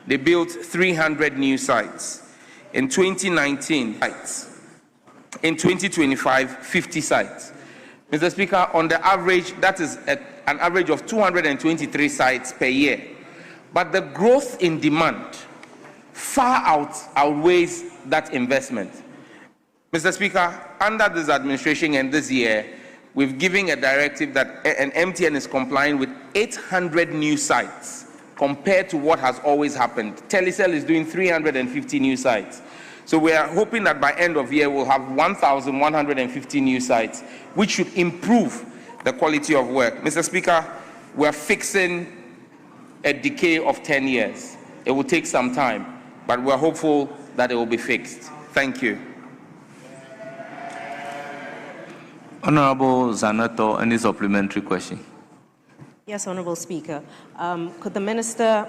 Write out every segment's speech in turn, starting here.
they built 300 new sites. In 2019, sites. In 2025, 50 sites. Mr. Speaker, on the average, that is an average of 223 sites per year. But the growth in demand far outweighs that investment. Mr. Speaker, under this administration and this year, we've given a directive that an MTN is complying with 800 new sites compared to what has always happened. Telecel is doing 350 new sites. So we are hoping that by end of year, we'll have 1,150 new sites, which should improve the quality of work. Mr. Speaker, we are fixing a decay of 10 years. It will take some time, but we're hopeful that it will be fixed. Thank you. Honorable Zanato, any supplementary question? Yes, Honorable Speaker. Could the Minister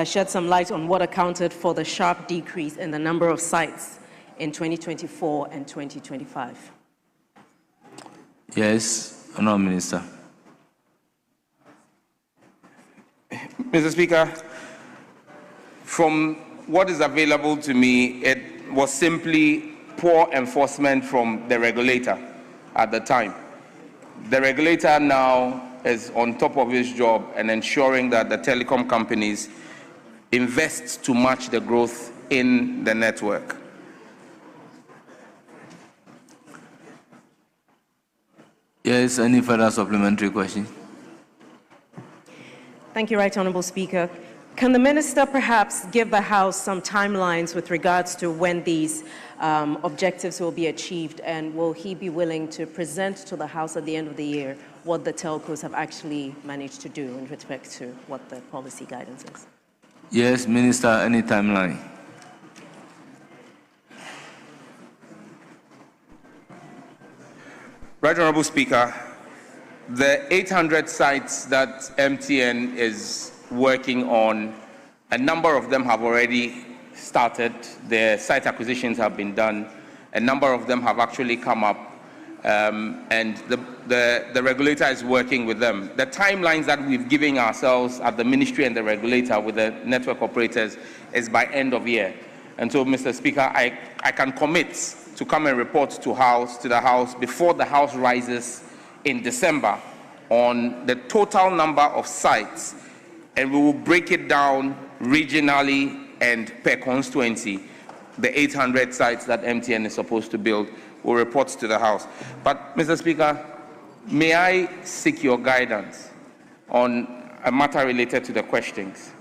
shed some light on what accounted for the sharp decrease in the number of sites in 2024 and 2025? Yes, Honorable Minister. Mr. Speaker, from what is available to me, it was simply poor enforcement from the regulator at the time. The regulator now is on top of his job and ensuring that the telecom companies invest to match the growth in the network. Yes, any further supplementary question? Thank you, Right Honourable Speaker. Can the Minister perhaps give the House some timelines with regards to when these objectives will be achieved, and will he be willing to present to the House at the end of the year what the telcos have actually managed to do in respect to what the policy guidance is? Yes, Minister, any timeline? Right Honourable Speaker, the 800 sites that MTN is working on, a number of them have already started. Their site acquisitions have been done. A number of them have actually come up, and the regulator is working with them. The timelines that we've given ourselves at the ministry and the regulator with the network operators is by end of year. And so, Mr. Speaker, I can commit to come and report to the House before the House rises in December on the total number of sites, and we will break it down regionally and per constituency. The 800 sites that MTN is supposed to build will report to the House. But, Mr. Speaker, may I seek your guidance on a matter related to the questions?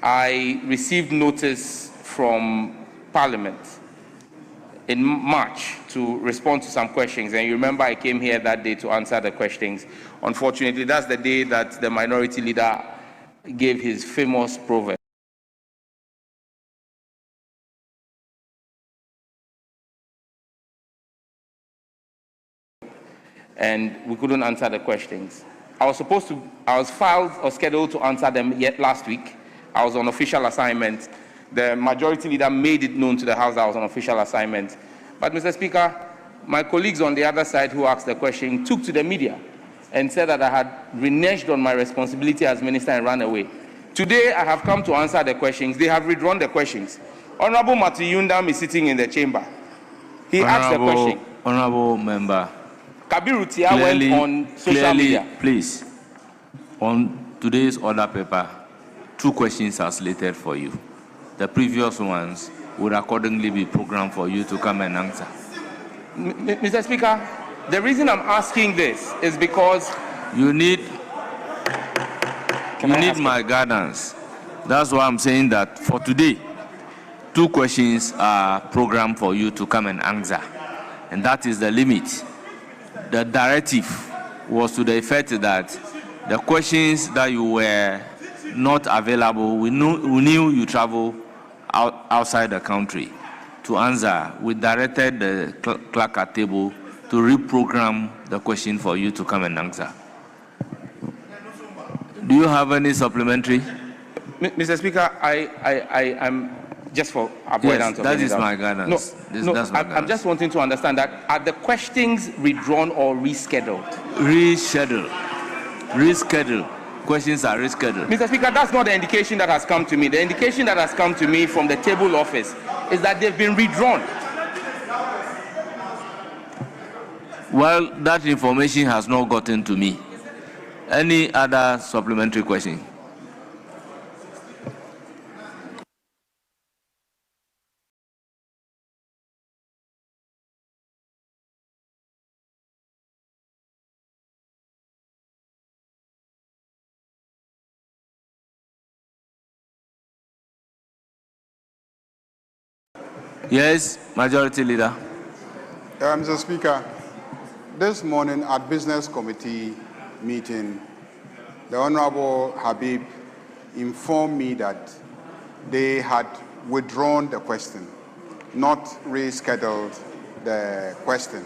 I received notice from Parliament in March to respond to some questions, and you remember I came here that day to answer the questions. Unfortunately, that's the day that the minority leader gave his famous proverb. And we couldn't answer the questions. I was filed or scheduled to answer them yet last week. I was on official assignment. The majority leader made it known to the House that I was on official assignment. But, Mr. Speaker, my colleagues on the other side who asked the question took to the media and said that I had reneged on my responsibility as minister and ran away. Today, I have come to answer the questions. They have withdrawn the questions. Honorable Matuyundam is sitting in the chamber. He asked the question. Honorable member. Kabiru Tia went on social media. Please, on today's order paper, 2 questions are slated for you. The previous ones would accordingly be programmed for you to come and answer. Mr. Speaker, the reason I'm asking this is because you need my guidance. That's why I'm saying that for today, 2 questions are programmed for you to come and answer, and that is the limit. The directive was to the effect that the questions that you were not available, we knew you travel outside the country to answer. We directed the clerk at table to reprogram the question for you to come and answer. Do you have any supplementary? Mr. Speaker, I'm just for avoidance. Yes, that is my guidance. I'm just wanting to understand that are the questions withdrawn or rescheduled? Reschedule. questions are rescheduled. Mr. Speaker, that's not the indication that has come to me. The indication that has come to me from the table office is that they've been redrawn. Well, that information has not gotten to me. Any other supplementary question? Yes, Majority Leader. Mr. Speaker, this morning at Business Committee meeting, the Honorable Habib informed me that they had withdrawn the question, not rescheduled the question.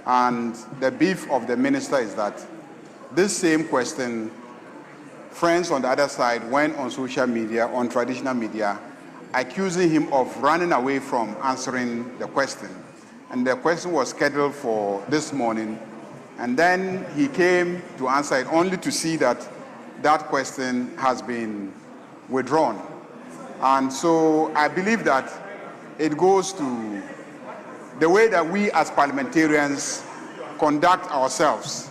And the beef of the minister is that this same question, friends on the other side went on social media, on traditional media, accusing him of running away from answering the question. And the question was scheduled for this morning. And then he came to answer it only to see that that question has been withdrawn. And so I believe that it goes to the way that we as parliamentarians conduct ourselves.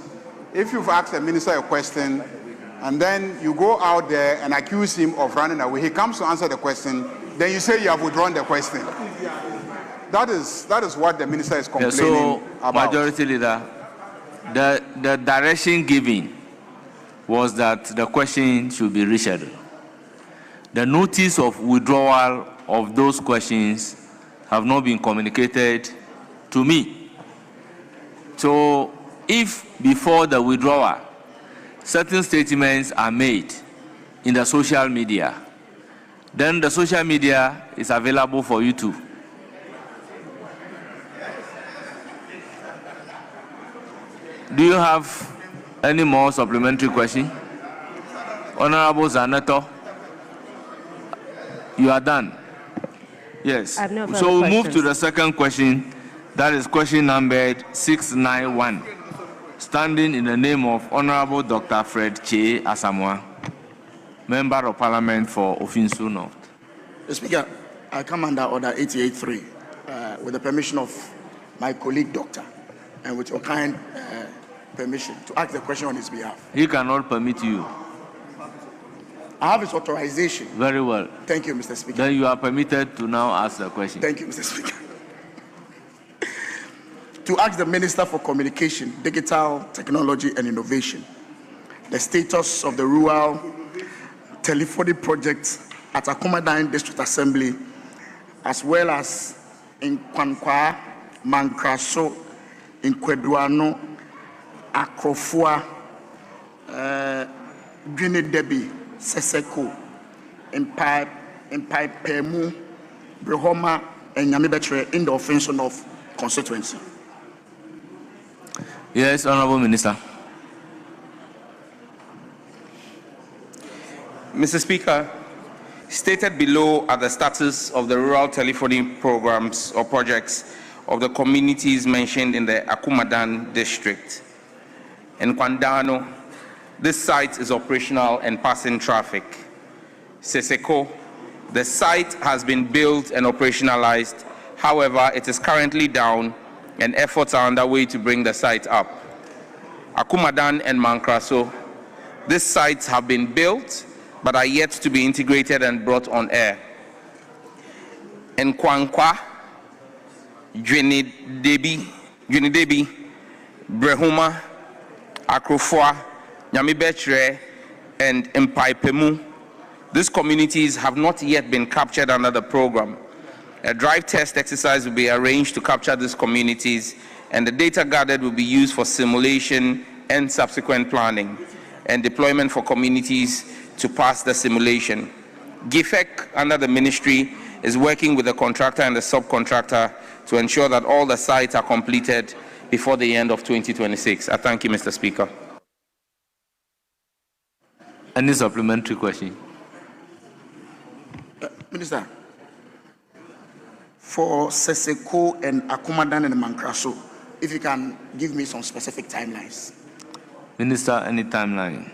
If you've asked a minister a question and then you go out there and accuse him of running away, he comes to answer the question, then you say you have withdrawn the question. That is what the minister is complaining about. Majority Leader, the direction given was that the question should be rescheduled. The notice of withdrawal of those questions have not been communicated to me. So if before the withdrawal, certain statements are made in the social media, then the social media is available for you to. Do you have any more supplementary question? Honorable Zanato, you are done. Yes. I have no further So we'll move to questions. the second question. That is question number 691. Standing in the name of Honorable Dr. Fred Che Asamoah, Member of Parliament for Ofinsu North. Mr. Speaker, I come under Order 88.3 with the permission of my colleague, Doctor, and with your kind permission to ask the question on his behalf. He cannot permit you. I have his authorization. Very well. Thank you, Mr. Speaker. Then you are permitted to now ask the question. Thank you, Mr. Speaker. To ask the Minister for Communication, Digital Technology and Innovation the status of the rural telephony project at Akumadan District Assembly, as well as in Kwankwa, Mankraso, in Kweduano, Akrofua, Gwinidebi, Seseko, in Pemu, Brehoma, and Nyamibetre in the Ofinsu North constituency. Yes, Honorable Minister. Mr. Speaker, stated below are the status of the rural telephony programs or projects of the communities mentioned in the Akumadan district. In Kwandano, this site is operational and passing traffic. Seseko, the site has been built and operationalized. However, it is currently down and efforts are underway to bring the site up. Akumadan and Mankraso, these sites have been built but are yet to be integrated and brought on air. In Kwankwa, Gwinidebi, Brehoma, Akrofua, Nyamibetre, and Mpaipemu, these communities have not yet been captured under the program. A drive test exercise will be arranged to capture these communities, and the data gathered will be used for simulation and subsequent planning and deployment for communities to pass the simulation. GIFEC, under the ministry, is working with the contractor and the subcontractor to ensure that all the sites are completed before the end of 2026. I thank you, Mr. Speaker. Any supplementary question? Minister, for Seseko and Akumadan and Mankraso, if you can give me some specific timelines. Minister, any timeline?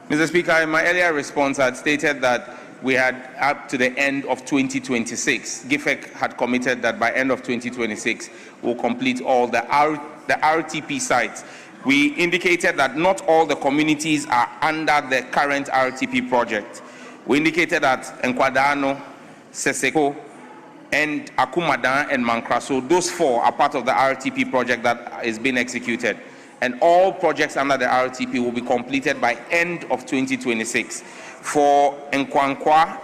Mr. Speaker, in my earlier response, I had stated that we had up to the end of 2026. GIFEC had committed that by end of 2026, we'll complete all the RTP sites. We indicated that not all the communities are under the current RTP project. We indicated that Nkwadano, Seseko, and Akumadan and Mankraso, those 4 are part of the RTP project that is being executed. And all projects under the RTP will be completed by end of 2026. For Nkwankwa,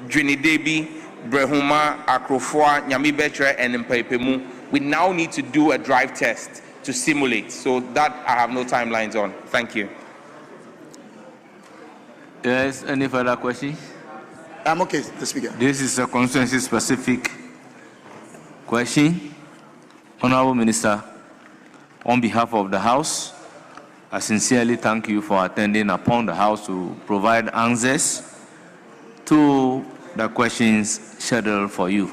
Dwinidebi, Brehuma, Akrofua, Nyamibetre, and Mpepemu, we now need to do a drive test to simulate. So that I have no timelines on. Thank you. Yes, any further questions? I'm okay, the Speaker. This is a constituency-specific question. Honorable Minister, on behalf of the House, I sincerely thank you for attending upon the House to provide answers to the questions scheduled for you.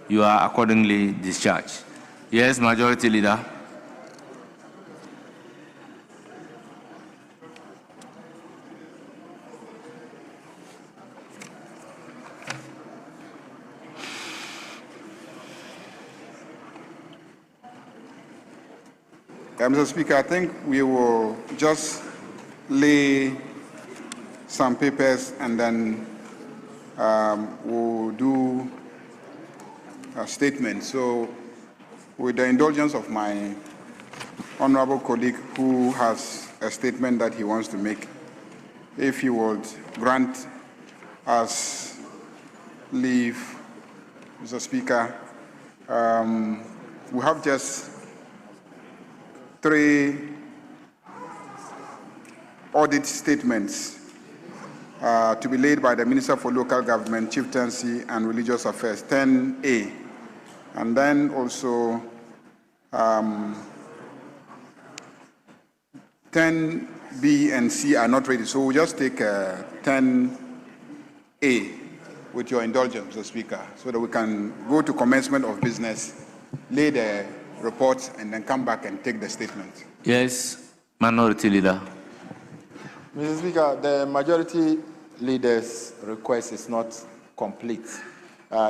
You are accordingly discharged. Yes, Majority Leader. Mr. Speaker, I think we will just lay some papers and then we'll do a statement. So, with the indulgence of my honorable colleague who has a statement that he wants to make, if he would grant us leave, Mr. Speaker, we have just 3 audit statements to be laid by the Minister for Local Government, Chieftaincy and Religious Affairs, 10A. And then also 10B and C are not ready. So we'll just take 10A with your indulgence, Mr. Speaker, so that we can go to commencement of business, lay the reports, and then come back and take the statement. Yes, Minority Leader. Mr. Speaker, the Majority Leader's request is not complete,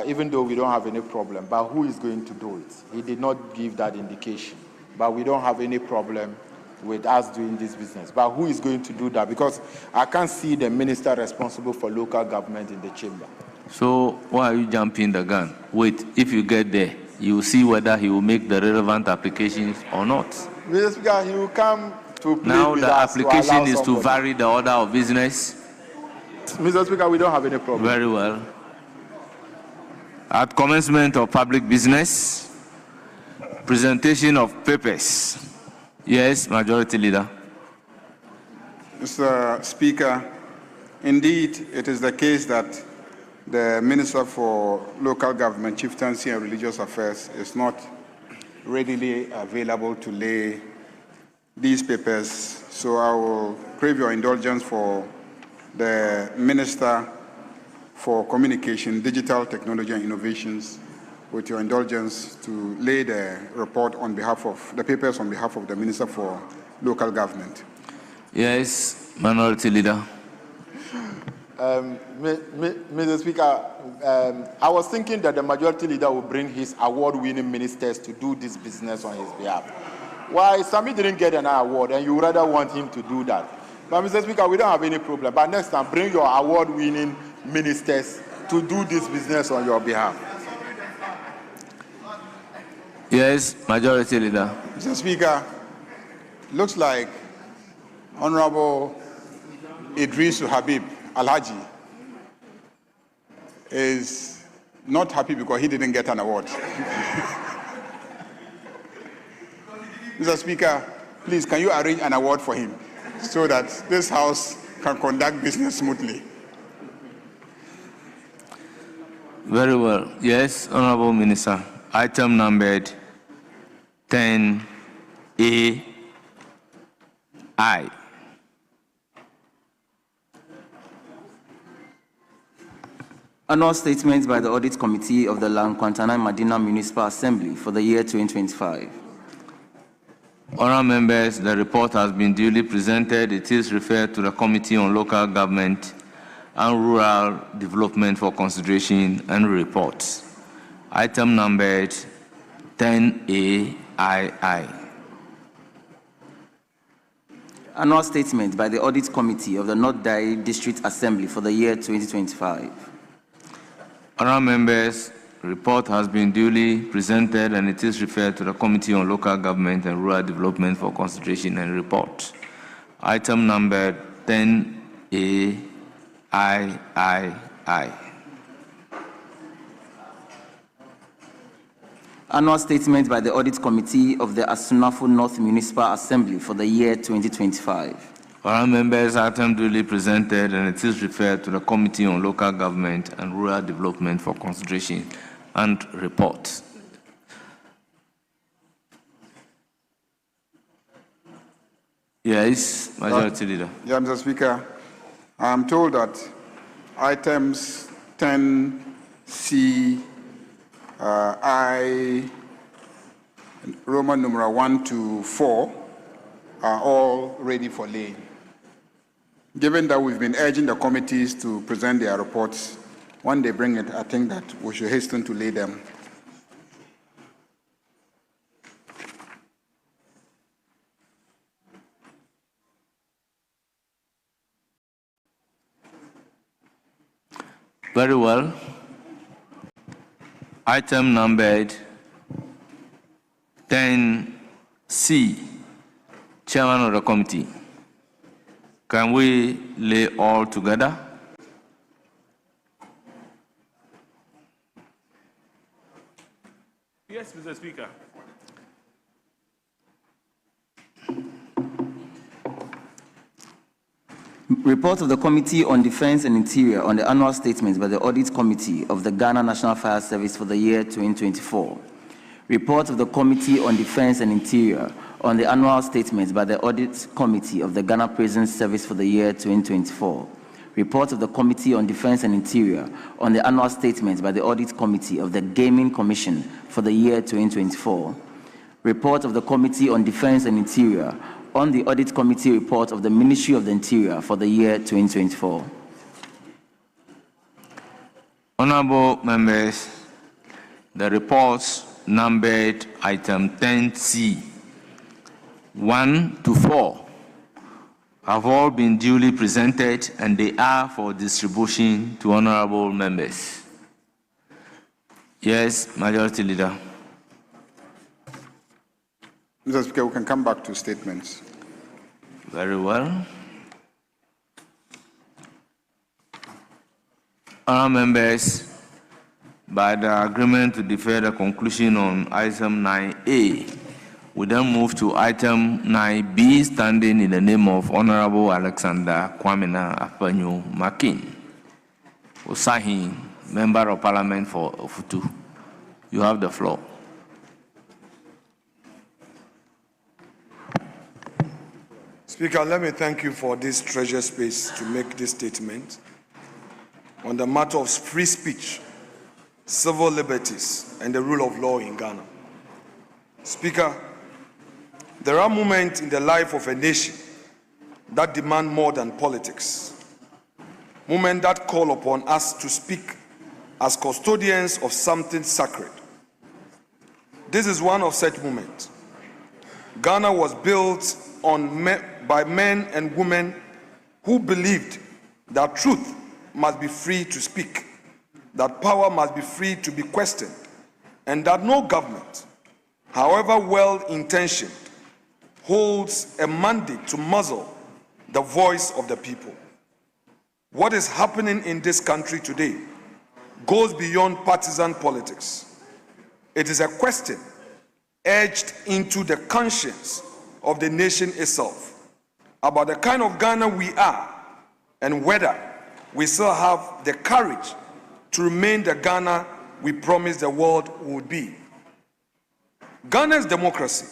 even though we don't have any problem. But who is going to do it? He did not give that indication. But we don't have any problem with us doing this business. But who is going to do that? Because I can't see the minister responsible for local government in the chamber. So why are you jumping the gun? Wait, if you get there, you will see whether he will make the relevant applications or not. Mr. Speaker, he will come to plead now with the us application is to somebody. vary the order of business. Mr. Speaker, we don't have any problem. Very well. At commencement of public business, presentation of papers. Yes, Majority Leader. Mr. Speaker, indeed, it is the case that the Minister for Local Government, Chieftaincy and Religious Affairs is not readily available to lay these papers. So I will crave your indulgence for the Minister for Communication, Digital Technology and Innovations, with your indulgence to lay the report on behalf of, the papers on behalf of the Minister for Local Government. Yes, Minority Leader. Mr. Speaker, I was thinking that the Majority Leader will bring his award-winning ministers to do this business on his behalf. Why Sami didn't get an award and you rather want him to do that? But Mr. Speaker, we don't have any problem. But next time, bring your award-winning ministers to do this business on your behalf. Yes, Majority Leader. Mr. Speaker, looks like Honorable Idrisu Habib Alhaji is not happy because he didn't get an award. Mr. Speaker, please, can you arrange an award for him so that this House can conduct business smoothly? Very well. Yes, Honorable Minister. Item numbered 10A I. Annual statements by the Audit Committee of the Lankwantana Madina Municipal Assembly for the year 2025. Honourable members, the report has been duly presented. It is referred to the Committee on Local Government and Rural Development for consideration and reports. Item numbered 10A II. Annual statement by the Audit Committee of the North Dari District Assembly for the year 2025. Honourable members, report has been duly presented and it is referred to the Committee on Local Government and Rural Development for consideration and report. Item number 10A III. Annual statement by the Audit Committee of the Asunafo North Municipal Assembly for the year 2025. Honourable members, item duly presented and it is referred to the Committee on Local Government and Rural Development for consideration and report. Yes, Majority Leader. Yeah, Mr. Speaker, I'm told that items 10C, I, Roman numeral 1 to 4 are all ready for laying. Given that we've been urging the committees to present their reports, when they bring it, I think that we should hasten to lay them. Very well. Item numbered 10C, Chairman of the Committee. Can we lay all together? Yes, Mr. Speaker. Report of the Committee on Defense and Interior on the annual statements by the Audit Committee of the Ghana National Fire Service for the year 2024. Report of the Committee on Defense and Interior on the annual statements by the Audit Committee of the Ghana Prison Service for the year 2024. Report of the Committee on Defense and Interior on the annual statements by the Audit Committee of the Gaming Commission for the year 2024. Report of the Committee on Defense and Interior on the Audit Committee report of the Ministry of the Interior for the year 2024. Honourable members, the reports numbered item 10C, 1 to 4, have all been duly presented and they are for distribution to honourable members. Yes, Majority Leader. Mr. Speaker, we can come back to statements. Very well. Honourable members, by the agreement to defer the conclusion on item 9A, we then move to item 9B, standing in the name of Honourable Alexander Kwamena Afanyo Makin, Osahin, Member of Parliament for Ofutu. You have the floor. Speaker, let me thank you for this treasure space to make this statement on the matter of free speech, civil liberties, and the rule of law in Ghana. Speaker, there are moments in the life of a nation that demand more than politics, moments that call upon us to speak as custodians of something sacred. This is one of such moments. Ghana was built by men and women who believed that truth must be free to speak, that power must be free to be questioned, and that no government, however well-intentioned, holds a mandate to muzzle the voice of the people. What is happening in this country today goes beyond partisan politics. It is a question edged into the conscience of the nation itself about the kind of Ghana we are and whether we still have the courage to remain the Ghana we promised the world would be. Ghana's democracy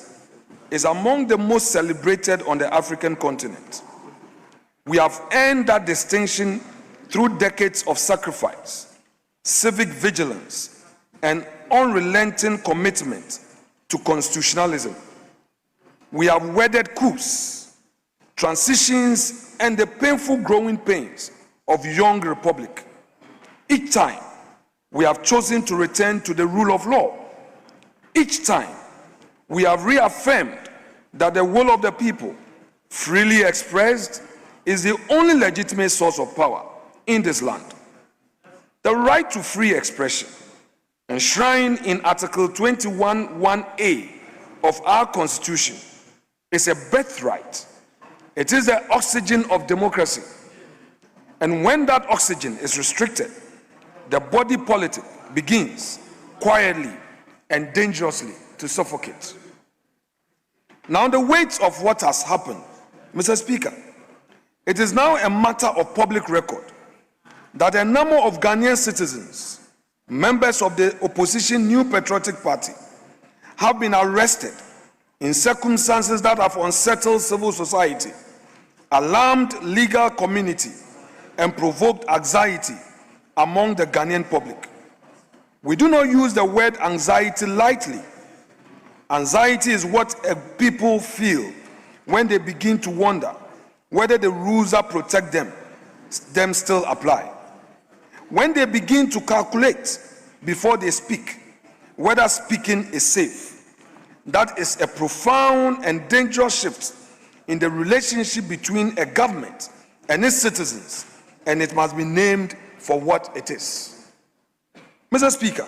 is among the most celebrated on the African continent. We have earned that distinction through decades of sacrifice, civic vigilance, and unrelenting commitment to constitutionalism. we have weathered coups, transitions, and the painful growing pains of young republic. Each time, we have chosen to return to the rule of law. Each time, we have reaffirmed that the will of the people, freely expressed, is the only legitimate source of power in this land. The right to free expression, enshrined in Article 21(1)(a) of our Constitution, is a birthright. It is the oxygen of democracy. And when that oxygen is restricted, the body politic begins quietly and dangerously to suffocate. Now, the weight of what has happened, Mr. Speaker, it is now a matter of public record that a number of Ghanaian citizens, members of the opposition New Patriotic Party, have been arrested in circumstances that have unsettled civil society, alarmed legal community, and provoked anxiety among the Ghanaian public. We do not use the word anxiety lightly. Anxiety is what people feel when they begin to wonder whether the rules that protect them still apply. When they begin to calculate before they speak whether speaking is safe. That is a profound and dangerous shift in the relationship between a government and its citizens, and it must be named for what it is. Mr. Speaker,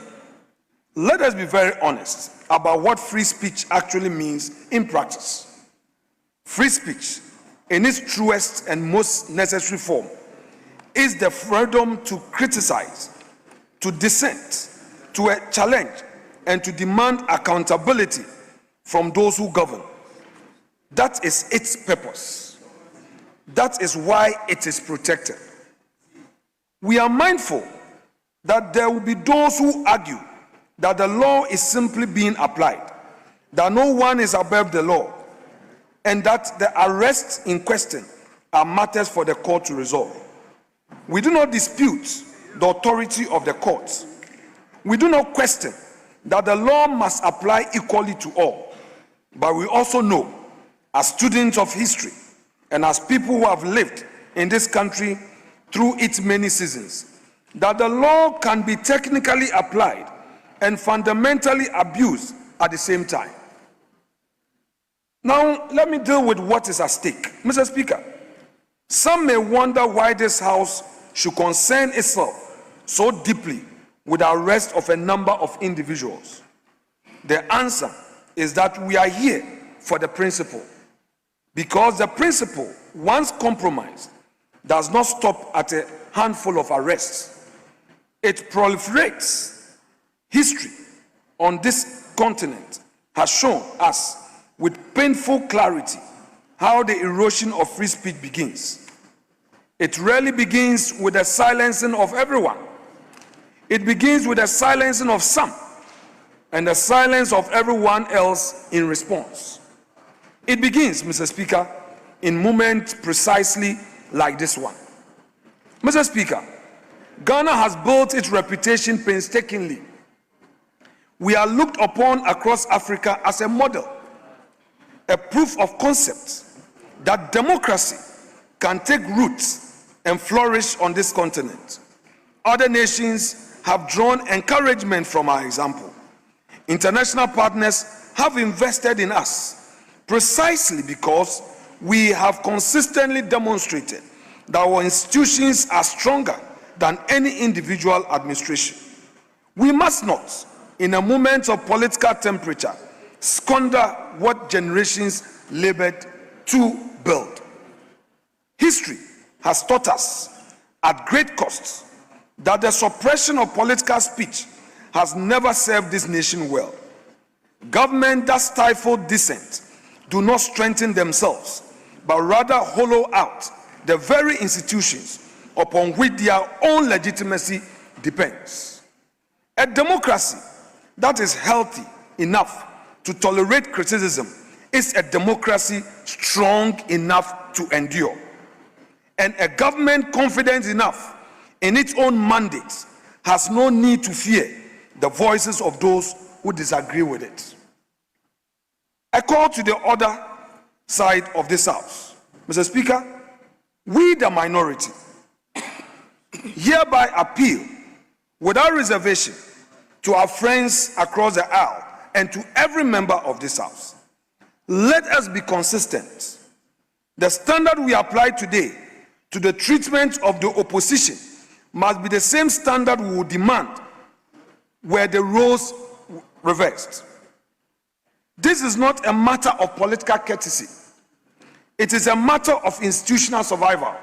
let us be very honest about what free speech actually means in practice. Free speech, in its truest and most necessary form, is the freedom to criticize, to dissent, to challenge, and to demand accountability from those who govern. That is its purpose. That is why it is protected. We are mindful that there will be those who argue that the law is simply being applied, that no one is above the law, and that the arrests in question are matters for the court to resolve. We do not dispute the authority of the courts. We do not question that the law must apply equally to all. But we also know, as students of history and as people who have lived in this country through its many seasons, that the law can be technically applied and fundamentally abused at the same time. Now, let me deal with what is at stake. Mr. Speaker, some may wonder why this House should concern itself so deeply with the arrest of a number of individuals. The answer is that we are here for the principle, because the principle, once compromised, does not stop at a handful of arrests. It proliferates. History on this continent has shown us with painful clarity how the erosion of free speech begins. It rarely begins with the silencing of everyone. It begins with the silencing of some and the silence of everyone else in response. It begins, Mr. Speaker, in moments precisely like this one. Mr. Speaker, Ghana has built its reputation painstakingly. We are looked upon across Africa as a model, a proof of concept that democracy can take roots and flourish on this continent. Other nations have drawn encouragement from our example. International partners have invested in us precisely because we have consistently demonstrated that our institutions are stronger than any individual administration. We must not, in a moment of political temperature, squander what generations labored to build. History has taught us at great cost that the suppression of political speech has never served this nation well. Governments that stifle dissent do not strengthen themselves, but rather hollow out the very institutions upon which their own legitimacy depends. A democracy that is healthy enough to tolerate criticism is a democracy strong enough to endure. And a government confident enough in its own mandates has no need to fear the voices of those who disagree with it. I call to the order side of this House. Mr. Speaker, we, the minority, hereby appeal without reservation to our friends across the aisle and to every member of this House. Let us be consistent. The standard we apply today to the treatment of the opposition must be the same standard we would demand were the roles reversed. This is not a matter of political courtesy. It is a matter of institutional survival.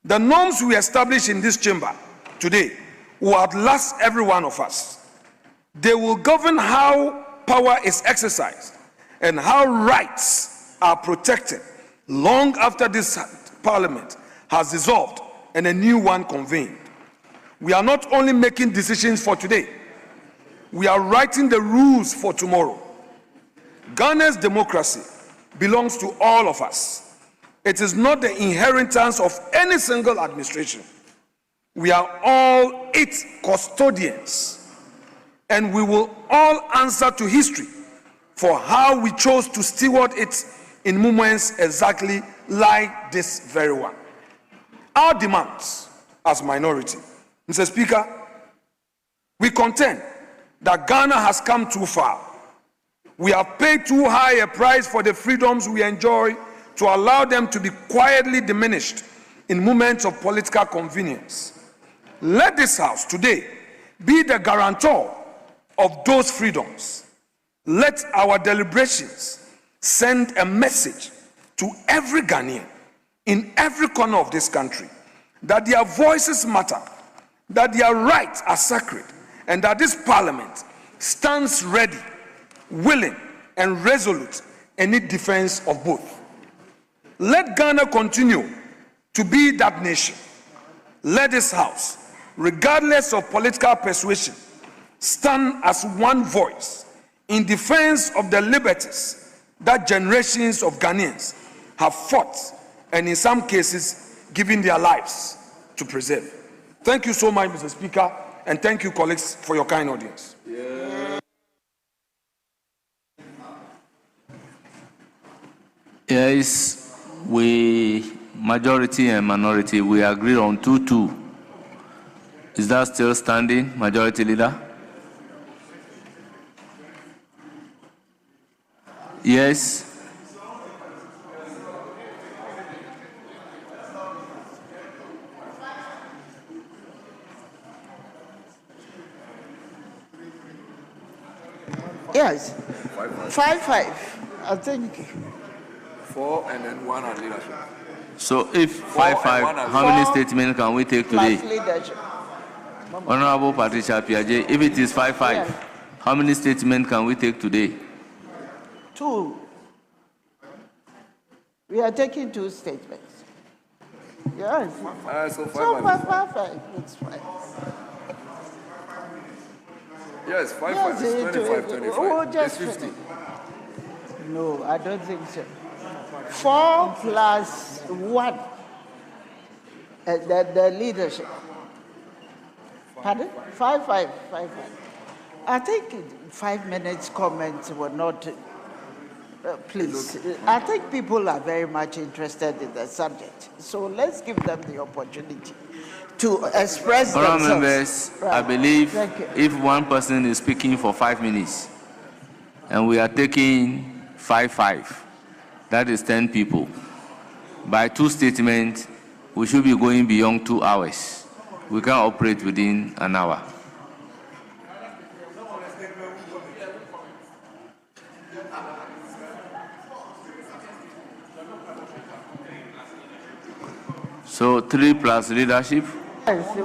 The norms we establish in this chamber today will outlast every one of us. They will govern how power is exercised and how rights are protected long after this parliament has dissolved and a new one convened. We are not only making decisions for today, we are writing the rules for tomorrow. Ghana's democracy belongs to all of us. It is not the inheritance of any single administration. We are all its custodians, and we will all answer to history for how we chose to steward it in moments exactly like this very one. Our demands as minority, Mr. Speaker, we contend that Ghana has come too far. We have paid too high a price for the freedoms we enjoy to allow them to be quietly diminished in moments of political convenience. Let this House today be the guarantor of those freedoms. Let our deliberations send a message to every Ghanaian in every corner of this country that their voices matter, that their rights are sacred, and that this parliament stands ready, willing, and resolute in its defense of both. Let Ghana continue to be that nation. Let this House, regardless of political persuasion, stand as one voice in defense of the liberties that generations of Ghanaians have fought and in some cases given their lives to preserve. Thank you so much, Mr. Speaker, and thank you, colleagues, for your kind audience. Yes, we, majority and minority, we agreed on 2-2. Is that still standing, Majority Leader? Yes. Yes. 5-5. I think. 4 and then 1 on leadership. So if 5-5, how many statements can we take today? Plus leadership. Honorable Patricia Piaget, if it is 5-5, Yeah. how many statements can we take today? 2. We are taking 2 statements. Yes. So 5 So and 5-5. It's fine. yes, 5 Yes, is it- 25, it- 25. oh, It's just 50. No, I don't think so. 4 plus 1. The leadership. Pardon? 5-5. I think 5 minutes comments were not. Please, I think people are very much interested in the subject. So let's give them the opportunity to express Honorable themselves. members, I Right. believe Thank you. if one person is speaking for 5 minutes and we are taking 5-5, that is 10 people. By 2 statements, we should be going beyond 2 hours. We can operate within an hour. So 3 plus leadership. Yes,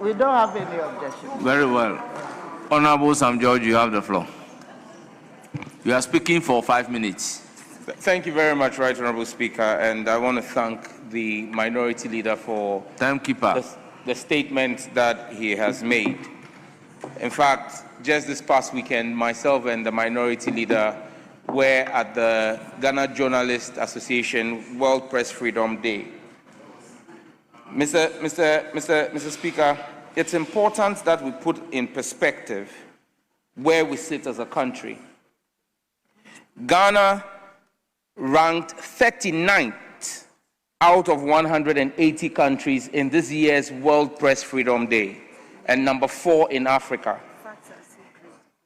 we don't have any objection. Very well. Honorable Sam George, you have the floor. You are speaking for 5 minutes. Thank you very much, Right Honorable Speaker, and I want to thank the Minority Leader for Timekeeper. the statement that he has made. In fact, just this past weekend, myself and the Minority Leader were at the Ghana Journalists Association World Press Freedom Day. Mr. Speaker, it's important that we put in perspective where we sit as a country. Ghana ranked 39th out of 180 countries in this year's World Press Freedom Day, and number 4 in Africa.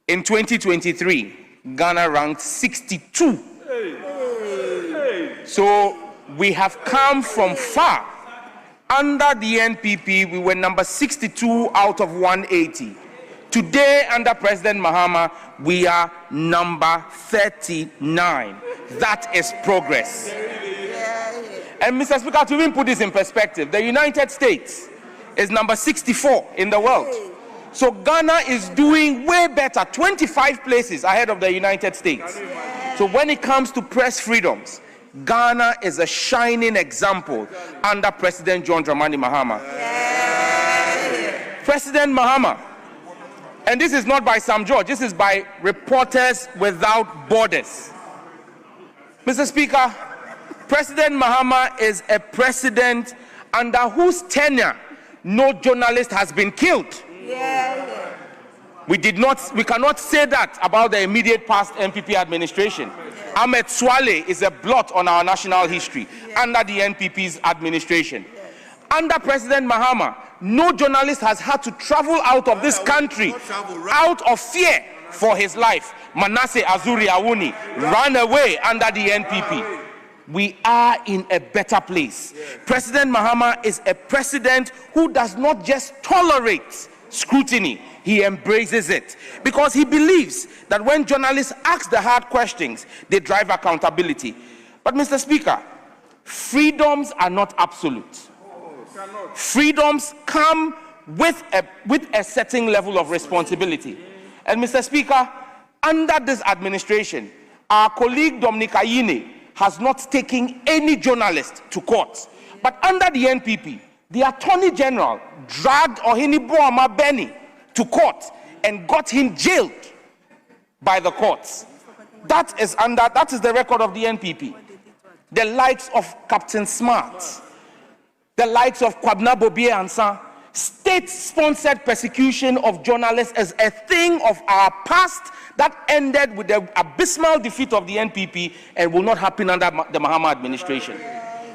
In 2023, Ghana ranked 62. So we have come from far. Under the NPP, we were number 62 out of 180. Today, under President Mahama, we are number 39. That is progress. And Mr. Speaker, to even put this in perspective, the United States is number 64 in the world. So Ghana is doing way better, 25 places ahead of the United States. So when it comes to press freedoms, Ghana is a shining example under President John Dramani Mahama. President Mahama, and this is not by Sam George, this is by Reporters Without Borders. Mr. Speaker, President Mahama is a president under whose tenure no journalist has been killed. We cannot say that about the immediate past NPP administration. Ahmed Swale is a blot on our national history under the NPP's administration. Under President Mahama, no journalist has had to travel out of this country out of fear for his life. Manasseh Azuri Awuni ran away under the NPP. We are in a better place. President Mahama is a president who does not just tolerate scrutiny, he embraces it, because he believes that when journalists ask the hard questions, they drive accountability. But Mr. Speaker, freedoms are not absolute. Freedoms come with a certain level of responsibility. And Mr. Speaker, under this administration, our colleague Dominic Ayine has not taken any journalist to court. But under the NPP, the Attorney General dragged Ohini Boama Beni to court and got him jailed by the courts. That is the record of the NPP. The likes of Captain Smart, the likes of Kwabna Bobie Ansa, state-sponsored persecution of journalists as a thing of our past that ended with the abysmal defeat of the NPP and will not happen under the Mahama administration.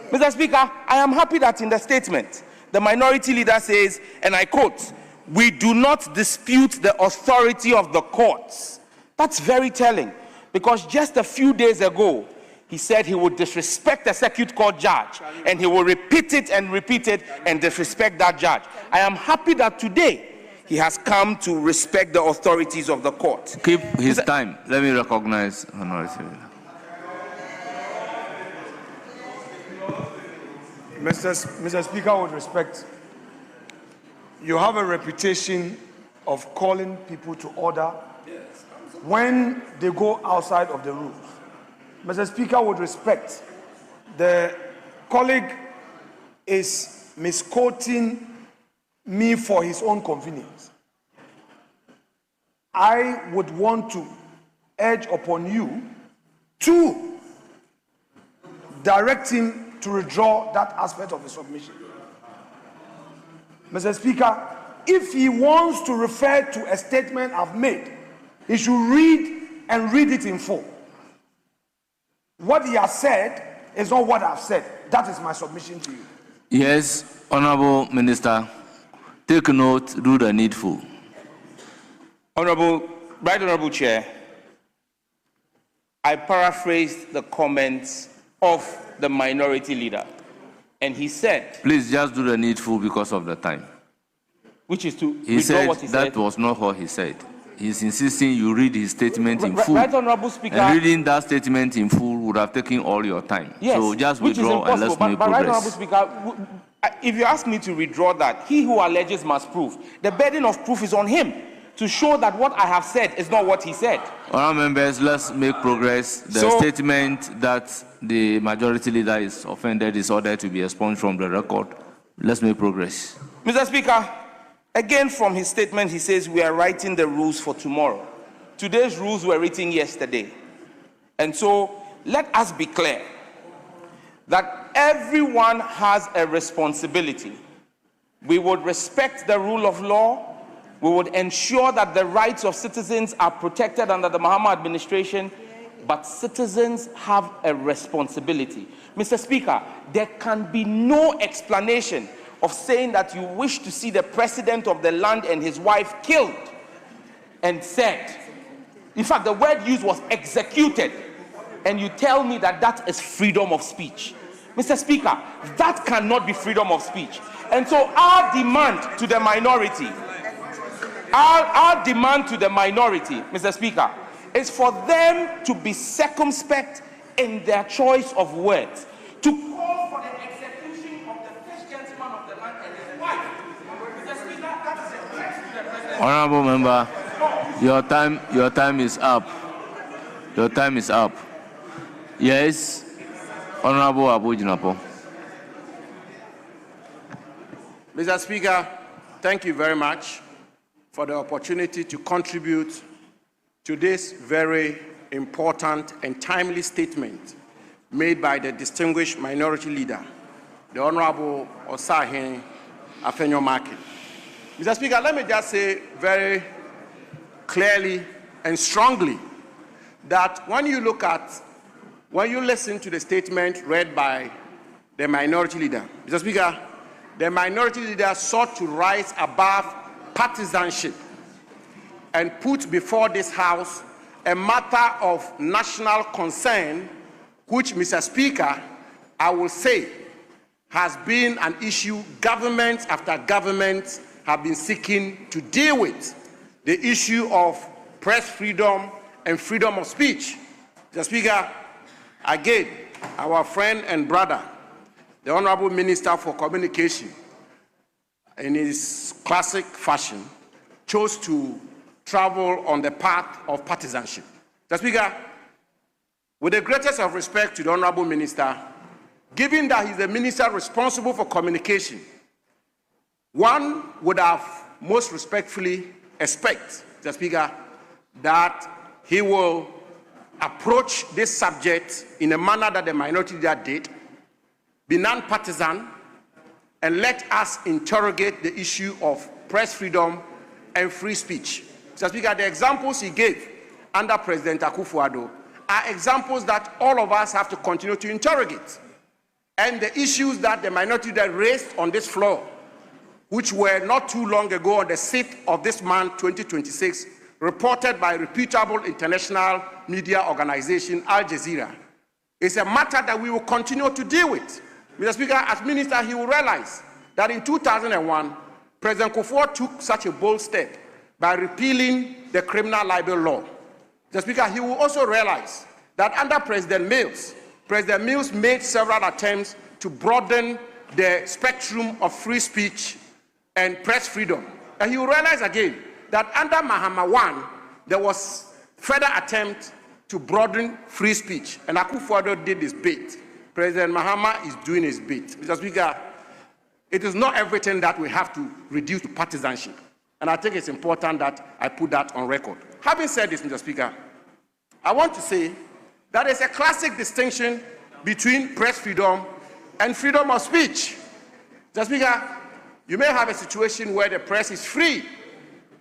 Mr. Speaker, I am happy that in the statement, the minority leader says, and I quote, "We do not dispute the authority of the courts." That's very telling, because just a few days ago, he said he would disrespect the circuit court judge, and he will repeat it and disrespect that judge. I am happy that today he has come to respect the authorities of the court. Keep his time. Let me recognize Honorable. Mr. Speaker, with respect, you have a reputation of calling people to order when they go outside of the rules. Mr. Speaker, with respect, the colleague is misquoting me for his own convenience. I would want to urge upon you to direct him to withdraw that aspect of the submission. Mr. Speaker, if he wants to refer to a statement I've made, he should read it in full. What he has said is not what I've said. That is my submission to you. Yes, Honorable Minister, take note, do the needful. Right Honorable Chair, I paraphrased the comments of the minority leader, and he said, please just do the needful because of the time. Which is to he withdraw said what he said. That was not what he said. He's insisting you read his statement in full. Right Honorable Speaker. And reading that statement in full would have taken all your time. Yes, so just which withdraw and let's make but progress. Right Honorable Speaker, if you ask me to withdraw that, he who alleges must prove. The burden of proof is on him to show that what I have said is not what he said. Honourable members, let's make progress. The statement that the majority leader is offended is ordered to be expunged from the record. Let's make progress. Mr. Speaker, again from his statement, he says we are writing the rules for tomorrow. Today's rules were written yesterday. And so let us be clear that everyone has a responsibility. We would respect the rule of law. We would ensure that the rights of citizens are protected under the Mahama administration. but citizens have a responsibility. Mr. Speaker, there can be no explanation of saying that you wish to see the president of the land and his wife killed and said, in fact, the word used was executed, and you tell me that that is freedom of speech. Mr. Speaker, that cannot be freedom of speech. And so our demand to the minority, our demand to the minority, Mr. Speaker, is for them to be circumspect in their choice of words, to call for the execution of the first gentleman of the land and his wife. Mr. Speaker, that is a threat to the president. Honorable member, your time is up. Your time is up. Yes, Honorable Abu Jinapo. Mr. Speaker, thank you very much for the opportunity to contribute to this very important and timely statement made by the distinguished minority leader, the Honorable Osahin Afenyo-Markin. Mr. Speaker, let me just say very clearly and strongly that when you listen to the statement read by the minority leader, Mr. Speaker, the minority leader sought to rise above partisanship and put before this House a matter of national concern, which, Mr. Speaker, I will say has been an issue government after government have been seeking to deal with, the issue of press freedom and freedom of speech. Mr. Speaker, again, our friend and brother, the Honorable Minister for Communication, in his classic fashion, chose to travel on the path of partisanship. Mr. Speaker, with the greatest of respect to the Honorable Minister, given that he's the minister responsible for communication, one would have most respectfully expect, Mr. Speaker, that he will approach this subject in a manner that the minority leader did, be non-partisan, and let us interrogate the issue of press freedom and free speech. Mr. Speaker, the examples he gave under President Akufo-Addo are examples that all of us have to continue to interrogate. And the issues that the minority leader raised on this floor, which were not too long ago on the 6th of this month, 2026, reported by reputable international media organization Al Jazeera, is a matter that we will continue to deal with. Mr. Speaker, as minister, he will realize that in 2001, President Kufuor took such a bold step by repealing the criminal libel law. Mr. Speaker, he will also realize that under President Mills made several attempts to broaden the spectrum of free speech and press freedom. And he will realize again that under Mahama I, there was further attempt to broaden free speech, and Akufo-Addo did his bit. President Mahama is doing his bit. Mr. Speaker, it is not everything that we have to reduce to partisanship, and I think it's important that I put that on record. Having said this, Mr. Speaker, I want to say that there's a classic distinction between press freedom and freedom of speech. Mr. Speaker, you may have a situation where the press is free.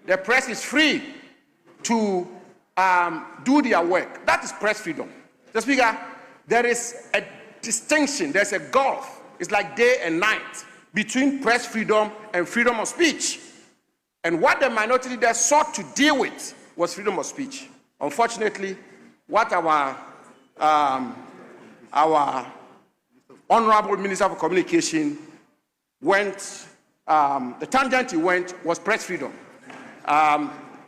The press is free to do their work. That is press freedom. Mr. Speaker, there is a distinction, there's a gulf. It's like day and night between press freedom and freedom of speech. And what the minority leader sought to deal with was freedom of speech. Unfortunately, what our Honorable Minister for Communication went, the tangent he went was press freedom.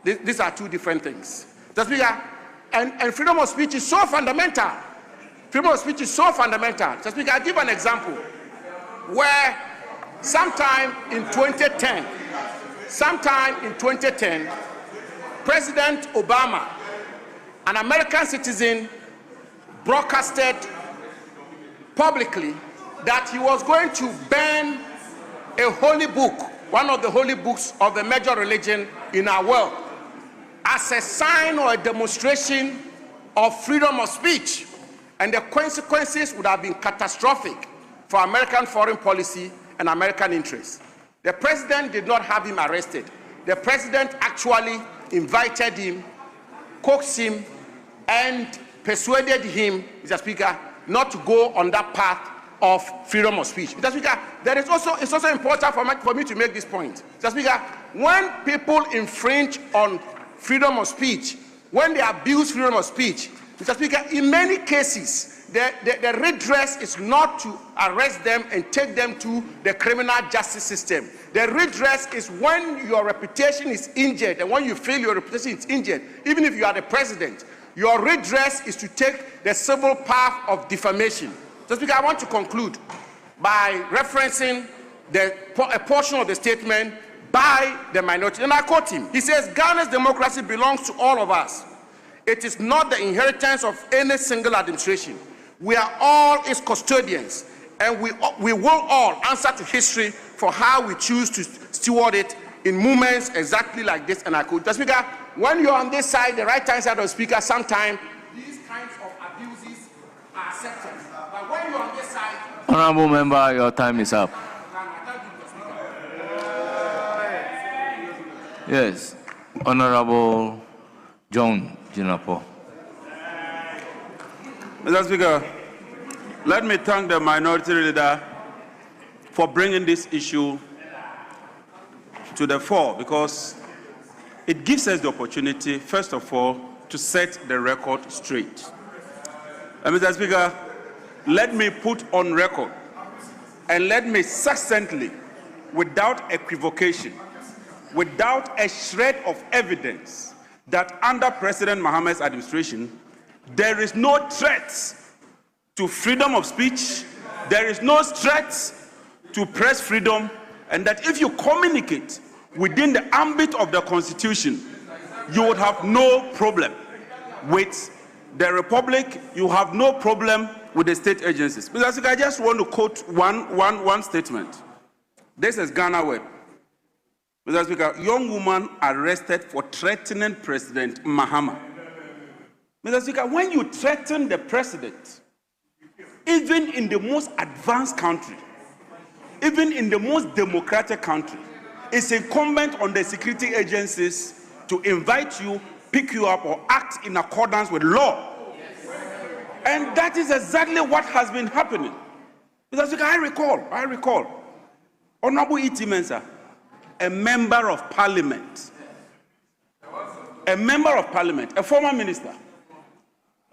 These are two different things. Mr. Speaker, and freedom of speech is so fundamental. Freedom of speech is so fundamental. Mr. Speaker, I'll give an example where sometime in 2010, President Obama, an American citizen, broadcasted publicly that he was going to ban a holy book, one of the holy books of the major religion in our world, as a sign or a demonstration of freedom of speech. And the consequences would have been catastrophic for American foreign policy and American interests. The president did not have him arrested. The president actually invited him, coaxed him, and persuaded him, Mr. Speaker, not to go on that path of freedom of speech. Mr. Speaker, it's also important for me to make this point. Mr. Speaker, when people infringe on freedom of speech, when they abuse freedom of speech, Mr. Speaker, in many cases, the redress is not to arrest them and take them to the criminal justice system. The redress is when your reputation is injured, and when you feel your reputation is injured, even if you are the president, your redress is to take the civil path of defamation. So, Speaker, I want to conclude by referencing a portion of the statement by the minority, and I quote him. He says, "Ghana's democracy belongs to all of us. It is not the inheritance of any single administration. We are all its custodians, and we will all answer to history for how we choose to steward it in moments exactly like this." And I quote, Mr. Speaker, when you're on this side, the right-hand side of the Speaker, sometimes these kinds of abuses are accepted. But when you're on this side... Honorable member, your time is up. Yes, Honorable John Jinapor. Mr. Speaker, let me thank the minority leader for bringing this issue to the fore, because it gives us the opportunity, first of all, to set the record straight. And Mr. Speaker, let me put on record and let me succinctly, without equivocation, without a shred of evidence, that under President Mohammed's administration, there is no threat to freedom of speech, there is no threat to press freedom, and that if you communicate within the ambit of the Constitution, you would have no problem with the Republic, you have no problem with the state agencies. Mr. Speaker, I just want to quote one statement. This is Ghana Web. Mr. Speaker, young woman arrested for threatening President Mahama. Mr. Speaker, when you threaten the president, even in the most advanced country, even in the most democratic country, it's incumbent on the security agencies to invite you, pick you up, or act in accordance with law. And that is exactly what has been happening. Mr. Speaker, I recall, Honorable E.T. Mensah, a member of parliament, a former minister.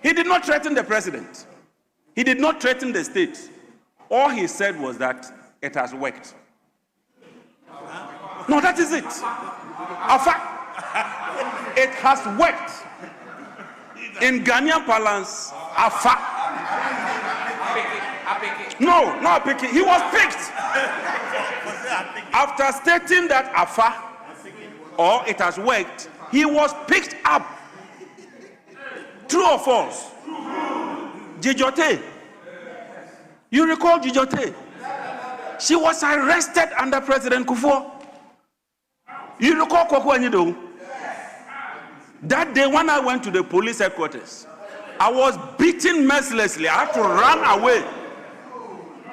He did not threaten the president. He did not threaten the state. All he said was that it has worked. No, that is it. It has worked. In Ghanaian parlance, No, not picking. He was picked. After stating that or it has worked, he was picked up. True or false? Jijote. You recall Jijote? She was arrested under President Kufuor. You recall Kwaku Anyido? That day when I went to the police headquarters, I was beaten mercilessly. I had to run away.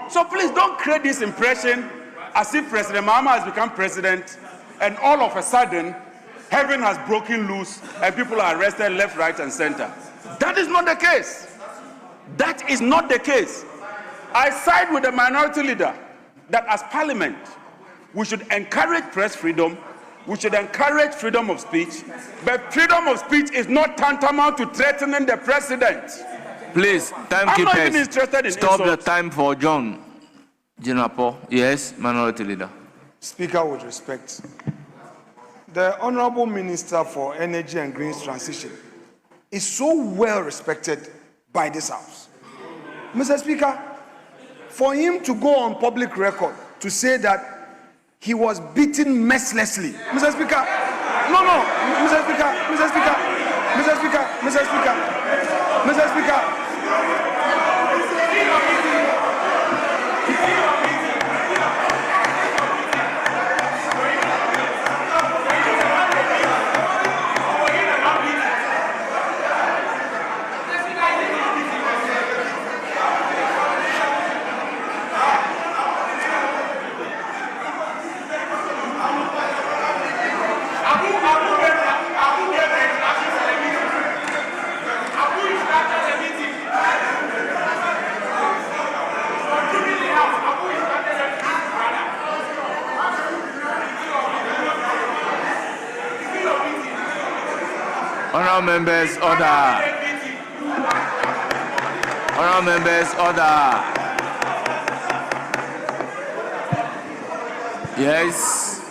So please don't create this impression as if President Mahama has become president and all of a sudden heaven has broken loose and people are arrested left, right, and center. That is not the case. That is not the case. I side with the minority leader that as parliament, we should encourage press freedom, we should encourage freedom of speech, but freedom of speech is not tantamount to threatening the president. Please, I'm not even interested in stop insults. the time for John Jinapor. Yes, minority leader. Speaker, with respect, the Honorable Minister for Energy and Green Transition is so well respected by this House. Mr. Speaker, for him to go on public record to say that he was beaten mercilessly. Mr. Speaker, no, Mr. Speaker, Mr. Speaker, Mr. Speaker, Mr. Speaker, Mr. Speaker. Abu Honourable members, order. Honourable members, order. Yes.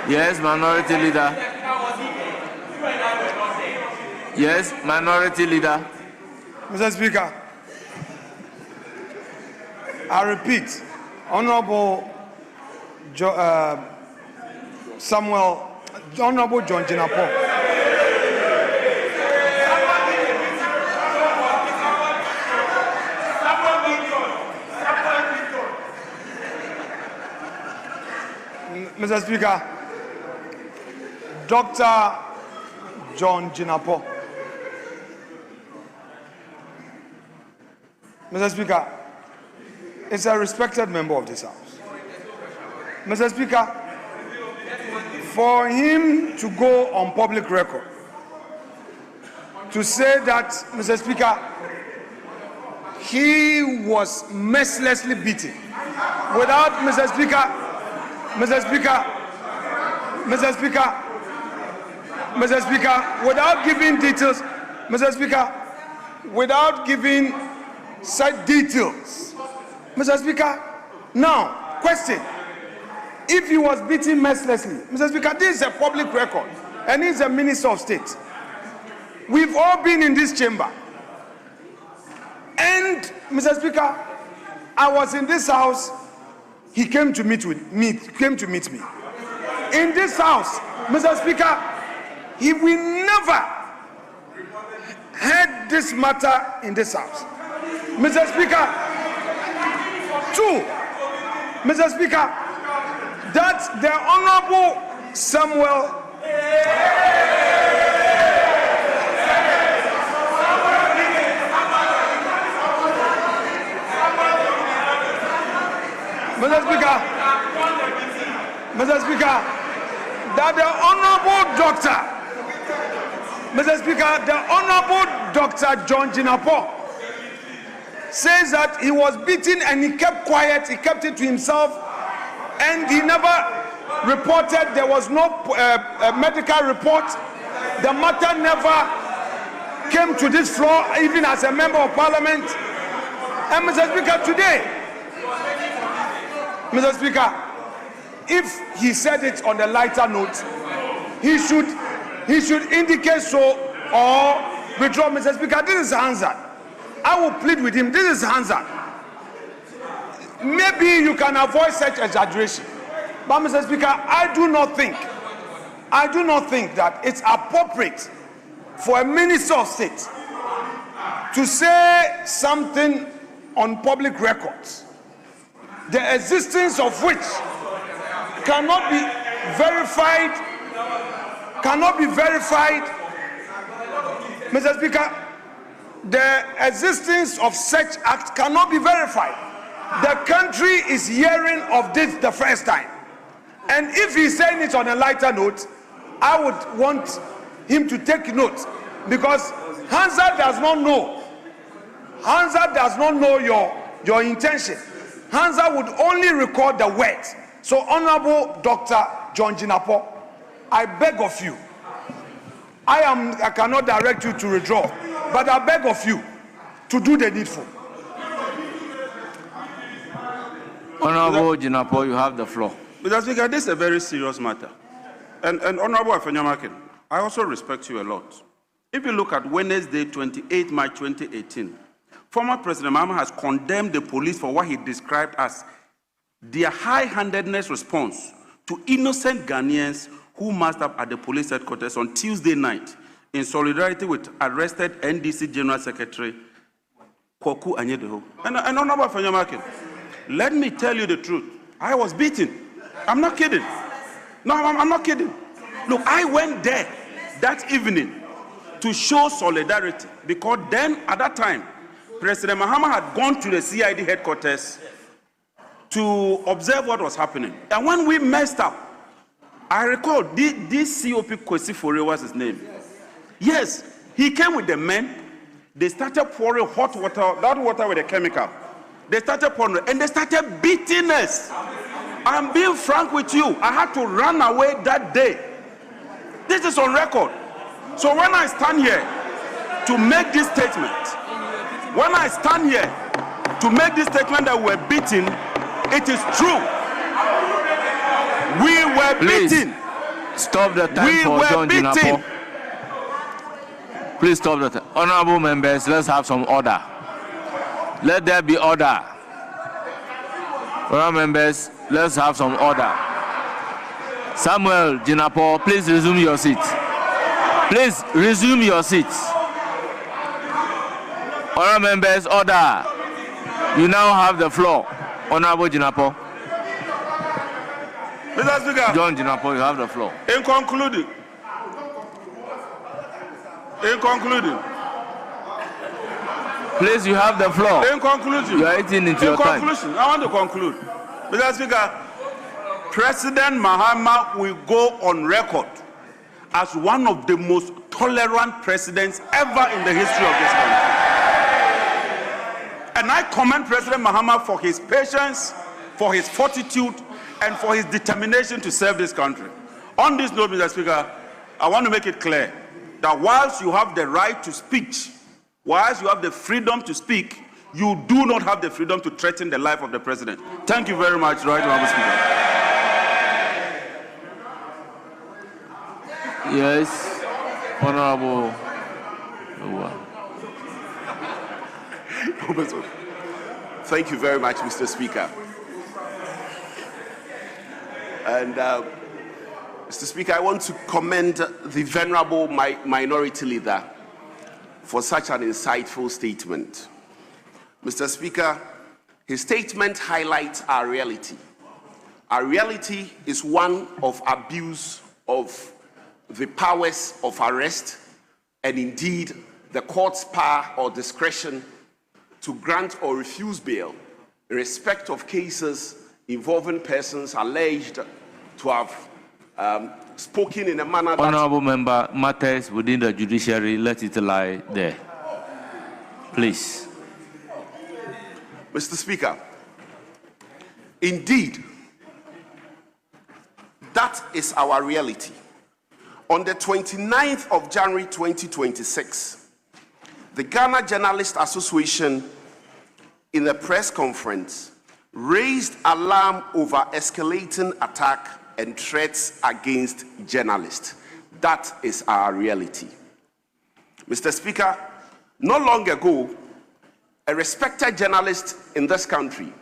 Yes, Minority Leader. Yes, Minority Leader. Mr. Speaker, I repeat, Honorable Honorable John Jinapor. Mr. Speaker, Dr. John Jinapor. Mr. Speaker, is a respected member of this House. Mr. Speaker, for him to go on public record to say that, Mr. Speaker, he was mercilessly beaten without, Mr. Speaker, without giving details, Mr. Speaker, without giving such details. Mr. Speaker, now, question. If he was beaten mercilessly, Mr. Speaker, this is a public record, and he's a Minister of State. We've all been in this chamber. And, Mr. Speaker, I was in this house, he came to meet me. In this house, Mr. Speaker, we never had this matter in this house. Mr. Speaker, two, Mr. Speaker, that the Honorable Samuel Mr. Speaker, that the Honorable Dr. John Jinapor says that he was beaten and he kept quiet, he kept it to himself, and he never reported. There was no medical report. The matter never came to this floor, even as a member of parliament. And Mr. Speaker, today, Mr. Speaker, if he said it on a lighter note, he should indicate so or withdraw. Mr. Speaker, this is Hansard. I will plead with him. This is Hansard. Maybe you can avoid such exaggeration. But Mr. Speaker, I do not think that it's appropriate for a Minister of State to say something on public records, the existence of which cannot be verified. Mr. Speaker, the existence of such act cannot be verified. The country is hearing of this the first time. And if he's saying it on a lighter note, I would want him to take note, because Hansard does not know. Hansard does not know your intention. Hansard would only record the words. So, Honorable Dr. John Jinapor, I beg of you, I cannot direct you to withdraw, but I beg of you to do the needful. Honorable Jinapor, you have the floor. Mr. Speaker, this is a very serious matter. And Honorable Afenyomakin, I also respect you a lot. If you look at Wednesday, 28 March 2018, former President Mahama has condemned the police for what he described as their high-handedness response to innocent Ghanaians who massed up at the police headquarters on Tuesday night in solidarity with arrested NDC General Secretary Kwaku Anyedeho. And Honorable Afenyomakin, let me tell you the truth. I was beaten. I'm not kidding. No, I'm not kidding. Look, I went there that evening to show solidarity, because then, at that time, President Mahama had gone to the CID headquarters to observe what was happening. And when we messed up, I recall this COP Kwesi Fore was his name. Yes, he came with the men. They started pouring hot water, that water with a chemical. They started pouring and they started beating us. I'm being frank with you. I had to run away that day. This is on record. So when I stand here to make this statement, that we're beaten, it is true. We were beaten. Stop the time for John Jinapor. Please stop the time. Honorable members, let's have some order. Let there be order. Honorable members, let's have some order. Samuel Jinapor, please resume your seat. Please resume your seats. Honorable members, order. You now have the floor. Honorable Jinapor. Mr. Speaker. John Jinapor, you have the floor. In concluding, please, you have the floor. In conclusion, you are eating into your time. I want to conclude. Mr. Speaker, President Mahama will go on record as one of the most tolerant presidents ever in the history of this country. And I commend President Mahama for his patience, for his fortitude, and for his determination to serve this country. On this note, Mr. Speaker, I want to make it clear that whilst you have the right to speech, whilst you have the freedom to speak, you do not have the freedom to threaten the life of the president. Thank you very much, Right Honorable Speaker. Yes, Honorable. Thank you very much, Mr. Speaker. And Mr. Speaker, I want to commend the venerable minority leader for such an insightful statement. Mr. Speaker, his statement highlights our reality. Our reality is one of abuse of the powers of arrest and indeed the court's power or discretion to grant or refuse bail in respect of cases involving persons alleged to have spoken in a manner that... Honorable member, matters within the judiciary, let it lie there. Please. Mr. Speaker, indeed, that is our reality. On the 29th of January 2026, the Ghana Journalists Association, in a press conference, raised alarm over escalating attack and threats against journalists. That is our reality. Mr. Speaker, not long ago, a respected journalist in this country,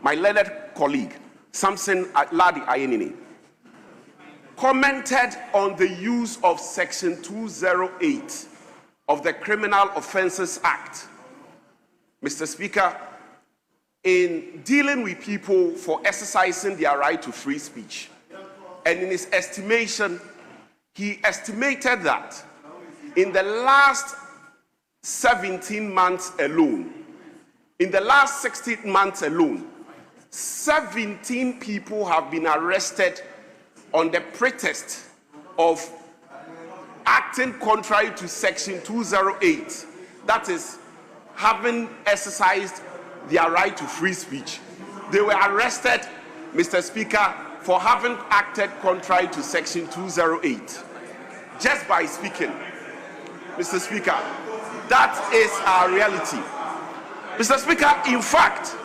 my learned colleague, Samson Ladi Ayenini, commented on the use of Section 208 of the Criminal Offences Act. Mr. Speaker, in dealing with people for exercising their right to free speech. And in his estimation, he estimated that in the last 17 months alone, in the last 16 months alone, 17 people have been arrested on the pretext of acting contrary to Section 208, that is, having exercised their right to free speech. They were arrested, Mr. Speaker, for having acted contrary to Section 208, just by speaking. Mr. Speaker, that is our reality. Mr. Speaker, in fact,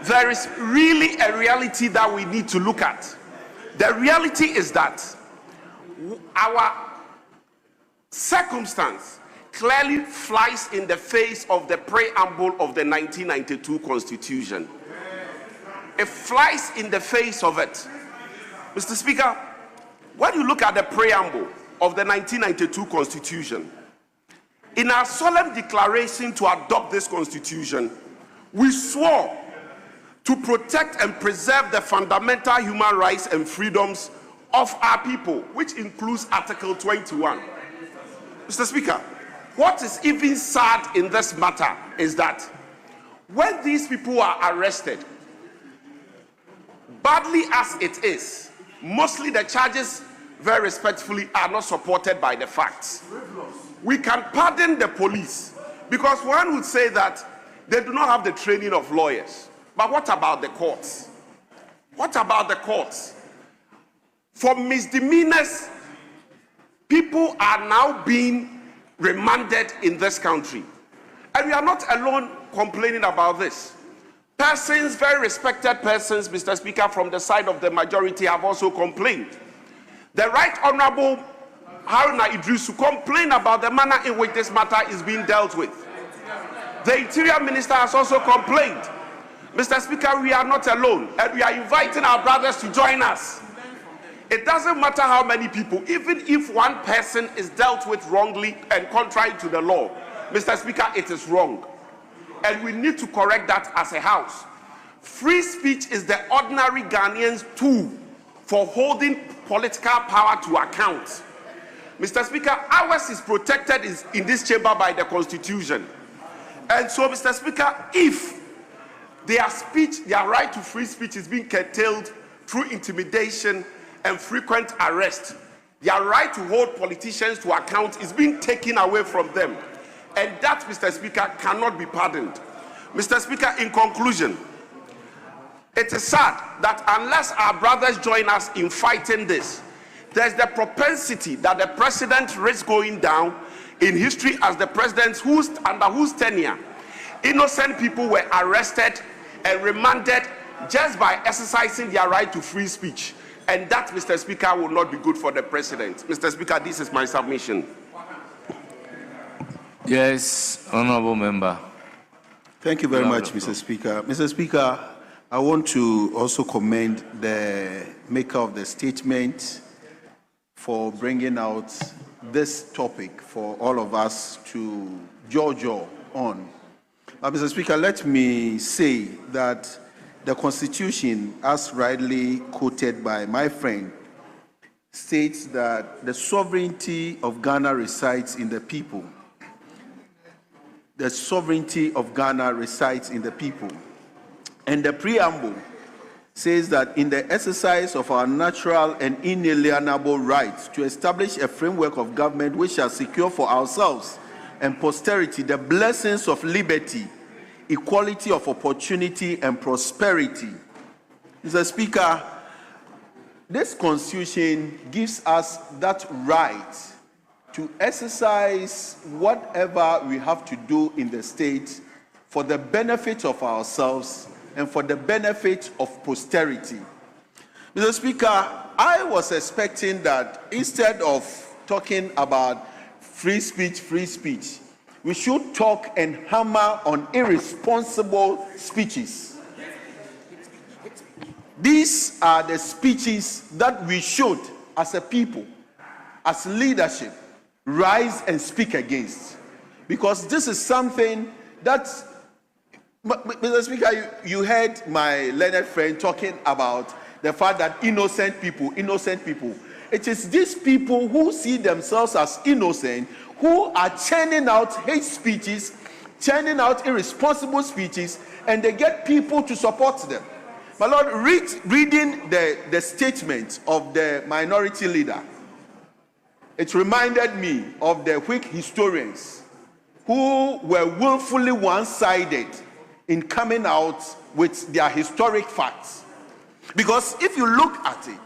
there is really a reality that we need to look at. The reality is that our circumstance clearly flies in the face of the preamble of the 1992 Constitution. It flies in the face of it. Mr. Speaker, when you look at the preamble of the 1992 Constitution, in our solemn declaration to adopt this Constitution, we swore to protect and preserve the fundamental human rights and freedoms of our people, which includes Article 21. Mr. Speaker, what is even sad in this matter is that when these people are arrested, badly as it is, mostly the charges, very respectfully, are not supported by the facts. We can pardon the police because one would say that They do not have the training of lawyers. But what about the courts? What about the courts? For misdemeanors, people are now being remanded in this country. And we are not alone complaining about this. Persons, very respected persons, Mr. Speaker, from the side of the majority have also complained. The Right Honorable Haruna Idrisu complained about the manner in which this matter is being dealt with. The Interior Minister has also complained. Mr. Speaker, we are not alone, and we are inviting our brothers to join us. It doesn't matter how many people, even if one person is dealt with wrongly and contrary to the law, Mr. Speaker, it is wrong. And we need to correct that as a house. Free speech is the ordinary Ghanaian's tool for holding political power to account. Mr. Speaker, ours is protected in this chamber by the Constitution. And so, Mr. Speaker, if their speech, their right to free speech is being curtailed through intimidation and frequent arrest, their right to hold politicians to account is being taken away from them. And that, Mr. Speaker, cannot be pardoned. Mr. Speaker, in conclusion, it is sad that unless our brothers join us in fighting this, there's the propensity that the president risks going down in history as the president under whose tenure innocent people were arrested and remanded just by exercising their right to free speech. And that, Mr. Speaker, will not be good for the president. Mr. Speaker, this is my submission. Yes, honorable member. Thank you very much, Mr. Speaker. Mr. Speaker, I want to also commend the maker of the statement for bringing out this topic for all of us to judge on. Mr. Speaker, let me say that the Constitution, as rightly quoted by my friend, states that the sovereignty of Ghana resides in the people. The sovereignty of Ghana resides in the people. And the preamble says that in the exercise of our natural and inalienable rights to establish a framework of government which shall secure for ourselves and posterity the blessings of liberty, equality of opportunity, and prosperity. Mr. Speaker, this Constitution gives us that right to exercise whatever we have to do in the state for the benefit of ourselves and for the benefit of posterity. Mr. Speaker, I was expecting that instead of talking about free speech, we should talk and hammer on irresponsible speeches. These are the speeches that we should, as a people, as leadership, rise and speak against. Because this is something that, Mr. Speaker, you heard my learned friend talking about the fact that innocent people. It is these people who see themselves as innocent who are churning out hate speeches, churning out irresponsible speeches, and they get people to support them. My Lord, reading the statement of the minority leader, it reminded me of the Whig historians who were willfully one-sided in coming out with their historic facts. Because if you look at it,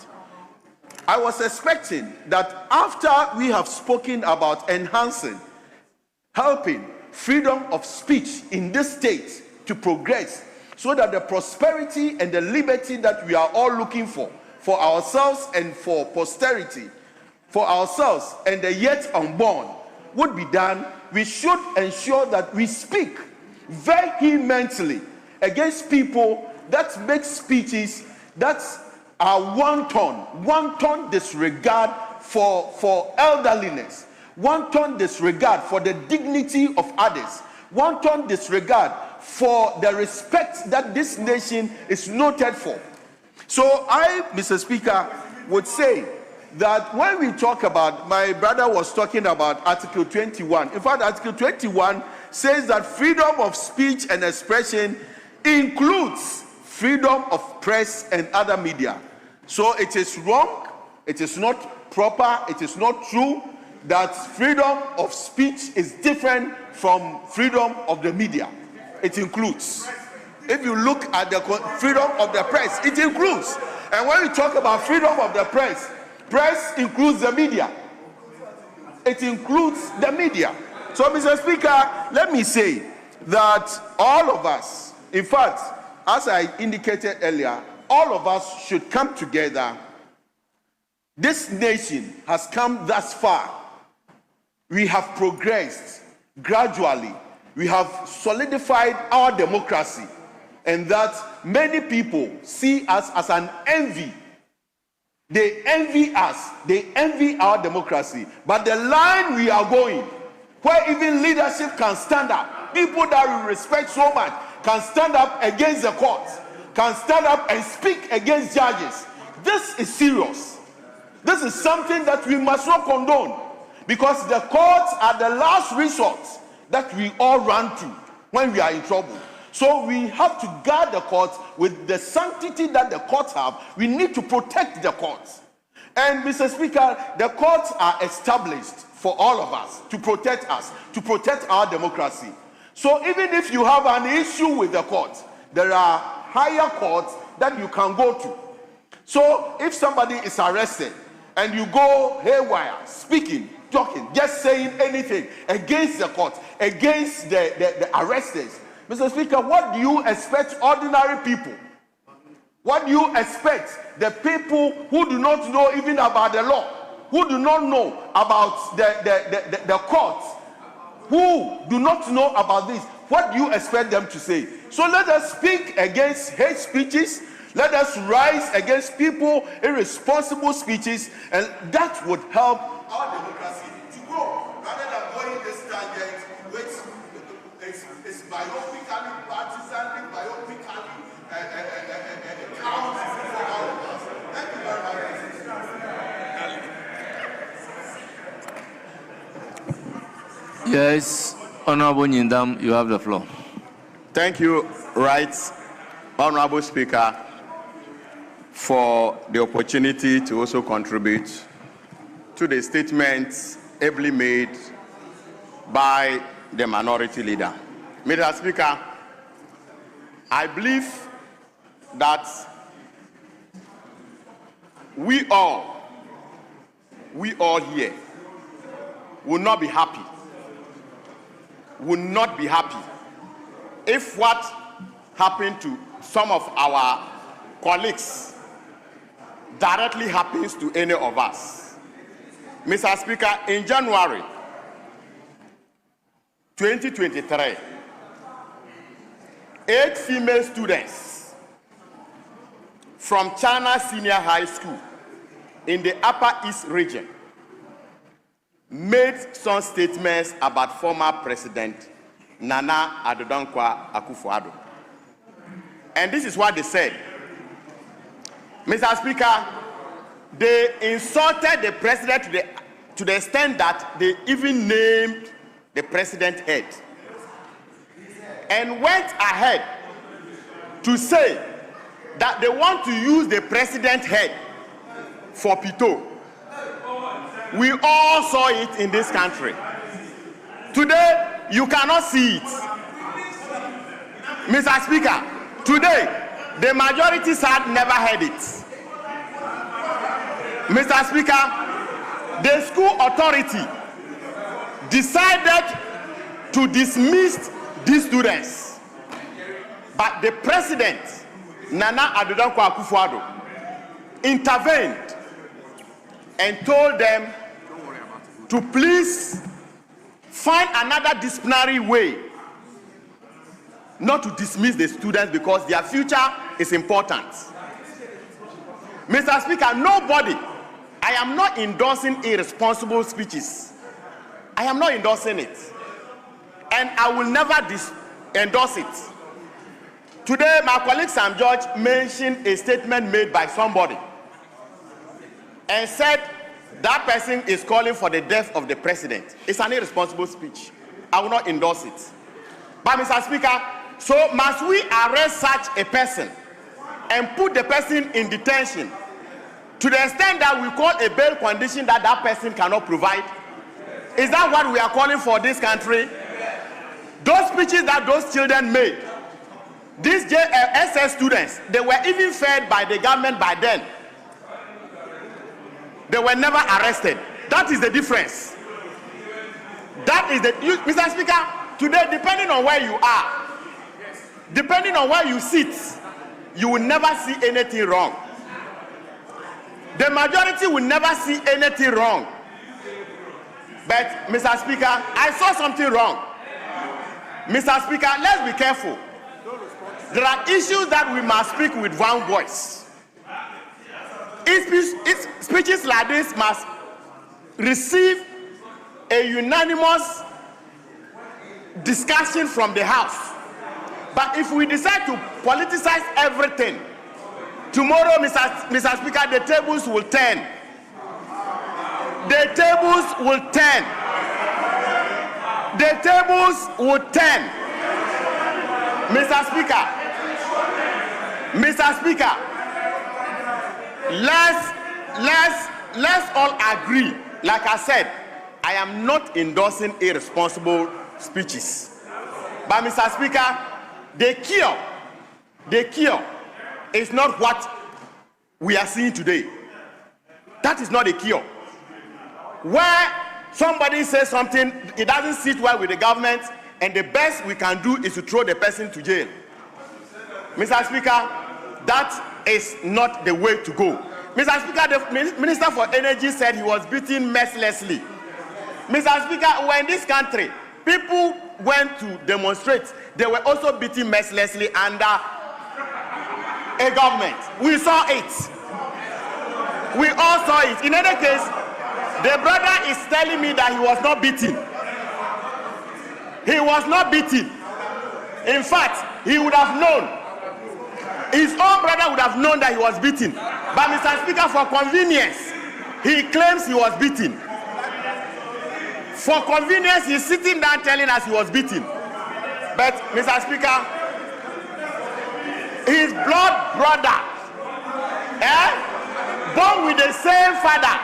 I was expecting that after we have spoken about enhancing, helping freedom of speech in this state to progress so that the prosperity and the liberty that we are all looking for ourselves and for posterity, for ourselves and the yet unborn would be done, we should ensure that we speak vehemently against people that make speeches that are wanton disregard for elderliness, wanton disregard for the dignity of others, wanton disregard for the respect that this nation is noted for. So I, Mr. Speaker, would say that when we talk about, my brother was talking about Article 21. In fact, Article 21 says that freedom of speech and expression includes freedom of press and other media. So it is wrong, it is not proper, it is not true that freedom of speech is different from freedom of the media. it includes. If you look at the freedom of the press, it includes. And when you talk about freedom of the press includes the media. It includes the media. So, Mr. Speaker, let me say that all of us, in fact, as I indicated earlier, all of us should come together. This nation has come thus far. We have progressed gradually. We have solidified our democracy, and that many people see us as an envy. They envy us. They envy our democracy. But the line we are going, where even leadership can stand up, people that we respect so much can stand up against the courts, can stand up and speak against judges. This is serious. This is something that we must not condone, because the courts are the last resort that we all run to when we are in trouble. So we have to guard the courts with the sanctity that the courts have. We need to protect the courts. And Mr. Speaker, the courts are established for all of us, to protect our democracy. So even if you have an issue with the courts, there are higher courts that you can go to. So if somebody is arrested and you go haywire, speaking, talking, just saying anything against the court, against the arresters, Mr. Speaker, what do you expect ordinary people? What do you expect the people who do not know even about the law, who do not know about the courts, who do not know about this? What do you expect them to say? So let us speak against hate speeches. Let us rise against people, irresponsible speeches, and that would help our democracy to grow, rather than going this tangent, which is myopically partisan, myopically counts for all of us. Thank you very much. Yes, Honorable Nyindam, you have the floor. Thank you, Right Honorable Speaker, for the opportunity to also contribute to the statements ably made by the minority leader. Mr. Speaker, I believe that we all here will not be happy, if what happened to some of our colleagues directly happens to any of us. Mr. Speaker, in January 2023, 8 female students from China Senior High School in the Upper East region made some statements about former President Nana Addo Dankwa Akufo-Addo. And this is what they said. Mr. Speaker, they insulted the president to the extent that they even named the president's head, and went ahead to say that they want to use the president's head for Pito. We all saw it in this country. Today, you cannot see it. Mr. Speaker, today, the majority side never heard it. Mr. Speaker, the school authority decided to dismiss these students, but the president, Nana Addo Dankwa Akufo-Addo, intervened and told them to please find another disciplinary way not to dismiss the students because their future is important. Mr. Speaker, nobody, I am not endorsing irresponsible speeches. I am not endorsing it. And I will never endorse it. Today, my colleague Sam George mentioned a statement made by somebody and said that person is calling for the death of the president. It's an irresponsible speech. I will not endorse it. But Mr. Speaker, so must we arrest such a person and put the person in detention to the extent that we call a bail condition that that person cannot provide? Is that what we are calling for this country? Those speeches that those children made, these SS students, they were even fed by the government by then. They were never arrested. That is the difference. That is the, Mr. Speaker, today, depending on where you are, depending on where you sit, you will never see anything wrong. The majority will never see anything wrong. But, Mr. Speaker, I saw something wrong. Mr. Speaker, let's be careful. There are issues that we must speak with one voice. Speeches like this must receive a unanimous discussion from the House. But if we decide to politicize everything, tomorrow, Mr. Speaker, the tables will turn. The tables will turn. The tables will turn. Mr. Speaker, let's all agree. Like I said, I am not endorsing irresponsible speeches. But Mr. Speaker, the cure is not what we are seeing today. That is not a cure. Where somebody says something, it doesn't sit well with the government, and the best we can do is to throw the person to jail. Mr. Speaker, that is not the way to go. Mr. Speaker, the Minister for Energy said he was beaten mercilessly. Mr. Speaker, when this country, people went to demonstrate, they were also beaten mercilessly under a government. We saw it. We all saw it. In any case, the brother is telling me that he was not beaten. He was not beaten. In fact, he would have known. His own brother would have known that he was beaten. But Mr. Speaker, for convenience, he claims he was beaten. For convenience, he's sitting down telling us he was beaten. But Mr. Speaker, his blood brother, born with the same father,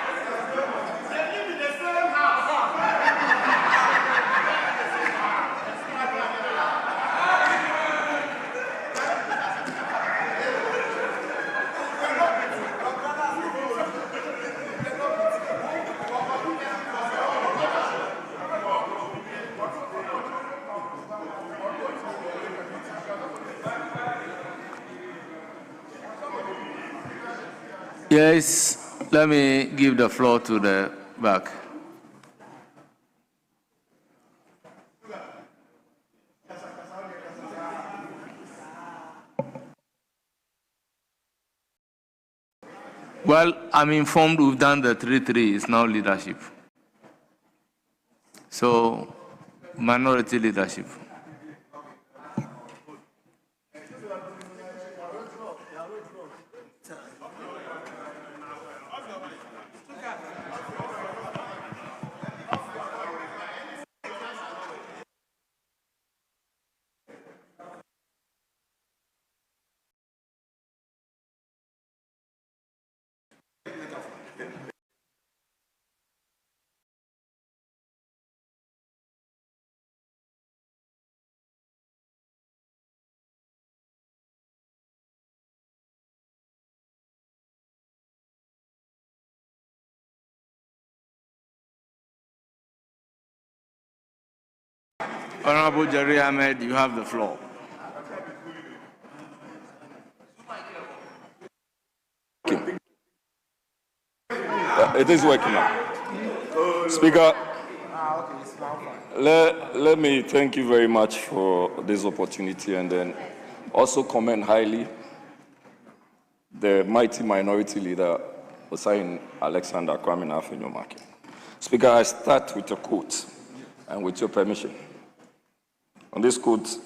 Yes, let me give the floor to the back. Well, I'm informed we've done the 3-3, it's now leadership. So, minority leadership. Honorable Jerry Ahmed, you have the floor. It is working now. Speaker, let me thank you very much for this opportunity, and then also commend highly the mighty minority leader, Hussein Alexander Kwame Afenyo-Markin. Speaker, I start with a quote, and with your permission. On this quote,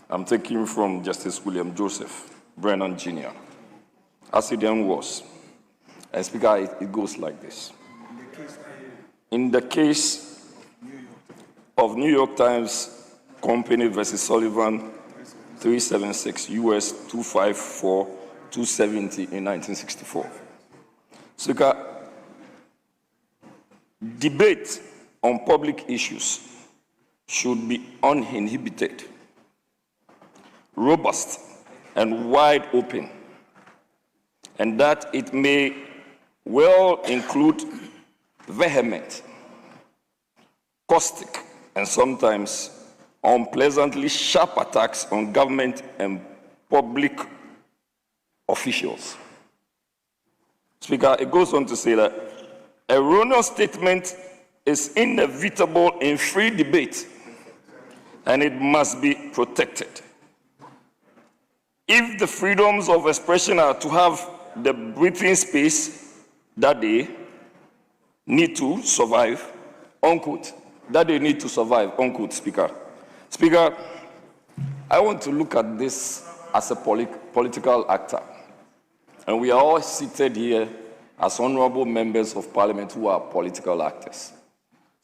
I'm taking from Justice William Joseph Brennan Jr., as it then was. And Speaker, it goes like this. In the case of New York Times Company versus Sullivan 376 US 254 270 in 1964. Speaker, debate on public issues should be uninhibited, robust, and wide open, and that it may well include vehement, caustic, and sometimes unpleasantly sharp attacks on government and public officials. Speaker, it goes on to say that erroneous statement is inevitable in free debate, and it must be protected. If the freedoms of expression are to have the breathing space that they need to survive, unquote, that they need to survive, unquote, Speaker. Speaker, I want to look at this as a political actor. And we are all seated here as honorable members of parliament who are political actors.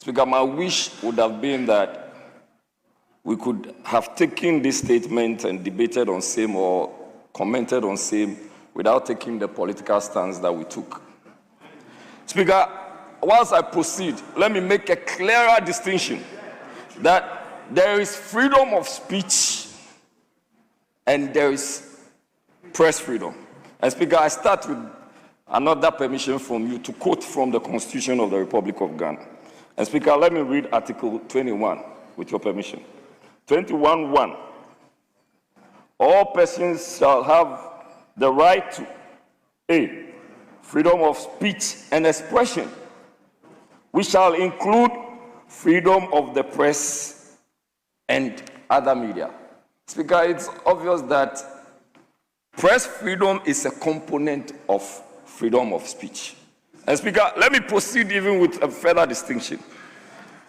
Speaker, my wish would have been that we could have taken this statement and debated on same or commented on same without taking the political stance that we took. Speaker, whilst I proceed, let me make a clearer distinction that there is freedom of speech and there is press freedom. And Speaker, I start with another permission from you to quote from the Constitution of the Republic of Ghana. And Speaker, let me read Article 21, with your permission. 21:1. All persons shall have the right to A, freedom of speech and expression, which shall include freedom of the press and other media. Speaker, it's obvious that press freedom is a component of freedom of speech. And Speaker, let me proceed even with a further distinction.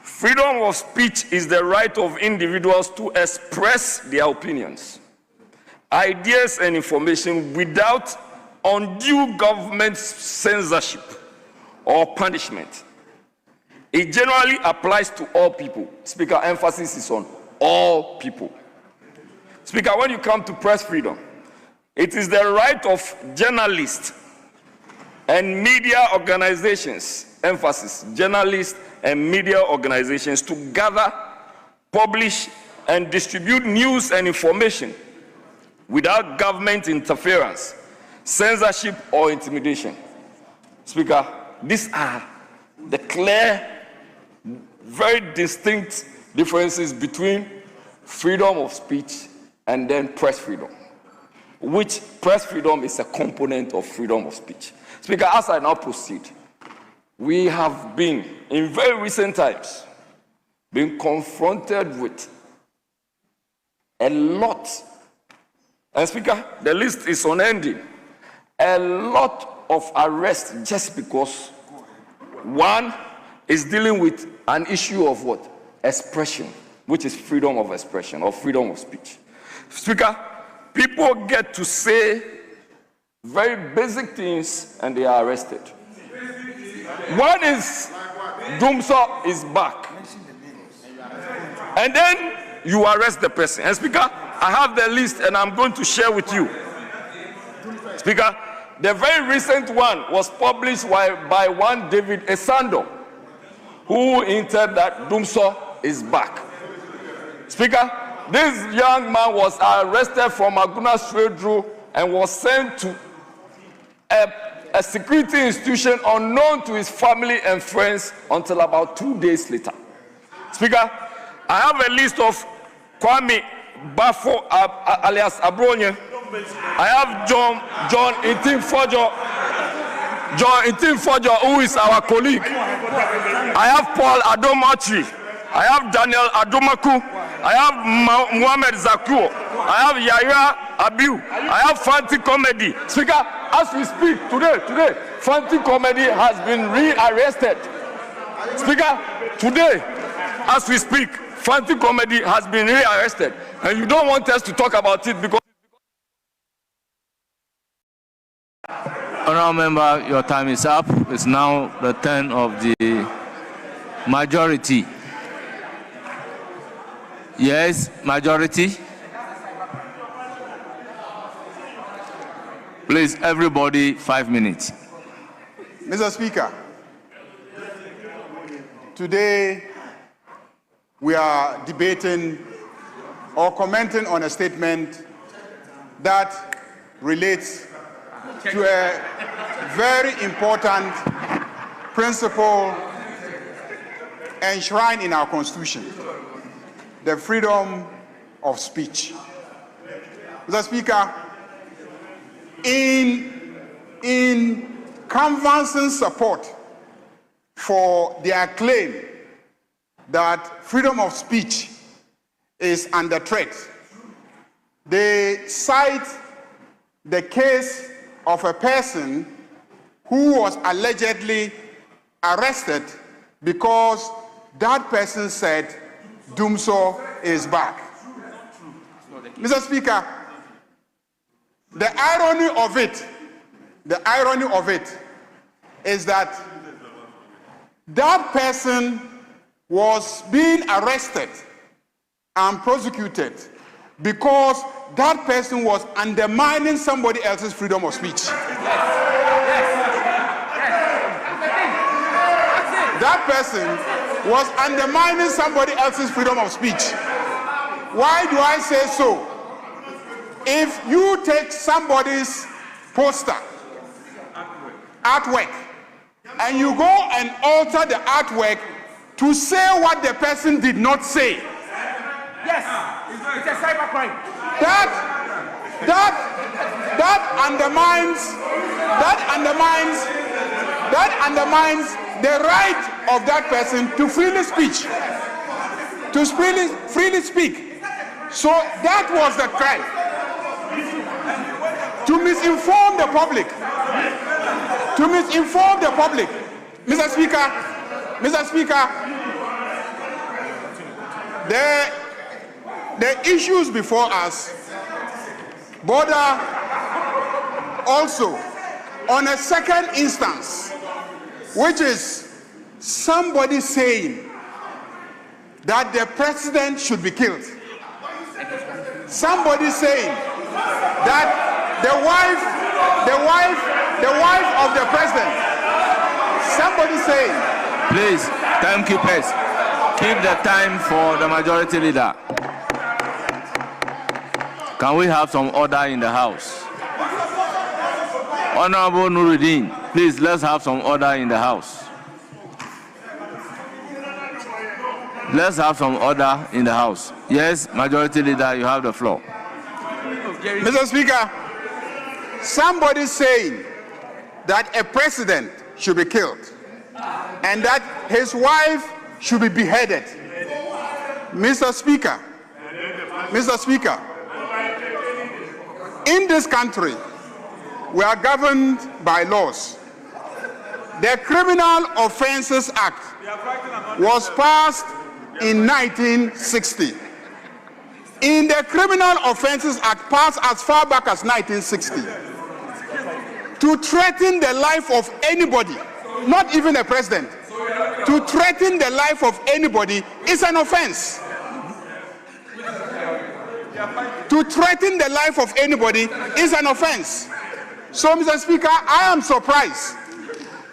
Freedom of speech is the right of individuals to express their opinions, ideas, and information without undue government censorship or punishment. It generally applies to all people. Speaker, emphasis is on all people. Speaker, when you come to press freedom, it is the right of journalists and media organizations, emphasis, journalists and media organizations, to gather, publish, and distribute news and information without government interference, censorship, or intimidation. Speaker, these are the clear, very distinct differences between freedom of speech and then press freedom, which press freedom is a component of freedom of speech. Speaker, as I now proceed, we have been, in very recent times, been confronted with a lot, and Speaker, the list is unending, a lot of arrests just because one is dealing with an issue of what? Expression, which is freedom of expression or freedom of speech. Speaker, people get to say very basic things and they are arrested. One is Dumso is back. And then you arrest the person. And Speaker, I have the list and I'm going to share with you. Speaker, the very recent one was published by one David Esando, who hinted that Dumso is back. Speaker, this young man was arrested from Aguna Stradru and was sent to a security institution unknown to his family and friends until about 2 days later. Speaker, I have a list of Kwame Bafo alias Abronye. I have John Intim-Fojo, who is our colleague. I have Paul Adomachi. I have Daniel Adomaku. I have Muhammad Zakuo. I have Yahya Abiu. I have Fanti Comedy. Speaker, as we speak today, Fanti Comedy has been rearrested. Speaker, today, as we speak, Fanti Comedy has been rearrested. And you don't want us to talk about it because... Honourable Member, your time is up. It's now the turn of the majority. Yes, majority. Please, everybody, 5 minutes. Mr. Speaker, today we are debating or commenting on a statement that relates to a very important principle enshrined in our Constitution, the freedom of speech. Mr. Speaker, in canvassing support for their claim that freedom of speech is under threat, they cite the case of a person who was allegedly arrested because that person said Dumso is back. Mr. Speaker, the irony of it is that that person was being arrested and prosecuted because that person was undermining somebody else's freedom of speech. That person was undermining somebody else's freedom of speech. Why do I say so? If you take somebody's poster, artwork, and you go and alter the artwork to say what the person did not say, Yes, it's a cybercrime. that undermines the right of that person to freely speak. So that was the crime. To misinform the public. Mr. Speaker, the issues before us border also on a second instance, which is somebody saying that the president should be killed. Somebody saying that the wife of the president. Somebody saying. Please, timekeepers, keep the time for the majority leader. Can we have some order in the house? Honorable Nuruddin, please, let's have some order in the house. Let's have some order in the house. Yes, majority leader, you have the floor. Mr. Speaker, somebody saying that a president should be killed and that his wife should be beheaded. Mr. Speaker, in this country, we are governed by laws. The Criminal Offences Act was passed in 1960. In the Criminal Offences Act, passed as far back as 1960, to threaten the life of anybody, not even a president, to threaten the life of anybody is an offense. To threaten the life of anybody is an offense. So, Mr. Speaker, I am surprised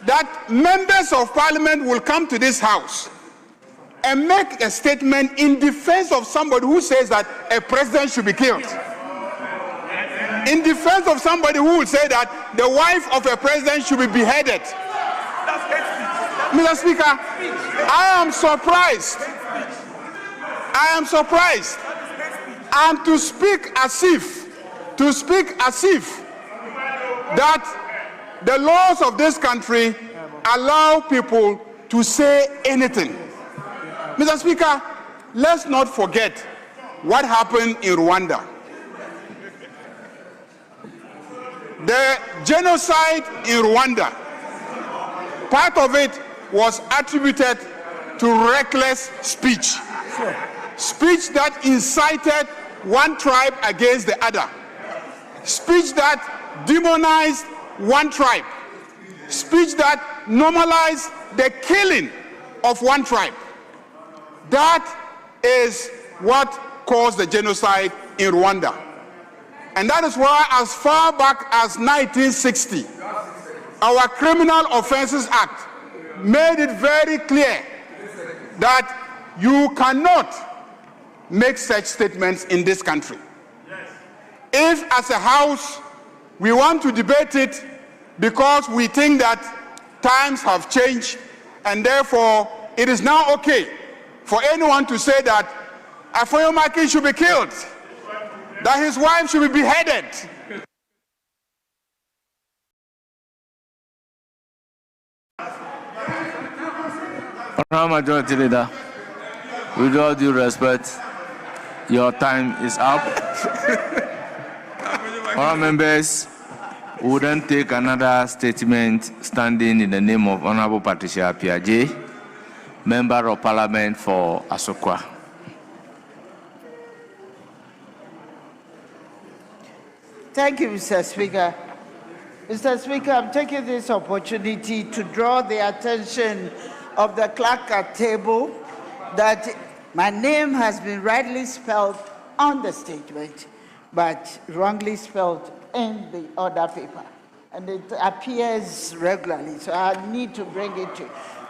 that members of parliament will come to this house and make a statement in defense of somebody who says that a president should be killed. In defense of somebody who will say that the wife of a president should be beheaded. Mr. Speaker, I am surprised. And to speak as if that the laws of this country allow people to say anything. Mr. Speaker, let's not forget what happened in Rwanda. The genocide in Rwanda, part of it was attributed to reckless speech. Speech that incited one tribe against the other. Speech that demonized one tribe. Speech that normalized the killing of one tribe. That is what caused the genocide in Rwanda. And that is why, as far back as 1960, our Criminal Offences Act made it very clear that You cannot make such statements in this country. If, as a House, we want to debate it because we think that times have changed and therefore it is now okay for anyone to say that Afoyomaki should be killed, that his wife should be beheaded. Honourable Majority Leader, with all due respect, your time is up. Honourable members, we will then take another statement standing in the name of Honourable Patricia Piaget, Member of Parliament for Asokwa. Thank you, Mr. Speaker. Mr. Speaker, I'm taking this opportunity to draw the attention of the clerk at table that my name has been rightly spelled on the statement, but wrongly spelled in the other paper. And it appears regularly, so I need to bring it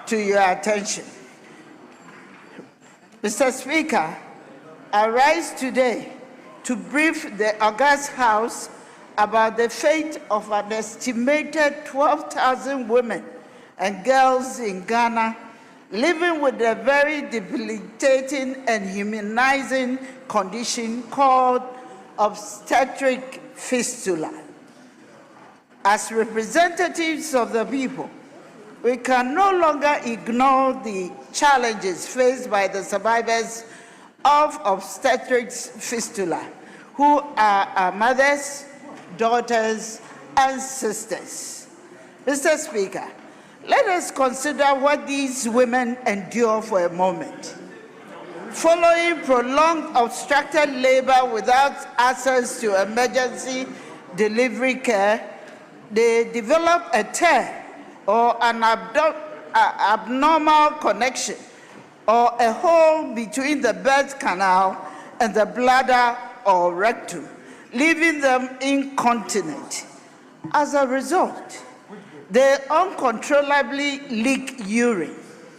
to your attention. Mr. Speaker, I rise today to brief the August House about the fate of an estimated 12,000 women and girls in Ghana living with a very debilitating and humanizing condition called obstetric fistula. As representatives of the people, we can no longer ignore the challenges faced by the survivors of obstetric fistula, who are our mothers, daughters, and sisters. Mr. Speaker, let us consider what these women endure for a moment. Following prolonged obstructed labor without access to emergency delivery care, they develop a tear or an abnormal connection or a hole between the birth canal and the bladder or rectum, leaving them incontinent. As a result, they uncontrollably leak urine,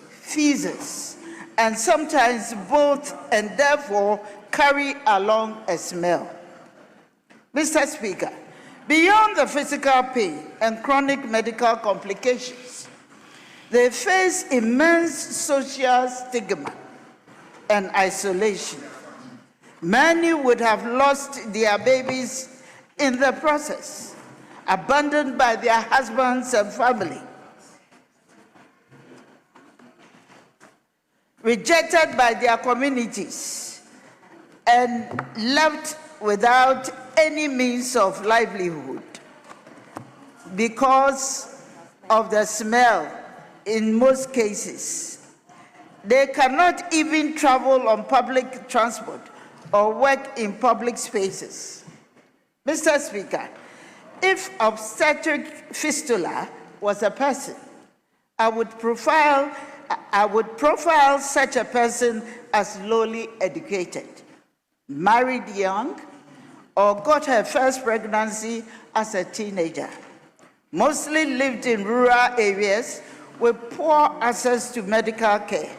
feces, and sometimes both, and therefore carry along a smell. Mr. Speaker, beyond the physical pain and chronic medical complications, they face immense social stigma and isolation. Many would have lost their babies in the process, abandoned by their husbands and family, rejected by their communities, and left without any means of livelihood because of the smell in most cases. They cannot even travel on public transport or work in public spaces. Mr. Speaker, if obstetric fistula was a person, I would profile such a person as lowly educated, married young, or got her first pregnancy as a teenager, mostly lived in rural areas with poor access to medical care,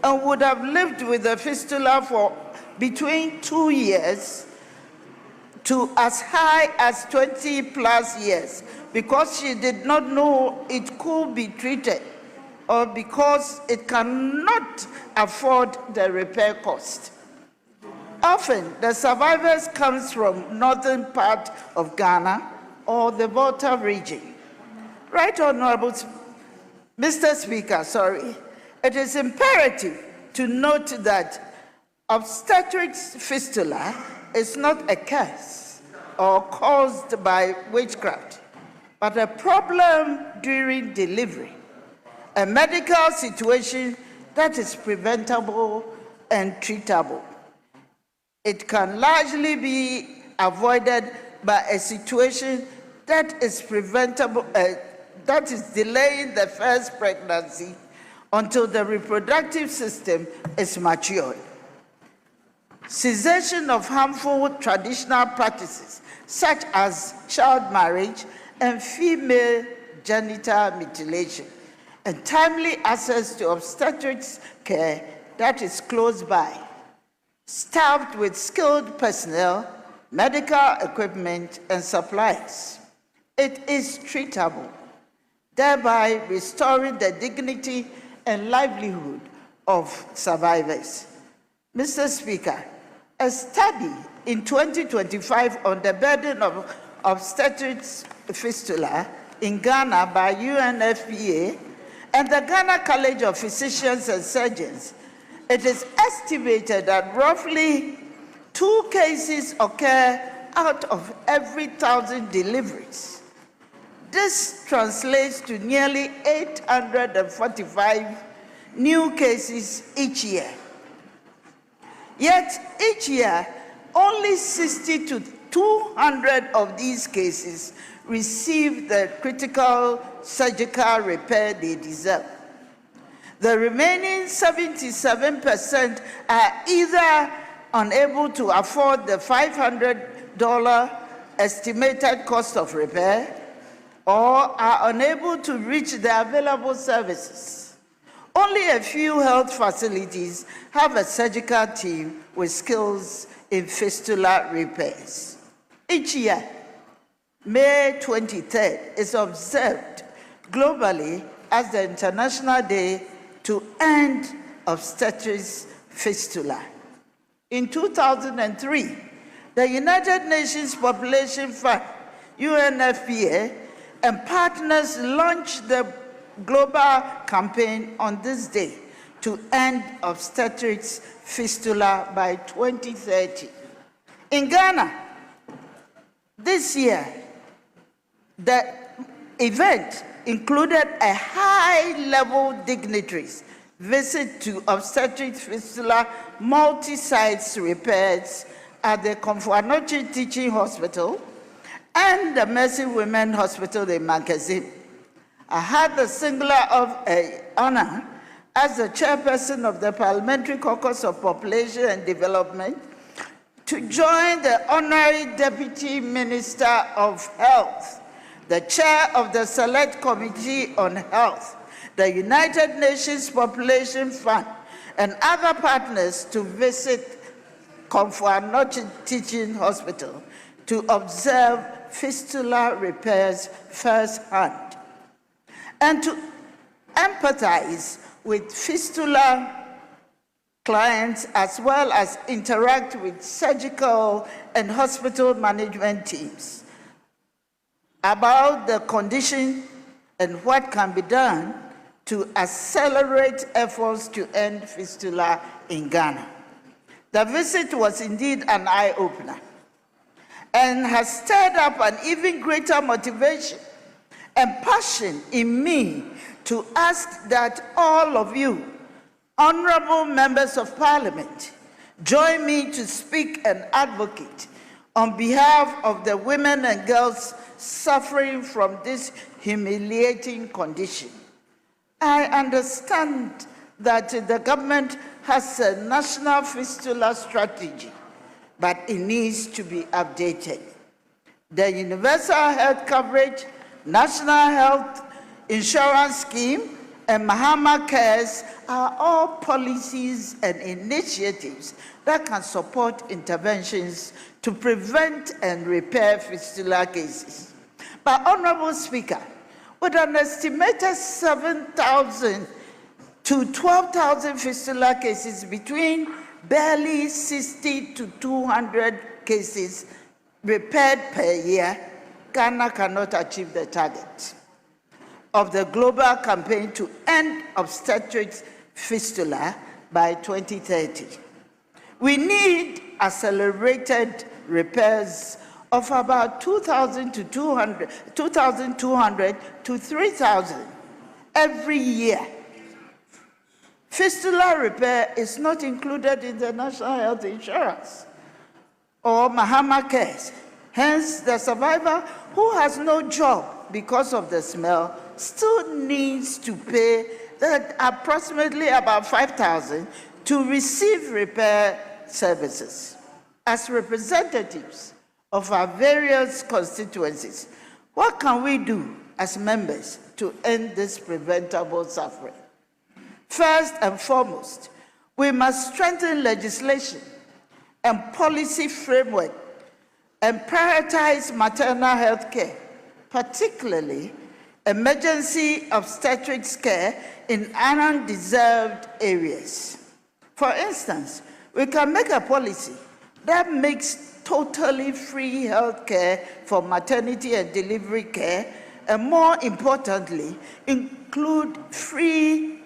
and would have lived with a fistula for between 2 years to as high as 20 plus years because she did not know it could be treated or because it cannot afford the repair cost. Often, the survivors come from northern part of Ghana or the Volta region. Right Honorable Mr. Speaker, it is imperative to note that obstetric fistula is not a curse or caused by witchcraft, but a problem during delivery, a medical situation that is preventable and treatable. It can largely be avoided by a situation that is preventable, that is delaying the first pregnancy until the reproductive system is matured. Cessation of harmful traditional practices such as child marriage and female genital mutilation, and timely access to obstetrics care that is close by, staffed with skilled personnel, medical equipment, and supplies. It is treatable, thereby restoring the dignity and livelihood of survivors. Mr. Speaker, a study in 2025 on the burden of obstetrics fistula in Ghana by UNFPA and the Ghana College of Physicians and Surgeons, it is estimated that roughly 2 cases occur out of every 1,000 deliveries. This translates to nearly 845 new cases each year. Yet each year, only 60 to 200 of these cases receive the critical surgical repair they deserve. The remaining 77% are either unable to afford the $500 estimated cost of repair or are unable to reach the available services. Only a few health facilities have a surgical team with skills in fistula repairs. Each year, May 23rd is observed globally as the International Day to End Obstetrics Fistula. In 2003, the United Nations Population Fund, UNFPA, and partners launched the global campaign on this day to end obstetrics fistula by 2030. In Ghana, this year, the event included a high-level dignitaries visit to obstetric fistula multi-sites repairs at the Komfo-Anokye Teaching Hospital and the Mercy Women Hospital in Mankazim. I had the singular honor as the chairperson of the Parliamentary Caucus of Population and Development to join the Honorary Deputy Minister of Health, the chair of the Select Committee on Health, the United Nations Population Fund, and other partners to visit Komfo-Anokye Teaching Hospital to observe fistula repairs firsthand and to empathize with fistula clients as well as interact with surgical and hospital management teams about the condition and what can be done to accelerate efforts to end fistula in Ghana. The visit was indeed an eye-opener and has stirred up an even greater motivation and passion in me to ask that all of you, honorable members of parliament, join me to speak and advocate on behalf of the women and girls suffering from this humiliating condition. I understand that the government has a national fistula strategy, but it needs to be updated. The Universal Health Coverage, National Health Insurance Scheme, and Mahama Cares are all policies and initiatives that can support interventions to prevent and repair fistula cases. But, Honorable Speaker, with an estimated 7,000 to 12,000 fistula cases between barely 60 to 200 cases repaired per year, Ghana cannot achieve the target of the global campaign to end obstetrics fistula by 2030. We need accelerated repairs of about 2,200 to 3,000 every year. Fistula repair is not included in the National Health Insurance or Mahama Cares. Hence, the survivor who has no job because of the smell still needs to pay that approximately about 5,000 to receive repair services. As representatives of our various constituencies, what can we do as members to end this preventable suffering? First and foremost, We must strengthen legislation and policy framework and prioritize maternal health care, particularly emergency obstetrics care in undeserved areas. For instance, we can make a policy that makes totally free health care for maternity and delivery care, and more importantly, include free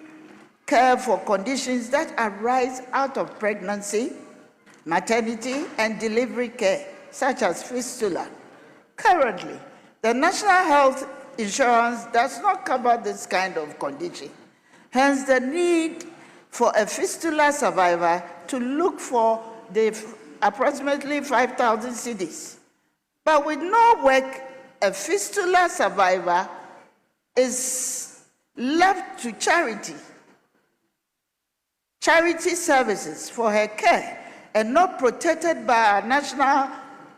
care for conditions that arise out of pregnancy, maternity, and delivery care, such as fistula. Currently, the National Health Insurance does not cover this kind of condition. Hence, the need for a fistula survivor to look for the approximately 5,000 cedis. But with no work, a fistula survivor is left to charity services for her care and not protected by our national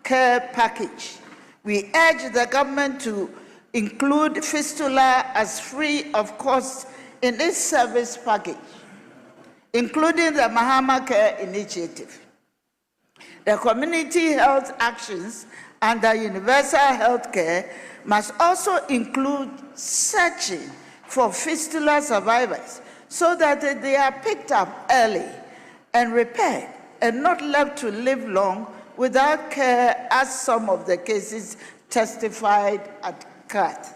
care package. We urge the government to include fistula as free of cost in its service package, including the Mahama Care Initiative. The community health actions under universal health care must also include searching for fistula survivors so that they are picked up early and repaired and not left to live long without care, as some of the cases testified at CAT.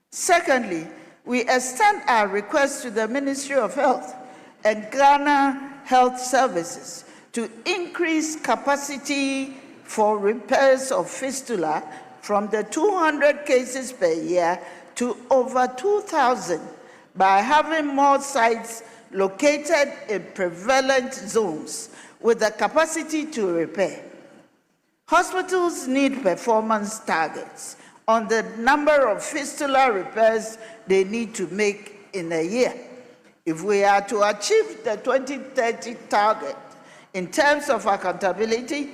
Secondly, we extend our request to the Ministry of Health and Ghana Health Services to increase capacity for repairs of fistula from the 200 cases per year to over 2,000 by having more sites located in prevalent zones with the capacity to repair. Hospitals need performance targets on the number of fistula repairs they need to make in a year. If we are to achieve the 2030 target in terms of accountability,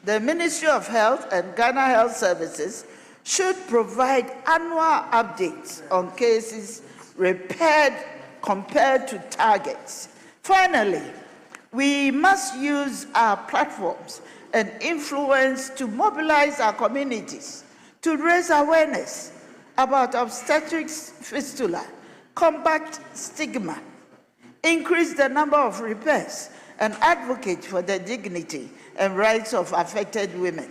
the Ministry of Health and Ghana Health Services should provide annual updates on cases repaired compared to targets. Finally, we must use our platforms and influence to mobilize our communities to raise awareness about obstetrics fistula, combat stigma, increase the number of repairs, and advocate for the dignity and rights of affected women.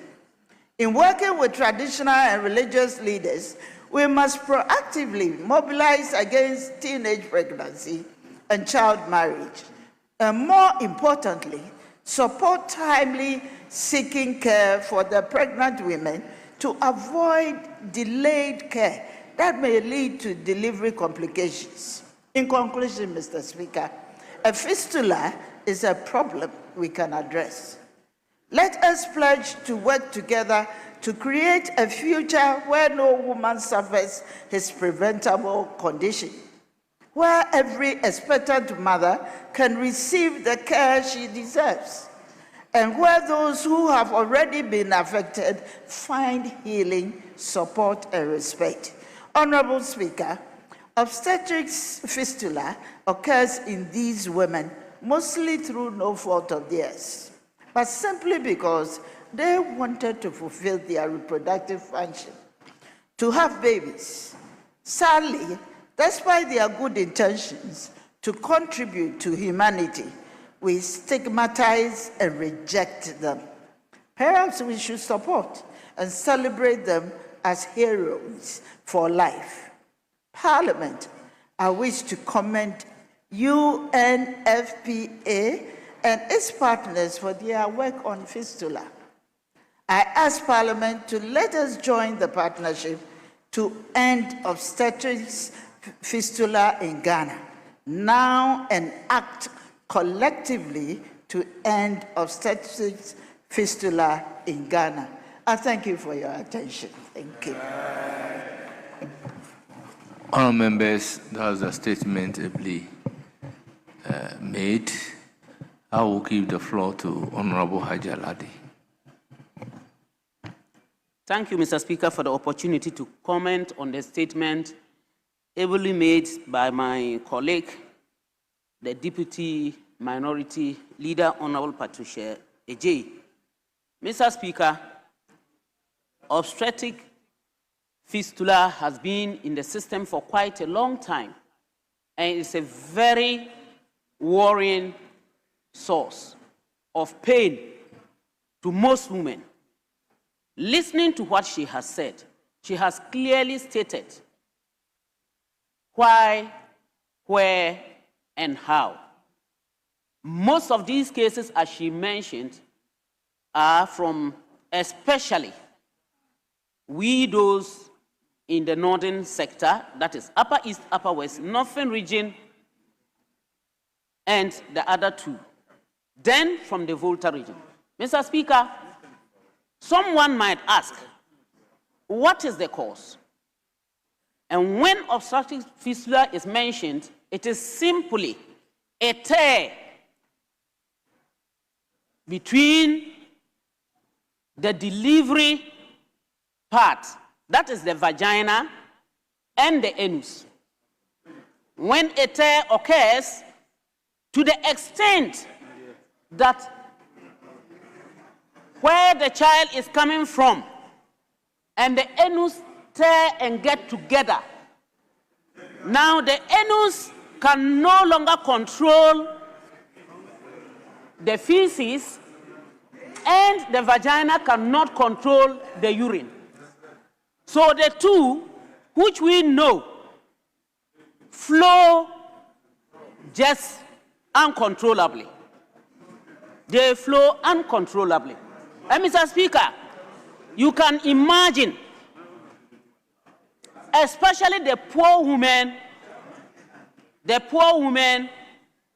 In working with traditional and religious leaders, we must proactively mobilize against teenage pregnancy and child marriage, and more importantly, support timely seeking care for the pregnant women to avoid delayed care that may lead to delivery complications. In conclusion, Mr. Speaker, a fistula is a problem we can address. Let us pledge to work together to create a future where no woman suffers his preventable condition, where every expectant mother can receive the care she deserves, and where those who have already been affected find healing, support, and respect. Honorable Speaker, obstetrics fistula occurs in these women mostly through no fault of theirs, but simply because they wanted to fulfill their reproductive function, to have babies. Sadly, despite their good intentions to contribute to humanity, we stigmatize and reject them. Perhaps we should support and celebrate them as heroes for life. Parliament, I wish to commend UNFPA and its partners for their work on fistula. I ask Parliament to let us join the partnership to end obstetrics fistula in Ghana now and act collectively to end obstetrics fistula in Ghana. I thank you for your attention. Thank you. Honourable members, that was a statement ably made. I will give the floor to Honourable Haji Alade. Thank you, Mr. Speaker, for the opportunity to comment on the statement ably made by my colleague, the Deputy Minority Leader, Honorable Patricia Ejei. Mr. Speaker, obstetric fistula has been in the system for quite a long time, and it's a very worrying source of pain to most women. Listening to what she has said, she has clearly stated why, where, and how. Most of these cases, as she mentioned, are from especially those in the northern sector, that is Upper East, Upper West, Northern region, and the other two. Then from the Volta region. Mr. Speaker, someone might ask, what is the cause? And when obstetric fistula is mentioned, it is simply a tear between the delivery part, that is the vagina, and the anus. When a tear occurs, to the extent that where the child is coming from and the anus tear and get together, now the anus can no longer control the feces, and the vagina cannot control the urine. So the two, which we know, flow just uncontrollably. They flow uncontrollably. And Mr. Speaker, you can imagine, especially the poor women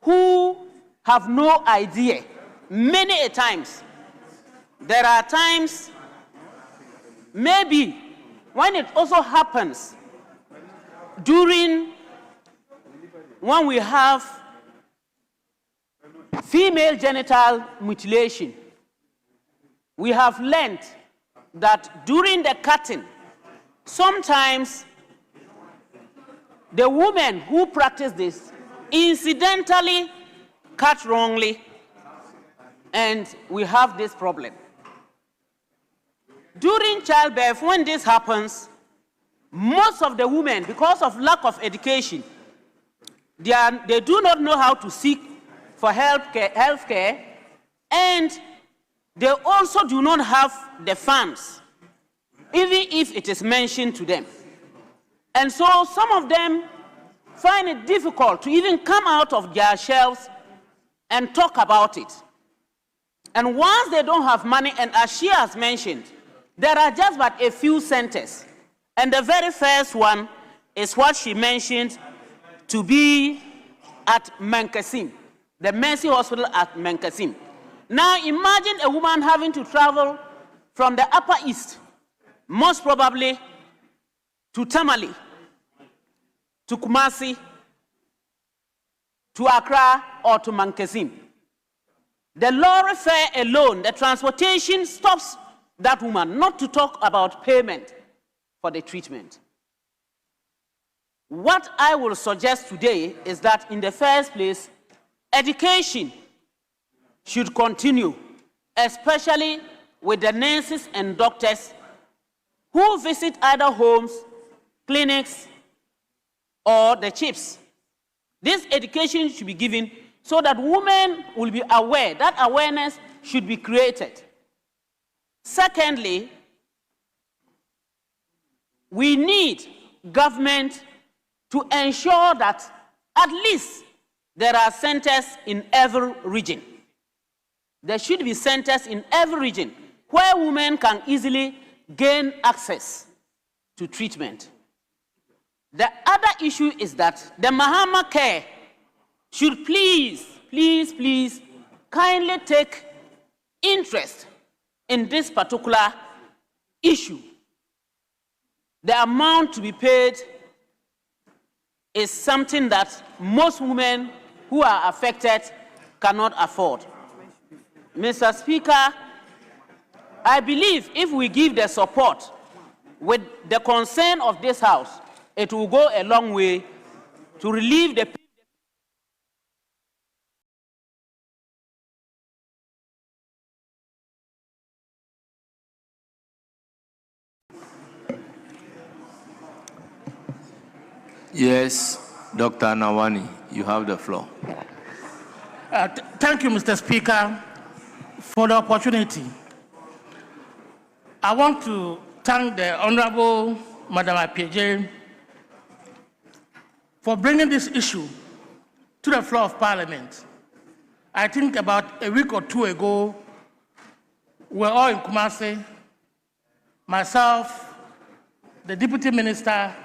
who have no idea. Many a times, there are times, maybe when it also happens during when we have female genital mutilation. We have learned that during the cutting, sometimes the women who practice this incidentally cut wrongly, and we have this problem. During childbirth, when this happens, most of the women, because of lack of education, they do not know how to seek for health care, and they also do not have the funds, even if it is mentioned to them. And so some of them find it difficult to even come out of their shells and talk about it. And once they don't have money, and as she has mentioned, there are just but a few centers. And the very first one is what she mentioned to be at Mankasim, the Mercy Hospital at Mankasim. Now imagine a woman having to travel from the Upper East, most probably to Tamale, to Kumasi, to Accra, or to Mankasim. The lorry fare alone, the transportation stops that woman, not to talk about payment for the treatment. What I will suggest today is that, in the first place, education should continue, especially with the nurses and doctors who visit either homes, clinics, or the CHIPS. This education should be given so that women will be aware. That awareness should be created. Secondly, we need government to ensure that at least there are centers in every region. There should be centers in every region where women can easily gain access to treatment. The other issue is that the Mahama Care should please kindly take interest in this particular issue. The amount to be paid is something that most women who are affected cannot afford. Mr. Speaker, I believe if we give the support with the concern of this House, it will go a long way to relieve the Yes, Dr. Nawani, you have the floor. Thank you, Mr. Speaker, for the opportunity. I want to thank the Honorable Madam Appiagyei for bringing this issue to the floor of Parliament. I think about a week or two ago, we were all in Kumasi, myself, the Deputy Minister,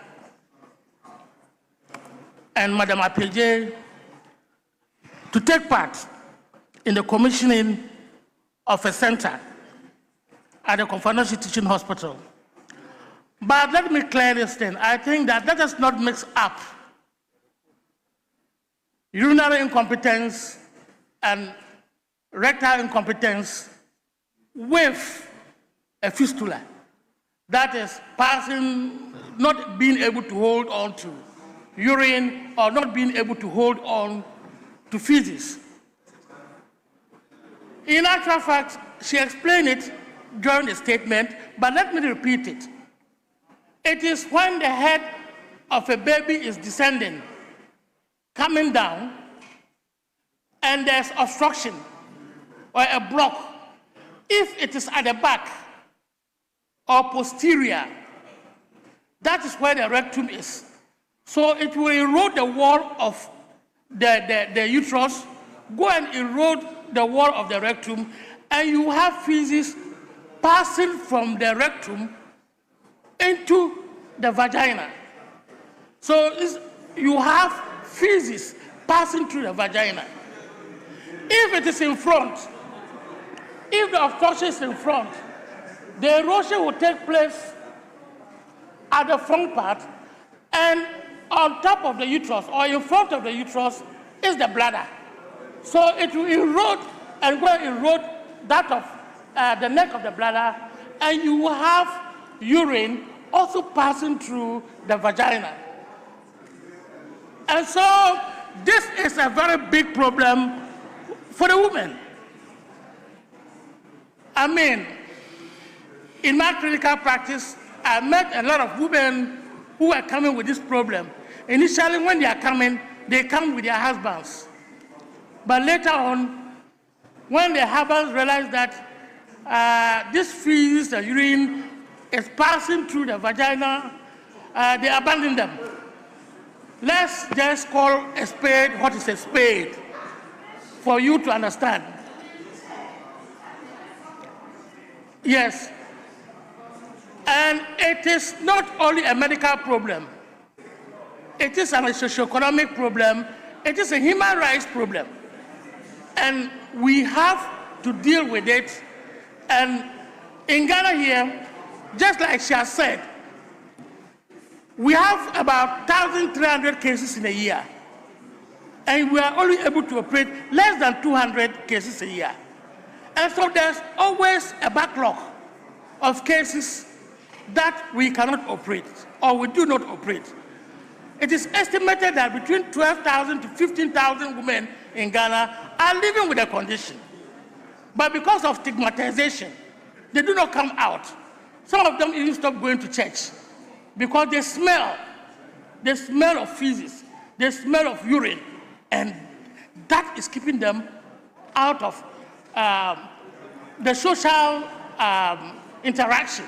and Madam Appiagyei, to take part in the commissioning of a center at the Confanashi Teaching Hospital. But let me clear this thing. I think that let us not mix up urinary incompetence and rectal incompetence with a fistula. That is passing, not being able to hold on to urine or not being able to hold on to feces. In actual fact, she explained it during the statement, but let me repeat it. It is when the head of a baby is descending, coming down, and there's obstruction or a block. If it is at the back or posterior, that is where the rectum is. So it will erode the wall of the uterus, go and erode the wall of the rectum, and you have feces passing from the rectum into the vagina. So you have feces passing through the vagina. If it is in front, if the obstruction is in front, the erosion will take place at the front part, and on top of the uterus or in front of the uterus is the bladder. So it will erode and go and erode that of the neck of the bladder, and you will have urine also passing through the vagina. And so this is a very big problem for the women. I mean, in my clinical practice, I met a lot of women who are coming with this problem. Initially, when they are coming, they come with their husbands. But later on, when the husbands realize that this feces, the urine, is passing through the vagina, they abandon them. Let's just call a spade what is a spade for you to understand. Yes. And it is not only a medical problem. It is a socioeconomic problem. It is a human rights problem. And we have to deal with it. And in Ghana here, just like she has said, we have about 1,300 cases in a year. And we are only able to operate less than 200 cases a year. And so there's always a backlog of cases that we cannot operate, or we do not operate. It is estimated that between 12,000 to 15,000 women in Ghana are living with a condition. But because of stigmatization, they do not come out. Some of them even stop going to church because they smell of feces, they smell of urine, and that is keeping them out of the social interaction.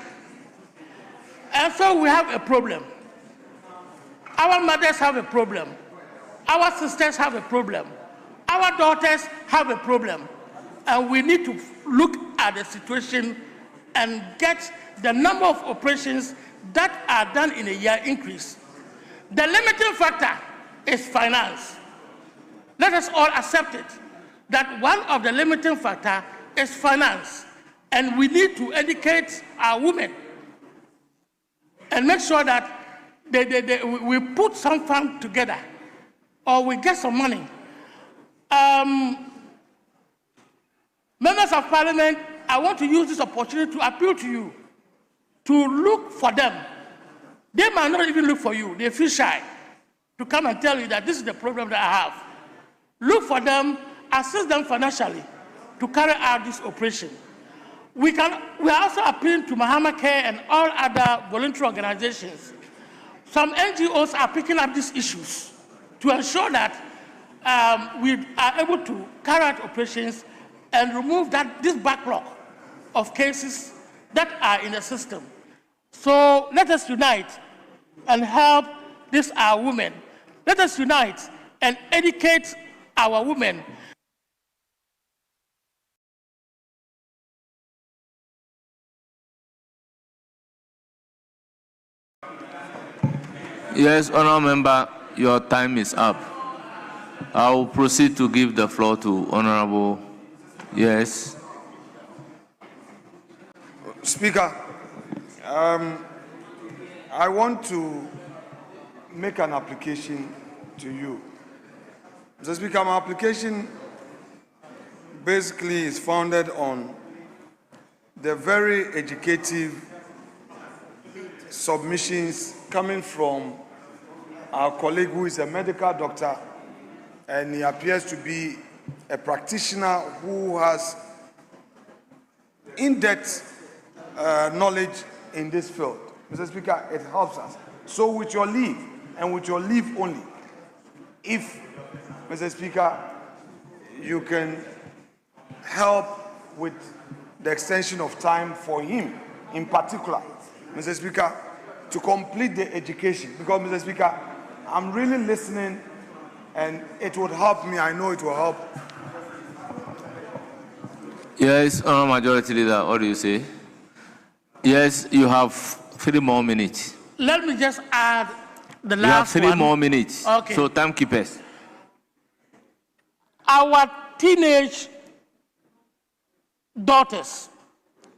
And so we have a problem. Our mothers have a problem. Our sisters have a problem. Our daughters have a problem. And we need to look at the situation and get the number of operations that are done in a year increase. The limiting factor is finance. Let us all accept it, that one of the limiting factors is finance. And we need to educate our women and make sure that we put some fund together or we get some money. Members of Parliament, I want to use this opportunity to appeal to you to look for them. They might not even look for you. They feel shy to come and tell you that this is the problem that I have. Look for them, assist them financially to carry out this operation. We are also appealing to Mahama Care and all other voluntary organizations some NGOs are picking up these issues to ensure that we are able to carry out operations and remove this backlog of cases that are in the system. So let us unite and help our women. Let us unite and educate our women. Yes, Honourable Member, your time is up. I will proceed to give the floor to Honourable. Yes. Speaker, I want to make an application to you. Mr. Speaker, my application basically is founded on the very educative submissions coming from our colleague who is a medical doctor, and he appears to be a practitioner who has in-depth knowledge in this field. Mr. Speaker, it helps us. So with your leave, and with your leave only, if, Mr. Speaker, you can help with the extension of time for him in particular, Mr. Speaker, to complete the education. Because, Mr. Speaker, I'm really listening, and it would help me. I know it will help. Yes, Honourable Majority Leader, what do you say? Yes, you have 3 more minutes. Let me just add the You have last 3 one. more minutes. Okay. So timekeepers. Our teenage daughters,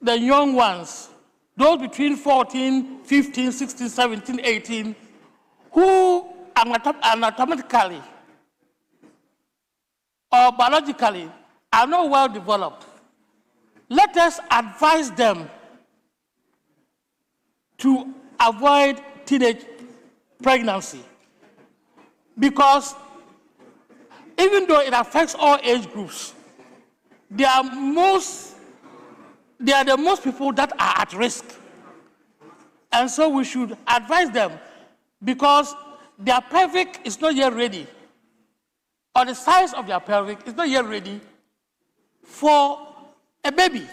the young ones, those between 14, 15, 16, 17, 18, who anatomically or biologically are not well developed, let us advise them to avoid teenage pregnancy. Because even though it affects all age groups, they are the most people that are at risk. And so we should advise them, because their pelvic is not yet ready, or the size of their pelvic is not yet ready for a baby.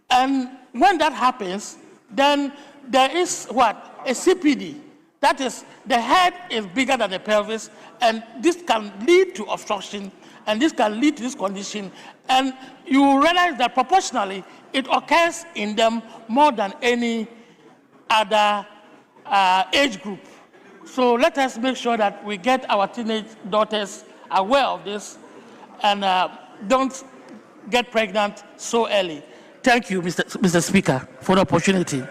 And when that happens, then there is what? A CPD. That is, the head is bigger than the pelvis, and this can lead to obstruction, and this can lead to this condition. And you realize that proportionally, it occurs in them more than any other age group. So let us make sure that we get our teenage daughters aware of this, and don't get pregnant so early. Thank you, Mr. Speaker, for the opportunity.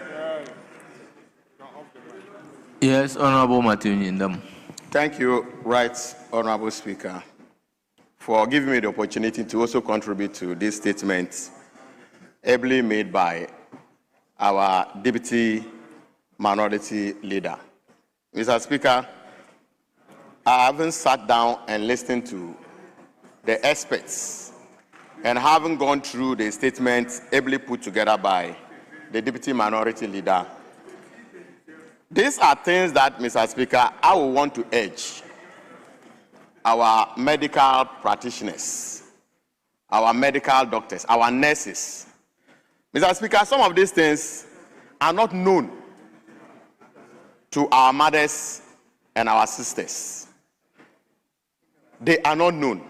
Yes, Honourable Matthew Nyindam. Thank you, Right Honourable Speaker, for giving me the opportunity to also contribute to this statement ably made by our Deputy Minority Leader. Mr. Speaker, I haven't sat down and listened to the experts, and haven't gone through the statement ably put together by the Deputy Minority Leader. These are things that, Mr. Speaker, I would want to urge our medical practitioners, our medical doctors, our nurses. Mr. Speaker, some of these things are not known to our mothers and our sisters. They are not known.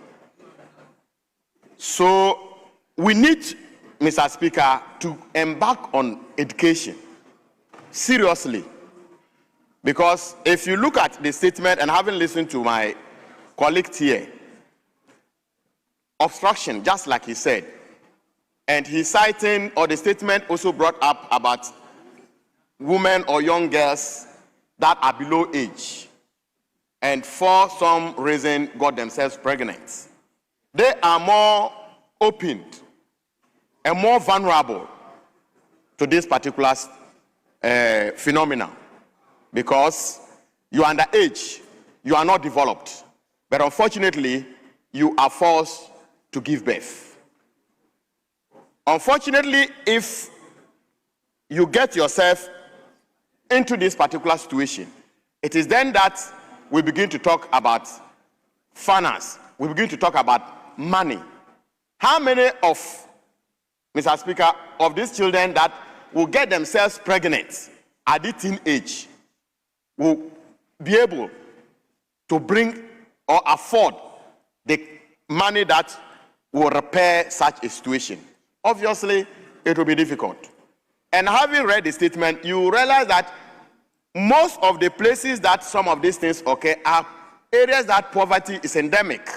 So we need, Mr. Speaker, to embark on education seriously. Because if you look at the statement, and having listened to my colleague here, obstruction, just like he said, and he's citing, or the statement also brought up about women or young girls that are below age, and for some reason got themselves pregnant. They are more opened and more vulnerable to this particular phenomenon, because you are underage, you are not developed, but unfortunately, you are forced to give birth. Unfortunately, if you get yourself into this particular situation, it is then that we begin to talk about finance. We begin to talk about money. How many of, Mr. Speaker, of these children that will get themselves pregnant at the teenage will be able to bring or afford the money that will repair such a situation? Obviously, it will be difficult. And having read the statement, you realize that most of the places that some of these things occur are areas that poverty is endemic.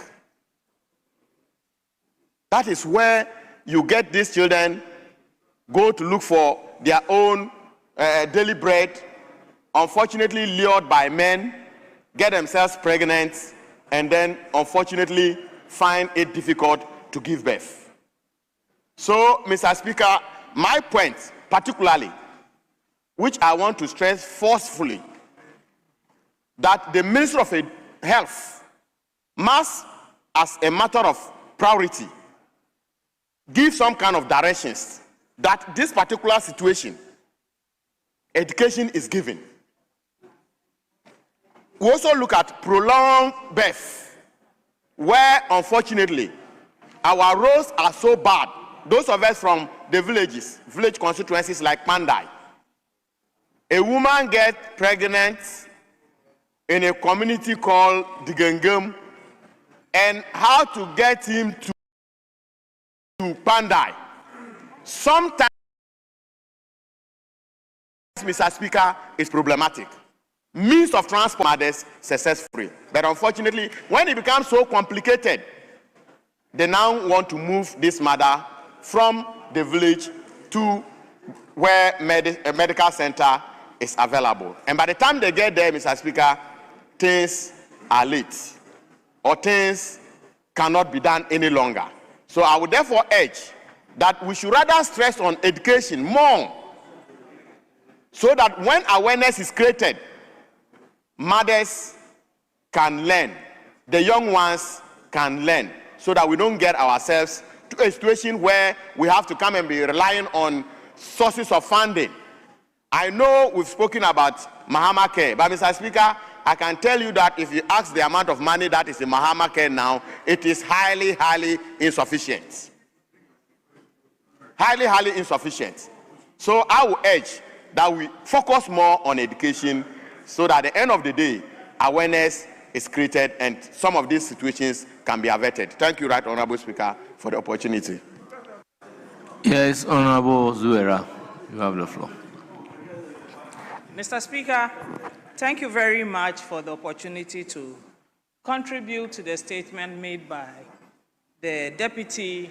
That is where you get these children go to look for their own daily bread, unfortunately lured by men, get themselves pregnant, and then unfortunately find it difficult to give birth. So, Mr. Speaker, my point particularly, which I want to stress forcefully, that the Minister of Health must, as a matter of priority, give some kind of directions that this particular situation, education is given. We also look at prolonged birth, where unfortunately our roads are so bad. Those of us from the villages, village constituencies like Pandai, a woman gets pregnant in a community called Digengem, and how to get him to Pandai. Sometimes, Mr. Speaker, is problematic. Means of transport is successful. But unfortunately, when it becomes so complicated, they now want to move this mother from the village to where a medical center is available. And by the time they get there, Mr. Speaker, things are late, or things cannot be done any longer. So I would therefore urge that we should rather stress on education more, so that when awareness is created, mothers can learn, the young ones can learn, so that we don't get ourselves to a situation where we have to come and be relying on sources of funding. I know we've spoken about Mahama Care, but Mr. Speaker, I can tell you that if you ask the amount of money that is in Mahama Care now, it is highly, highly insufficient. Highly, highly insufficient. So I will urge that we focus more on education, so that at the end of the day, awareness is created and some of these situations can be averted. Thank you, Right Honorable Speaker, for the opportunity. Yes, Honorable Zuera, you have the floor. Mr. Speaker, thank you very much for the opportunity to contribute to the statement made by the Deputy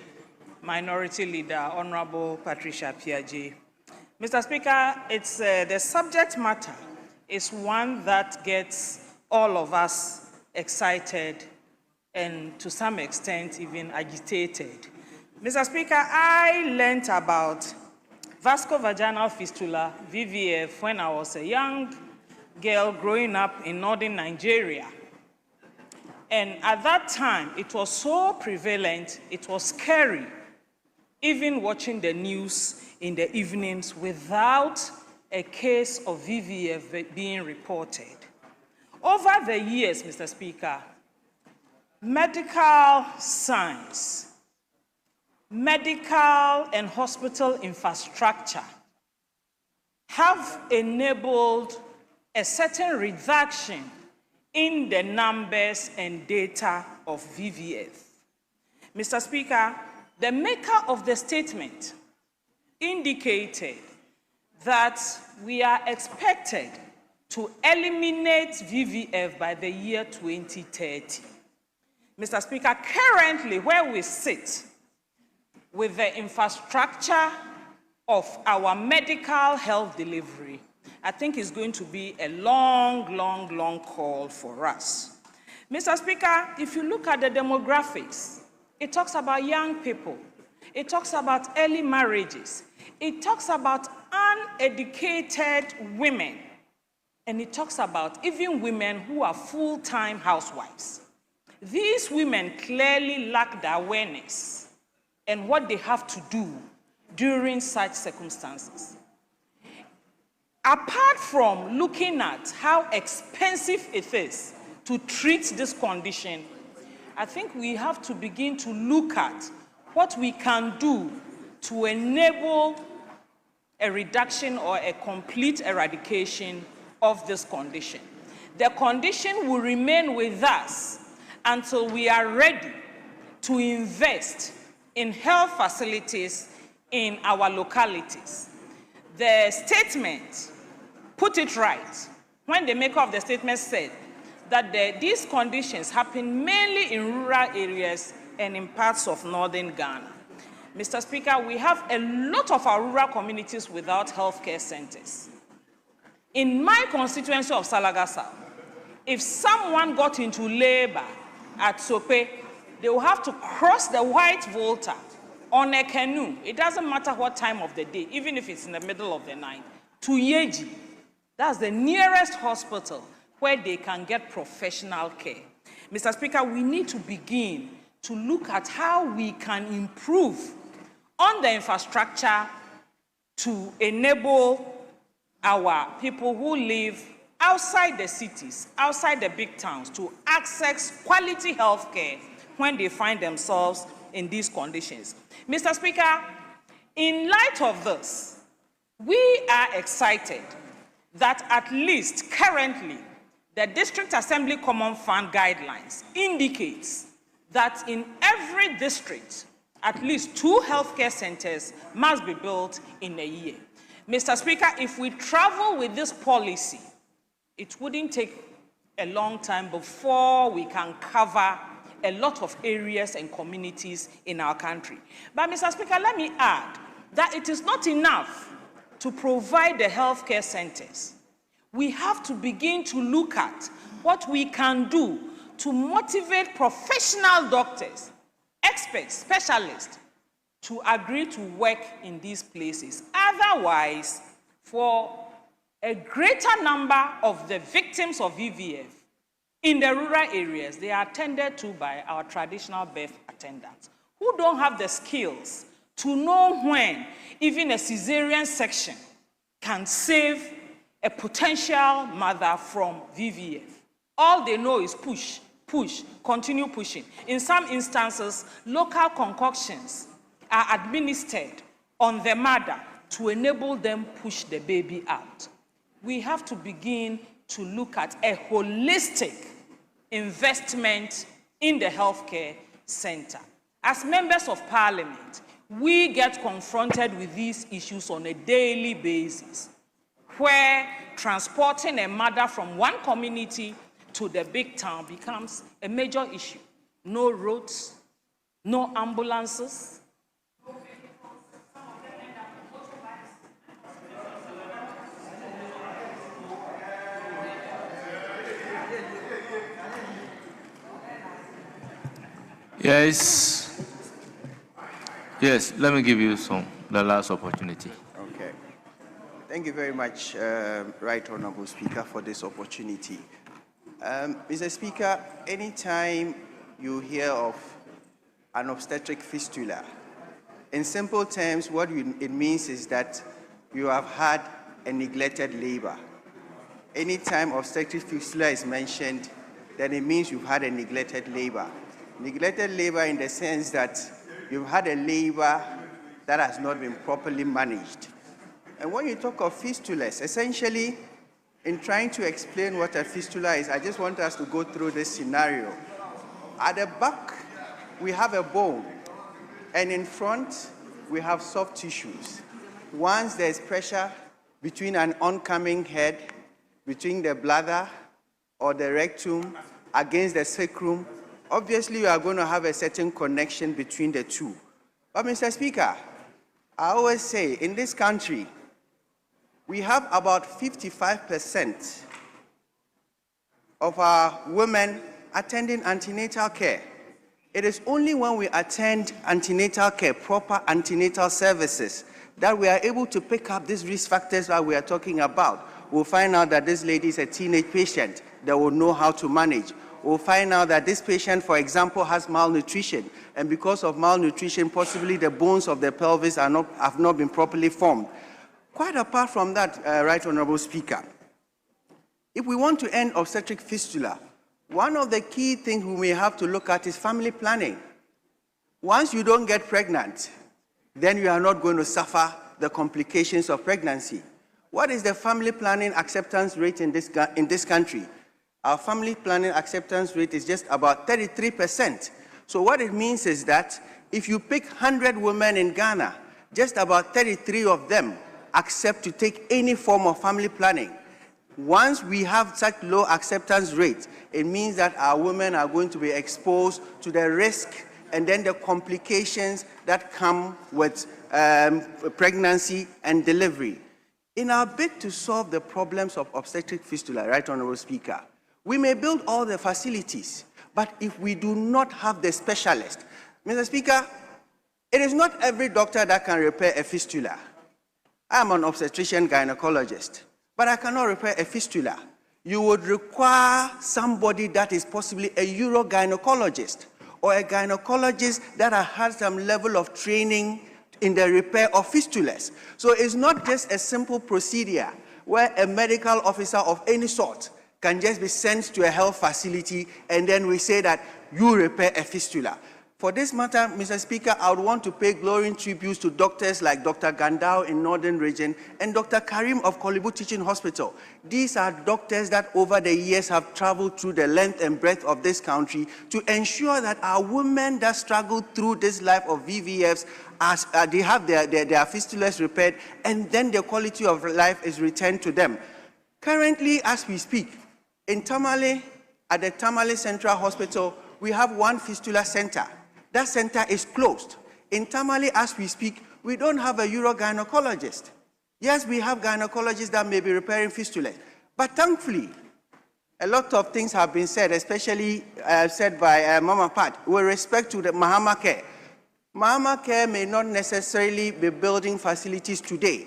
Minority Leader, Honorable Patricia Piaget. Mr. Speaker, it's the subject matter is one that gets all of us excited and to some extent even agitated. Mr. Speaker, I learned about vascular fistula, VVF, when I was a young girl growing up in northern Nigeria. And at that time, it was so prevalent, it was scary, even watching the news in the evenings without a case of VVF being reported. Over the years, Mr. Speaker, medical science, medical and hospital infrastructure have enabled a certain reduction in the numbers and data of VVF. Mr. Speaker, the maker of the statement indicated that we are expected to eliminate VVF by the year 2030. Mr. Speaker, currently where we sit with the infrastructure of our medical health delivery, I think it's going to be a long, long, long call for us. Mr. Speaker, if you look at the demographics, it talks about young people. It talks about early marriages. It talks about uneducated women. And it talks about even women who are full-time housewives. These women clearly lack the awareness and what they have to do during such circumstances. apart from looking at how expensive it is to treat this condition, I think we have to begin to look at what we can do to enable a reduction or a complete eradication of this condition. The condition will remain with us until we are ready to invest in health facilities in our localities. The statement put it right when the maker of the statement said that these conditions happen mainly in rural areas and in parts of northern Ghana. Mr. Speaker, we have a lot of our rural communities without healthcare centers. In my constituency of Salaga South, if someone got into labor at Sope, they will have to cross the White Volta on a canoe. It doesn't matter what time of the day, even if it's in the middle of the night, to Yeji. That's the nearest hospital where they can get professional care. Mr. Speaker, we need to begin to look at how we can improve on the infrastructure to enable our people who live outside the cities, outside the big towns, to access quality health care when they find themselves in these conditions. Mr. Speaker, in light of this, we are excited that at least currently the District Assembly Common Fund guidelines indicates that in every district, at least 2 healthcare centers must be built in a year. Mr. Speaker, if we travel with this policy, it wouldn't take a long time before we can cover a lot of areas and communities in our country. But Mr. Speaker, let me add that it is not enough to provide the healthcare centers. We have to begin to look at what we can do to motivate professional doctors, experts, specialists, to agree to work in these places. Otherwise, for a greater number of the victims of VVF in the rural areas, they are attended to by our traditional birth attendants who don't have the skills to know when even a cesarean section can save a potential mother from VVF. All they know is push, push, continue pushing. In some instances, local concoctions are administered on the mother to enable them push the baby out. We have to begin to look at a holistic investment in the healthcare center. As members of parliament, we get confronted with these issues on a daily basis, where transporting a mother from one community to the big town becomes a major issue. No roads, no ambulances. Yes, let me give you the last opportunity. Okay. Thank you very much, Right Honorable Speaker, for this opportunity. Mr. Speaker, anytime you hear of an obstetric fistula, in simple terms, what it means is that you have had a neglected labor. Anytime obstetric fistula is mentioned, then it means you've had a neglected labor. Neglected labor in the sense that you've had a labor that has not been properly managed. And when you talk of fistulas, essentially, in trying to explain what a fistula is, I just want us to go through this scenario. At the back, we have a bone, and in front, we have soft tissues. Once there's pressure between an oncoming head, between the bladder or the rectum against the sacrum, obviously you are going to have a certain connection between the two. But Mr. Speaker, I always say in this country, we have about 55% of our women attending antenatal care. It is only when we attend antenatal care, proper antenatal services, that we are able to pick up these risk factors that we are talking about. We'll find out that this lady is a teenage patient that will know how to manage. We'll find out that this patient, for example, has malnutrition, and because of malnutrition, possibly the bones of the pelvis have not been properly formed. Quite apart from that, Right Honorable Speaker, if we want to end obstetric fistula, one of the key things we may have to look at is family planning. Once you don't get pregnant, then you are not going to suffer the complications of pregnancy. What is the family planning acceptance rate in this country? Our family planning acceptance rate is just about 33%. So what it means is that if you pick 100 women in Ghana, just about 33 of them accept to take any form of family planning. Once we have such low acceptance rate, it means that our women are going to be exposed to the risk and then the complications that come with pregnancy and delivery. In our bid to solve the problems of obstetric fistula, Right Honorable Speaker, we may build all the facilities, but if we do not have the specialist, Mr. Speaker, it is not every doctor that can repair a fistula. I'm an obstetrician gynecologist, but I cannot repair a fistula. You would require somebody that is possibly a urogynecologist or a gynecologist that has had some level of training in the repair of fistulas. So it's not just a simple procedure where a medical officer of any sort can just be sent to a health facility and then we say that you repair a fistula. For this matter, Mr. Speaker, I would want to pay glowing tributes to doctors like Dr. Gandao in Northern Region and Dr. Karim of Kolibu Teaching Hospital. These are doctors that over the years have traveled through the length and breadth of this country to ensure that our women that struggle through this life of VVFs, they have their fistulas repaired and then their quality of life is returned to them. Currently, as we speak, in Tamale, at the Tamale Central Hospital, we have one fistula center. That center is closed. In Tamale, as we speak, we don't have a urogynecologist. Yes, we have gynecologists that may be repairing fistulas. But thankfully, a lot of things have been said, especially said by Mama Pat, with respect to the Mahama Care. Mahama Care may not necessarily be building facilities today,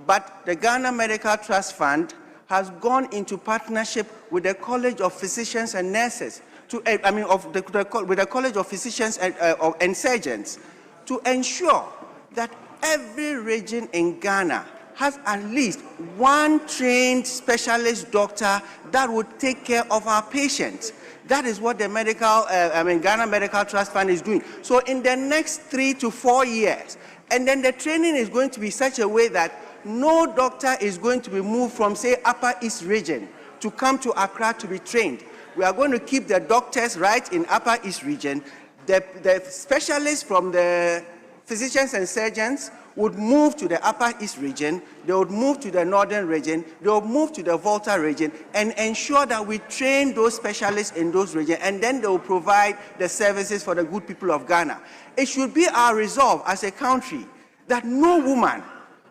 but the Ghana Medical Trust Fund has gone into partnership with the College of Physicians and Nurses, with the College of Physicians and Surgeons, to ensure that every region in Ghana has at least one trained specialist doctor that would take care of our patients. That is what the Ghana Medical Trust Fund is doing. So in the next 3 to 4 years, and then the training is going to be such a way that no doctor is going to be moved from, say, Upper East Region to come to Accra to be trained. We are going to keep the doctors right in Upper East Region. The specialists from the physicians and surgeons would move to the Upper East Region, they would move to the Northern Region, they would move to the Volta Region, and ensure that we train those specialists in those regions, and then they will provide the services for the good people of Ghana. It should be our resolve as a country that no woman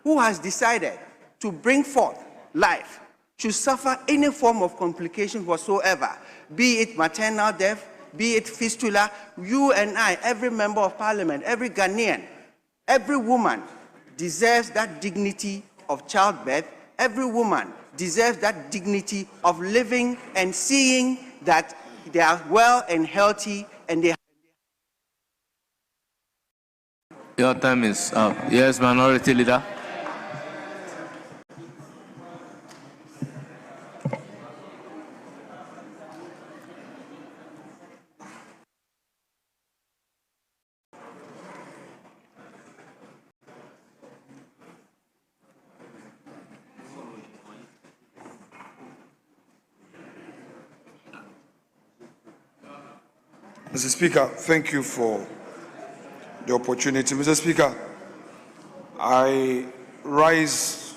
who has decided to bring forth life should suffer any form of complication whatsoever, be it maternal death, be it fistula. You and I, every member of parliament, every Ghanaian, every woman deserves that dignity of childbirth. Every woman deserves that dignity of living and seeing that they are well and healthy and they. Your time is up. Yes, Minority Leader. Mr. Speaker, thank you for the opportunity. Mr. Speaker, I rise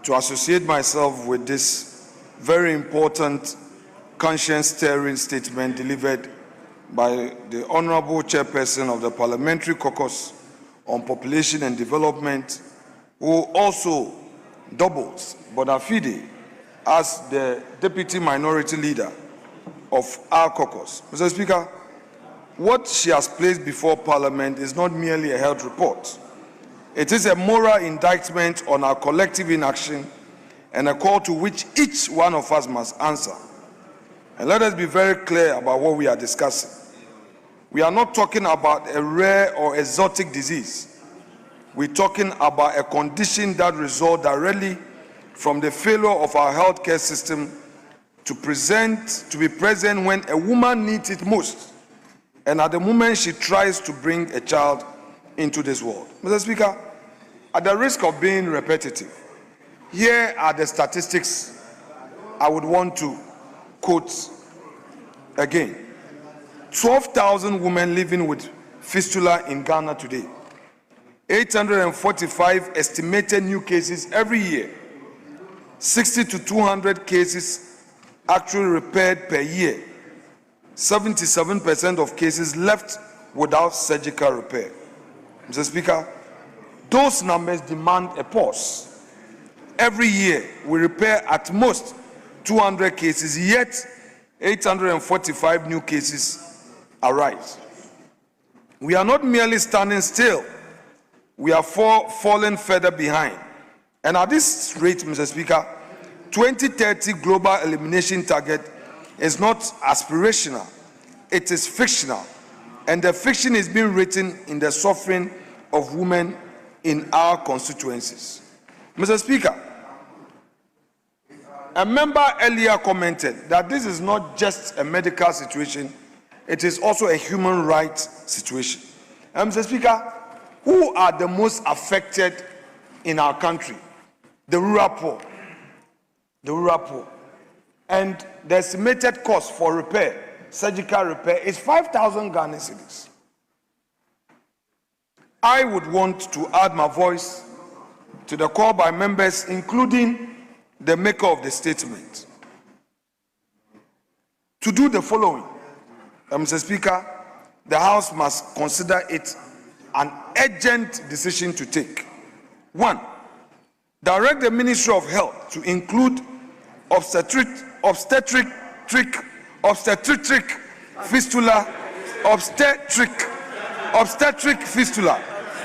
to associate myself with this very important conscience-stirring statement delivered by the Honorable Chairperson of the Parliamentary Caucus on Population and Development, who also doubles bona fide as the Deputy Minority Leader of our caucus. Mr. Speaker, what she has placed before Parliament is not merely a health report. It is a moral indictment on our collective inaction and a call to which each one of us must answer. And let us be very clear about what we are discussing. We are not talking about a rare or exotic disease, we're talking about a condition that results directly from the failure of our healthcare system to be present when a woman needs it most, and at the moment she tries to bring a child into this world. Mr. Speaker, at the risk of being repetitive, here are the statistics I would want to quote again. 12,000 women living with fistula in Ghana today. 845 estimated new cases every year. 60 to 200 cases actually repaired per year. 77% of cases left without surgical repair. Mr. Speaker, those numbers demand a pause. Every year, we repair at most 200 cases, yet 845 new cases arise. We are not merely standing still, we are falling further behind. And at this rate, Mr. Speaker, 2030 global elimination target is not aspirational, it is fictional. And the fiction is being written in the suffering of women in our constituencies. Mr. Speaker, a member earlier commented that this is not just a medical situation, it is also a human rights situation. And Mr. Speaker, who are the most affected in our country? The rural poor. The rural poor. And the estimated cost for repair, surgical repair, is 5,000 Ghana cedis. I would want to add my voice to the call by members, including the maker of the statement, to do the following. Mr. Speaker, the House must consider it an urgent decision to take. 1, direct the Ministry of Health to include obstetric fistula.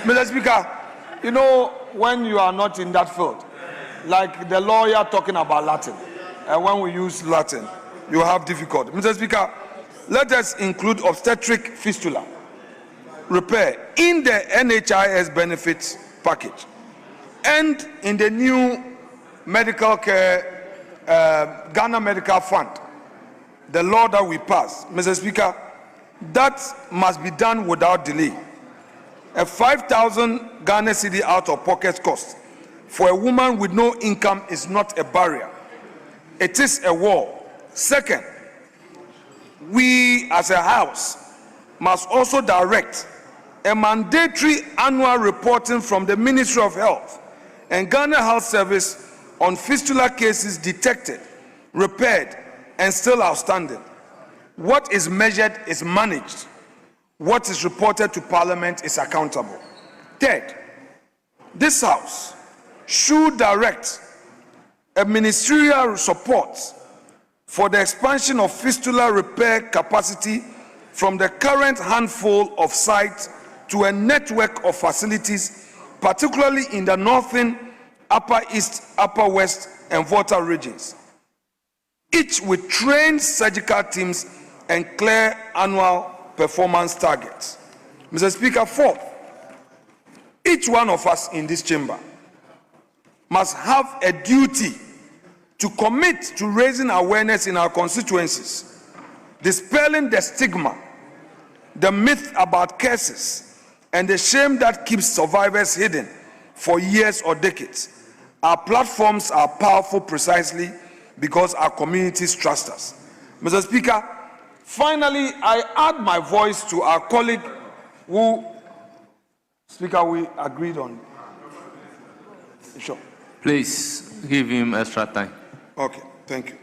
Mr. Speaker, you know, when you are not in that field, like the lawyer talking about Latin, and when we use Latin, you have difficulty. Mr. Speaker, let us include obstetric fistula repair in the NHIS benefits package and in the new medical care Ghana Medical Fund, the law that we passed. Mr. Speaker, that must be done without delay. A 5,000 Ghana cedi out-of-pocket cost for a woman with no income is not a barrier. It is a wall. Second, we as a House must also direct a mandatory annual reporting from the Ministry of Health and Ghana Health Service on fistula cases detected, repaired, and still outstanding. What is measured is managed. What is reported to Parliament is accountable. Third, this House should direct a ministerial support for the expansion of fistula repair capacity from the current handful of sites to a network of facilities, particularly in the northern, upper east, upper west, and Volta regions, each with trained surgical teams and clear annual performance targets. Mr. Speaker, fourth, each one of us in this chamber must have a duty to commit to raising awareness in our constituencies, dispelling the stigma, the myth about curses, and the shame that keeps survivors hidden for years or decades. Our platforms are powerful precisely because our communities trust us. Mr. Speaker, finally, I add my voice to our colleague who, Speaker, we agreed on. Sure. Please give him extra time. Okay, thank you.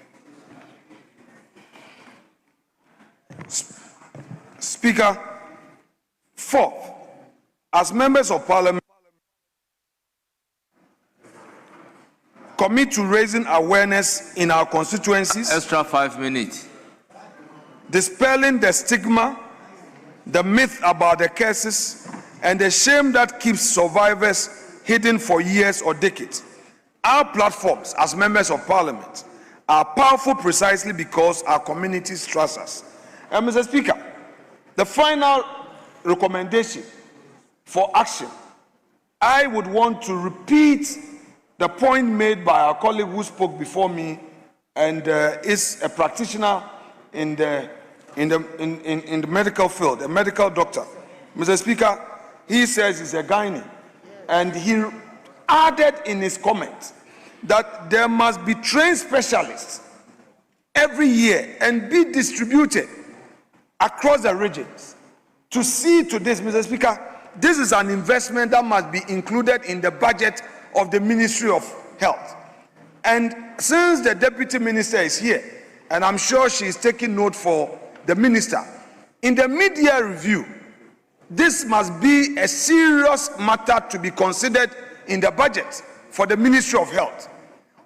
Speaker, fourth, as members of Parliament, commit to raising awareness in our constituencies. Extra 5 minutes. Dispelling the stigma, the myth about the curses, and the shame that keeps survivors hidden for years or decades. Our platforms as members of Parliament are powerful precisely because our communities trust us. And Mr. Speaker, the final recommendation for action I would want to repeat the point made by our colleague who spoke before me and is a practitioner in the medical field, a medical doctor. Mr. Speaker, he says he's a gynae, and he added in his comment that there must be trained specialists every year and be distributed across the regions to see to this. Mr. Speaker, this is an investment that must be included in the budget of the Ministry of Health. And since the Deputy Minister is here, and I'm sure she is taking note for the Minister, in the mid-year review, this must be a serious matter to be considered in the budget for the Ministry of Health,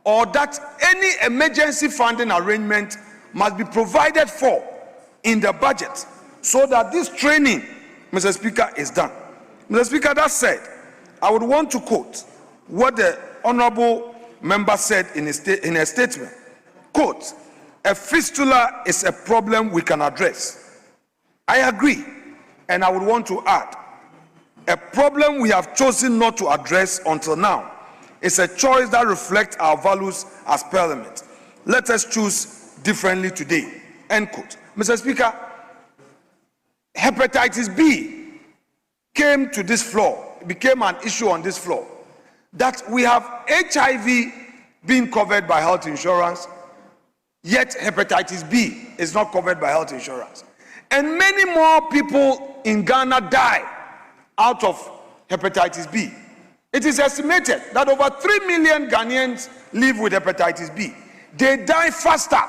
or that any emergency funding arrangement must be provided for in the budget so that this training, Mr. Speaker, is done. Mr. Speaker, that said, I would want to quote what the Honorable Member said in a statement. Quote, "A fistula is a problem we can address." I agree, and I would want to add, a problem we have chosen not to address until now is a choice that reflects our values as Parliament. Let us choose differently today. End quote. Mr. Speaker, hepatitis B came to this floor, it became an issue on this floor, that we have HIV being covered by health insurance, yet hepatitis B is not covered by health insurance. And many more people in Ghana die out of hepatitis B. It is estimated that over 3 million Ghanaians live with hepatitis B. They die faster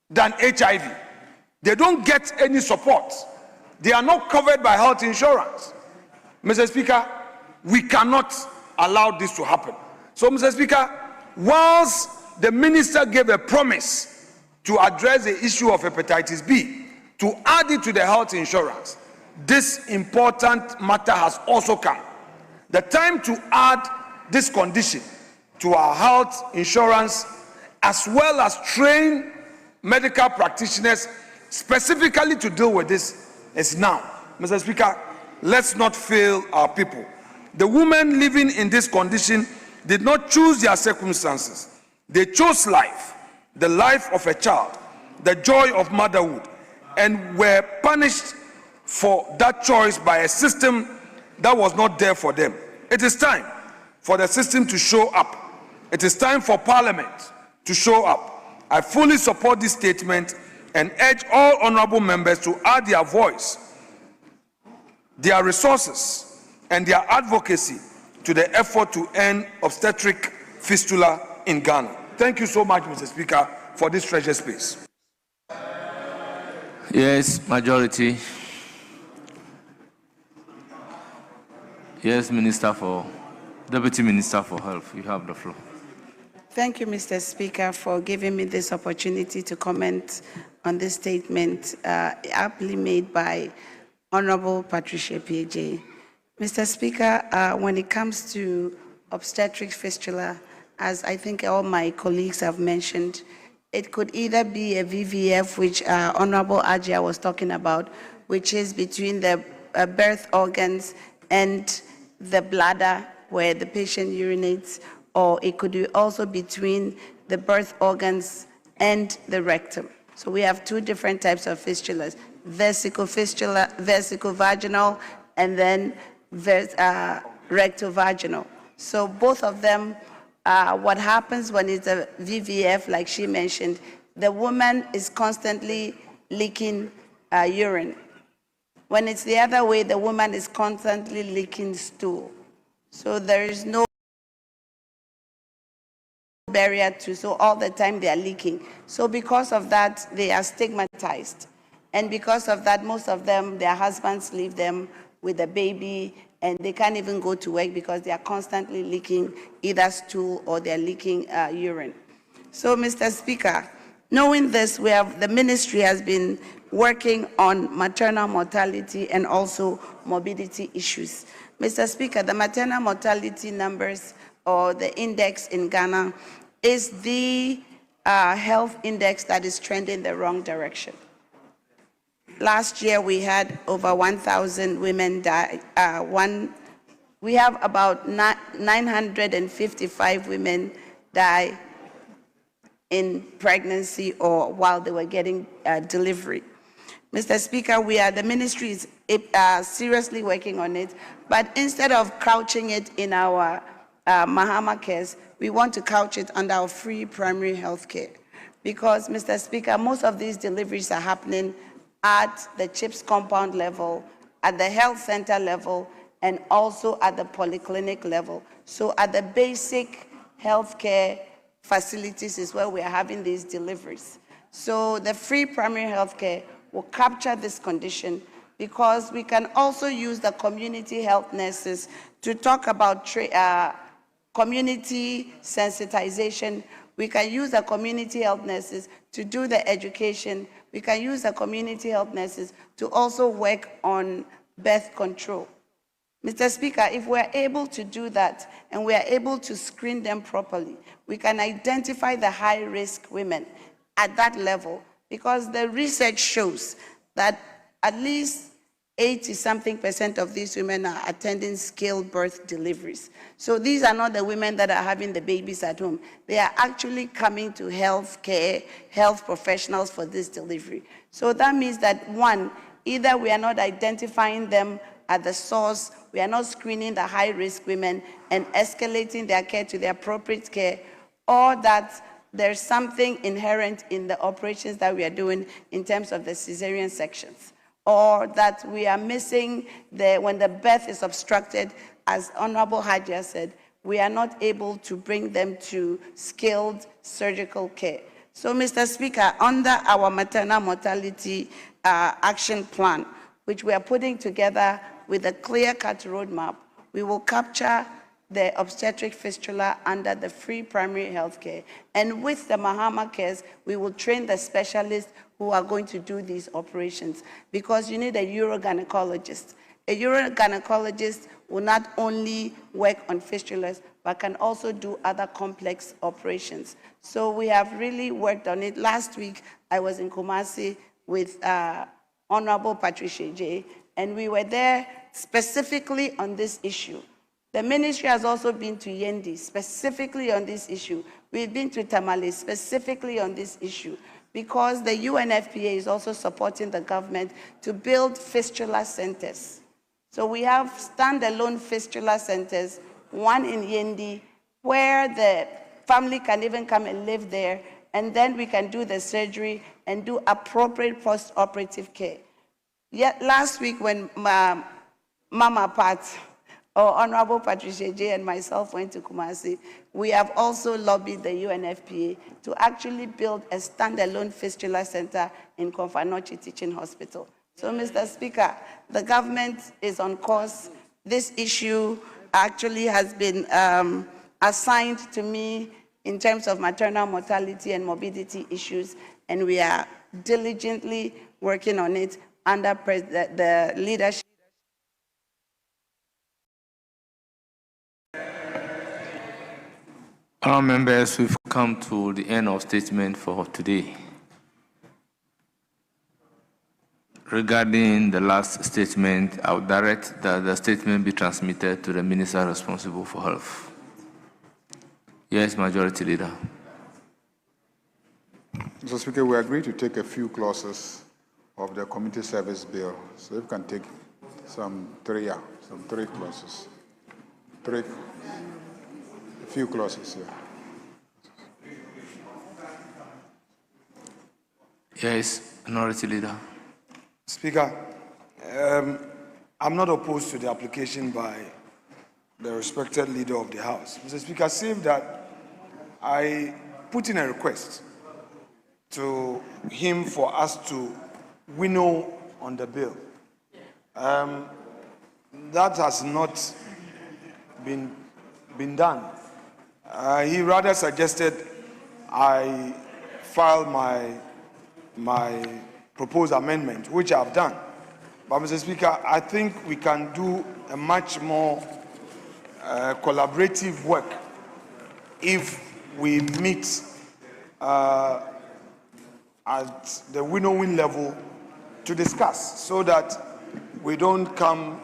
than HIV. They don't get any support. They are not covered by health insurance. Mr. Speaker, we cannot allow this to happen. So, Mr. Speaker, whilst the minister gave a promise to address the issue of hepatitis B, to add it to the health insurance, this important matter has also come. The time to add this condition to our health insurance, as well as train medical practitioners specifically to deal with this, is now. Mr. Speaker, let's not fail our people. The women living in this condition did not choose their circumstances. They chose life, the life of a child, the joy of motherhood, and were punished for that choice by a system that was not there for them. It is time for the system to show up. It is time for Parliament to show up. I fully support this statement and urge all honorable members to add their voice, their resources, and their advocacy to the effort to end obstetric fistula in Ghana. Thank you so much, Mr. Speaker, for this treasure space. Yes, majority. Yes, Deputy Minister for Health, you have the floor. Thank you, Mr. Speaker, for giving me this opportunity to comment on this statement aptly made by Honorable Patricia PJ. Mr. Speaker, when it comes to obstetric fistula, as I think all my colleagues have mentioned, it could either be a VVF, which Honorable Ajia was talking about, which is between the birth organs and the bladder where the patient urinates, or it could also be between the birth organs and the rectum. So we have two different types of fistulas, vesical fistula, vesico-vaginal, and then recto-vaginal. So both of them, what happens when it's a VVF, like she mentioned, the woman is constantly leaking urine. When it's the other way, the woman is constantly leaking stool. So there is no barrier to, so all the time they are leaking. So because of that, they are stigmatized. And because of that, most of them, their husbands leave them with a baby, and they can't even go to work because they are constantly leaking either stool or they're leaking urine. So, Mr. Speaker, knowing this, the ministry has been working on maternal mortality and also morbidity issues. Mr. Speaker, the maternal mortality numbers, or the index in Ghana, is the health index that is trending the wrong direction. Last year, we had over 1,000 women die, we have about 955 women die in pregnancy or while they were getting delivery. Mr. Speaker, the ministry is seriously working on it, but instead of couching it in our Mahama cares, we want to couch it under our free primary health care. Because, Mr. Speaker, most of these deliveries are happening at the CHIPS compound level, at the health center level, and also at the polyclinic level. So at the basic healthcare facilities is where we are having these deliveries. So the free primary healthcare will capture this condition, because we can also use the community health nurses to talk about community sensitization. We can use the community health nurses to do the education. We can use the community health nurses to also work on birth control. Mr. Speaker, if we're able to do that and we are able to screen them properly, we can identify the high-risk women at that level, because the research shows that at least 80-something% of these women are attending skilled birth deliveries. So these are not the women that are having the babies at home. They are actually coming to health professionals for this delivery. So that means that, one, either we are not identifying them at the source, we are not screening the high-risk women and escalating their care to the appropriate care, or that there's something inherent in the operations that we are doing in terms of the cesarean sections, or that we are missing when the birth is obstructed, as Honorable Hajia said, we are not able to bring them to skilled surgical care. So, Mr. Speaker, under our maternal mortality action plan, which we are putting together with a clear-cut roadmap, we will capture the obstetric fistula under the free primary health care. And with the Mahama cares, we will train the specialists who are going to do these operations, because you need a urogynecologist. A urogynecologist will not only work on fistulas, but can also do other complex operations. So we have really worked on it. Last week, I was in Kumasi with Honorable Patricia J, and we were there specifically on this issue. The ministry has also been to Yendi specifically on this issue. We've been to Tamale specifically on this issue, because the UNFPA is also supporting the government to build fistula centers. So we have standalone fistula centers, one in Yendi, where the family can even come and live there, and then we can do the surgery and do appropriate post-operative care. Yet last week when Mama Pat, or Honorable Patricia J, and myself went to Kumasi, we have also lobbied the UNFPA to actually build a standalone fistula center in Konfanochi Teaching Hospital. So, Mr. Speaker, the government is on course. This issue actually has been assigned to me in terms of maternal mortality and morbidity issues, and we are diligently working on it under the leadership. Our members, we've come to the end of statement for today. Regarding the last statement, I would direct that the statement be transmitted to the Minister responsible for health. Yes, Majority Leader. Mr. Speaker, we agree to take a few clauses of the Community Service Bill. So if we can take some three clauses. A few clauses here. Yes, Minority Leader. Speaker, I'm not opposed to the application by the respected leader of the House. Mr. Speaker, save that I put in a request to him for us to winnow on the bill. That has not been done. He rather suggested I file my proposed amendment, which I've done. But, Mr. Speaker, I think we can do a much more collaborative work if we meet at the winnowing level to discuss, so that we don't come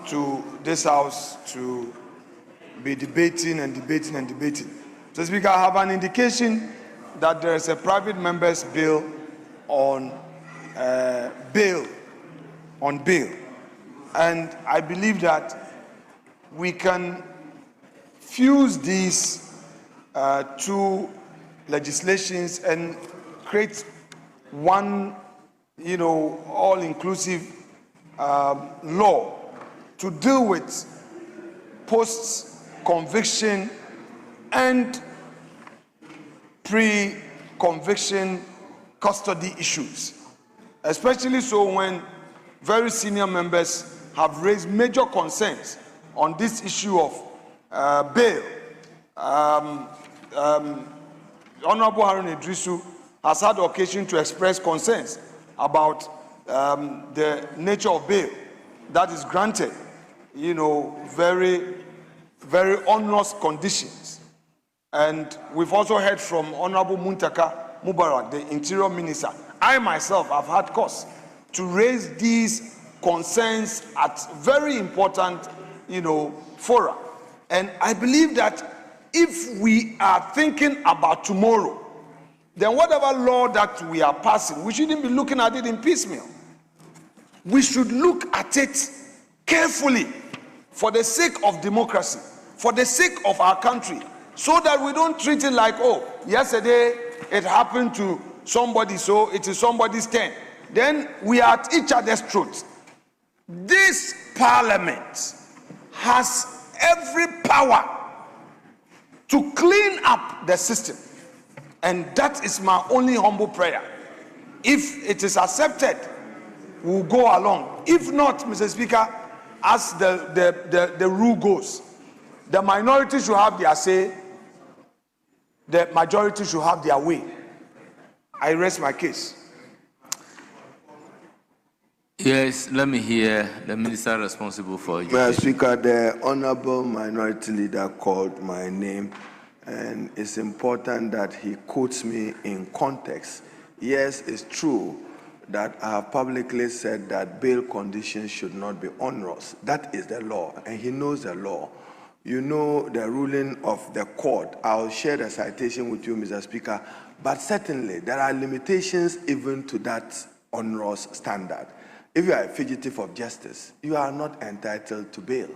to this House to be debating and debating and debating. Mr. Speaker, I have an indication that there is a private member's bill on bail. And I believe that we can fuse these two legislations and create one, all-inclusive law to deal with post-conviction and pre-conviction custody issues, especially so when very senior members have raised major concerns on this issue of bail. Honorable Harun Idrisu has had occasion to express concerns about the nature of bail that is granted, very, very onerous conditions. And we've also heard from Honorable Muntaka Mubarak, the Interior Minister. I myself have had cause to raise these concerns at very important, fora. And I believe that if we are thinking about tomorrow, then whatever law that we are passing, we shouldn't be looking at it in piecemeal. We should look at it carefully for the sake of democracy, for the sake of our country, so that we don't treat it like, oh, yesterday it happened to somebody, so it is somebody's turn. Then we are at each other's throats. This parliament has every power to clean up the system. And that is my only humble prayer. If it is accepted, we'll go along. If not, Mr. Speaker, as the rule goes, the minority should have their say, the majority should have their way. I rest my case. Yes, let me hear the minister responsible for education. Mr. Speaker, the Honorable Minority Leader called my name, and it's important that he quotes me in context. Yes, it's true that I have publicly said that bail conditions should not be onerous. That is the law, and he knows the law. You know the ruling of the court. I'll share the citation with you, Mr. Speaker, but certainly there are limitations even to that onerous standard. If you are a fugitive of justice, you are not entitled to bail.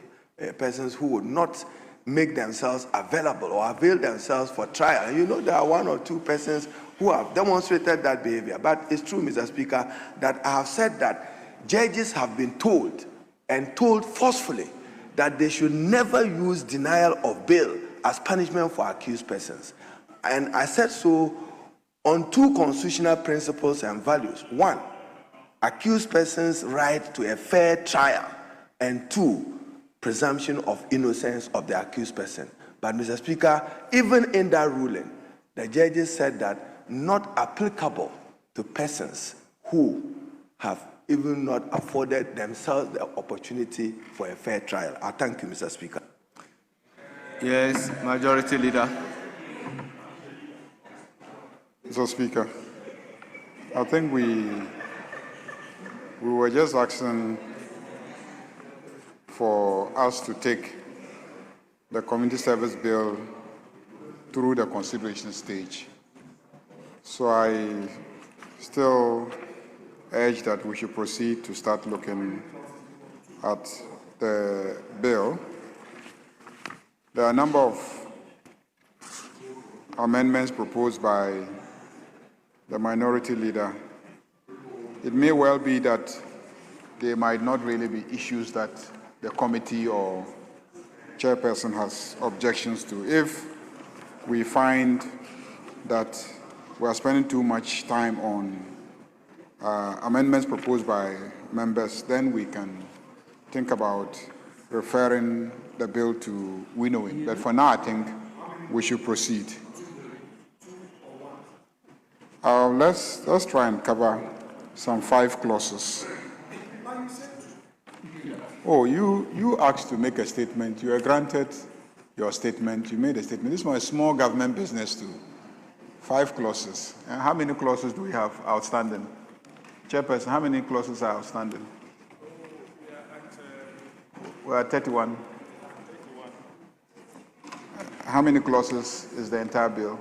Persons who would not make themselves available or avail themselves for trial. And there are one or two persons who have demonstrated that behavior. But it's true, Mr. Speaker, that I have said that judges have been told, and told forcefully, that they should never use denial of bail as punishment for accused persons. And I said so on two constitutional principles and values. One, accused persons' right to a fair trial, and two, presumption of innocence of the accused person. But Mr. Speaker, even in that ruling, the judges said that not applicable to persons who have even not afforded themselves the opportunity for a fair trial. I thank you, Mr. Speaker. Yes, Majority Leader. Mr. Speaker, I think we were just asking for us to take the community service bill through the consideration stage. So I still urge that we should proceed to start looking at the bill. There are a number of amendments proposed by the minority leader. It may well be that they might not really be issues that the committee or chairperson has objections to. If we find that we are spending too much time on amendments proposed by members, then we can think about referring the bill to winnowing. But for now, I think we should proceed. Let's try and cover some 5 clauses. Oh, you asked to make a statement. You were granted your statement. You made a statement. This was a small government business too. 5 clauses. And how many clauses do we have outstanding? Chairperson, how many clauses are outstanding? We're at 31. How many clauses is the entire bill?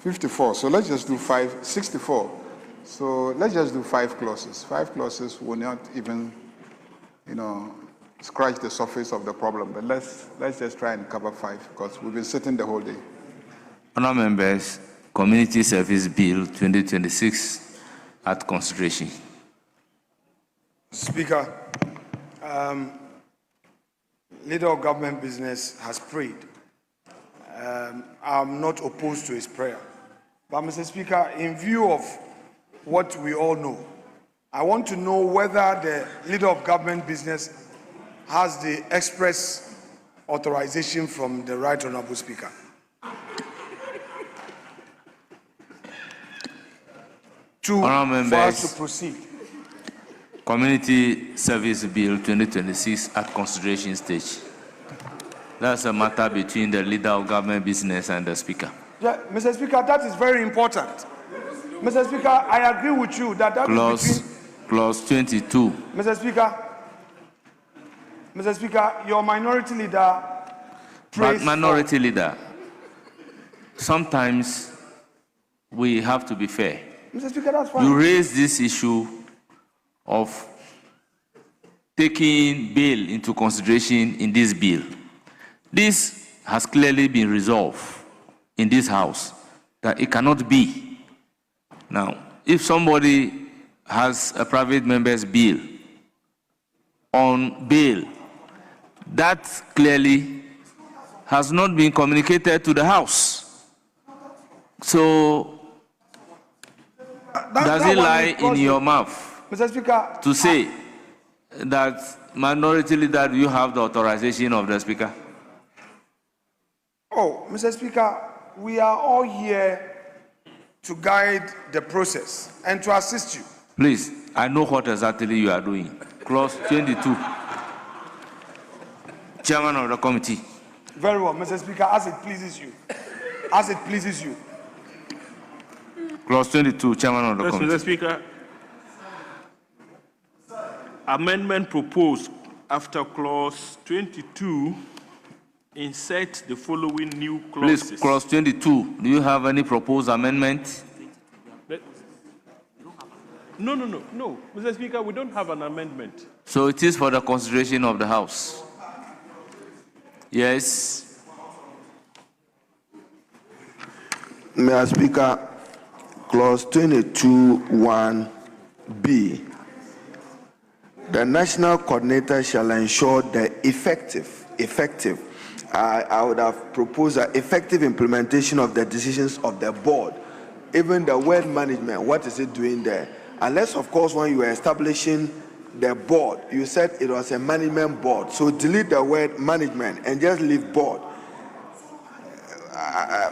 54. So let's just do 64. So let's just do 5 clauses. 5 clauses will not even, scratch the surface of the problem. But let's just try and cover 5 because we've been sitting the whole day. Honourable members, Community Service Bill 2026 at consideration. Speaker, Leader of Government Business has prayed. I'm not opposed to his prayer. But, Mr. Speaker, in view of what we all know, I want to know whether the Leader of Government Business has the express authorization from the Right Honourable Speaker. For us to proceed. Community Service Bill 2026 at consideration stage. That's a matter between the Leader of Government Business and the Speaker. Yeah, Mr. Speaker, that is very important. Mr. Speaker, I agree with you that is between... Clause 22. Mr. Speaker, your minority leader prays Minority leader, sometimes we have to be fair. Mr. Speaker, that's fine. You raise this issue of taking bail into consideration in this bill. This has clearly been resolved in this House that it cannot be. Now, if somebody has a private member's bill on bail, that clearly has not been communicated to the House. So, does it lie in your mouth, Mr. Speaker, to say that minority leader, you have the authorization of the Speaker? Oh, Mr. Speaker, we are all here to guide the process and to assist you. Please, I know what exactly you are doing. Clause 22. Chairman of the committee. Very well, Mr. Speaker, as it pleases you. As it pleases you. Clause 22, Chairman of the Yes, committee. Mr. Speaker, amendment proposed after clause 22, insert the following new clauses. Please, clause 22, do you have any proposed amendment? No. Mr. Speaker, we don't have an amendment. So it is for the consideration of the House. Yes. Mr. Speaker, clause 22(1)(b). The national coordinator shall ensure the effective, I would have proposed an effective implementation of the decisions of the board. Even the word management, what is it doing there? Unless, of course, when you were establishing the board, you said it was a management board. So delete the word management and just leave board.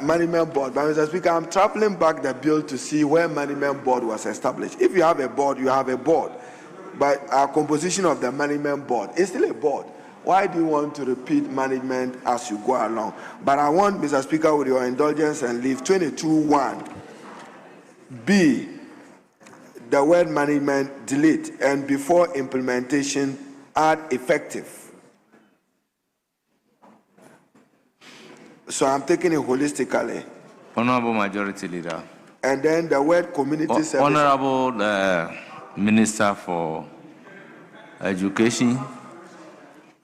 Management board. But Mr. Speaker, I'm traveling back the bill to see where management board was established. If you have a board, you have a board. But our composition of the management board is still a board. Why do you want to repeat management as you go along? But I want, Mr. Speaker, with your indulgence, and leave 22(1)(b), the word management, delete, and before implementation, add effective. So I'm taking it holistically. Honorable Majority Leader. And then the word community service. Honorable Minister for Education,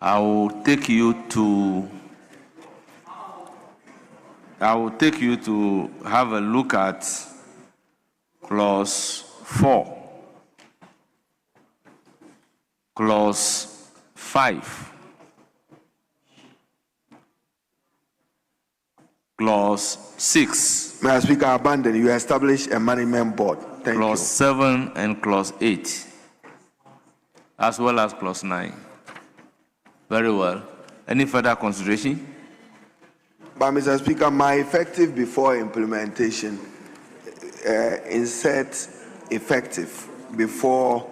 I will take you to have a look at clause 4, clause 5, clause 6. Mr. Speaker, abandon. You establish a management board. Thank clause you. 7 and clause 8, as well as clause 9. Very well. Any further consideration? But Mr. Speaker, my effective before implementation, insert effective before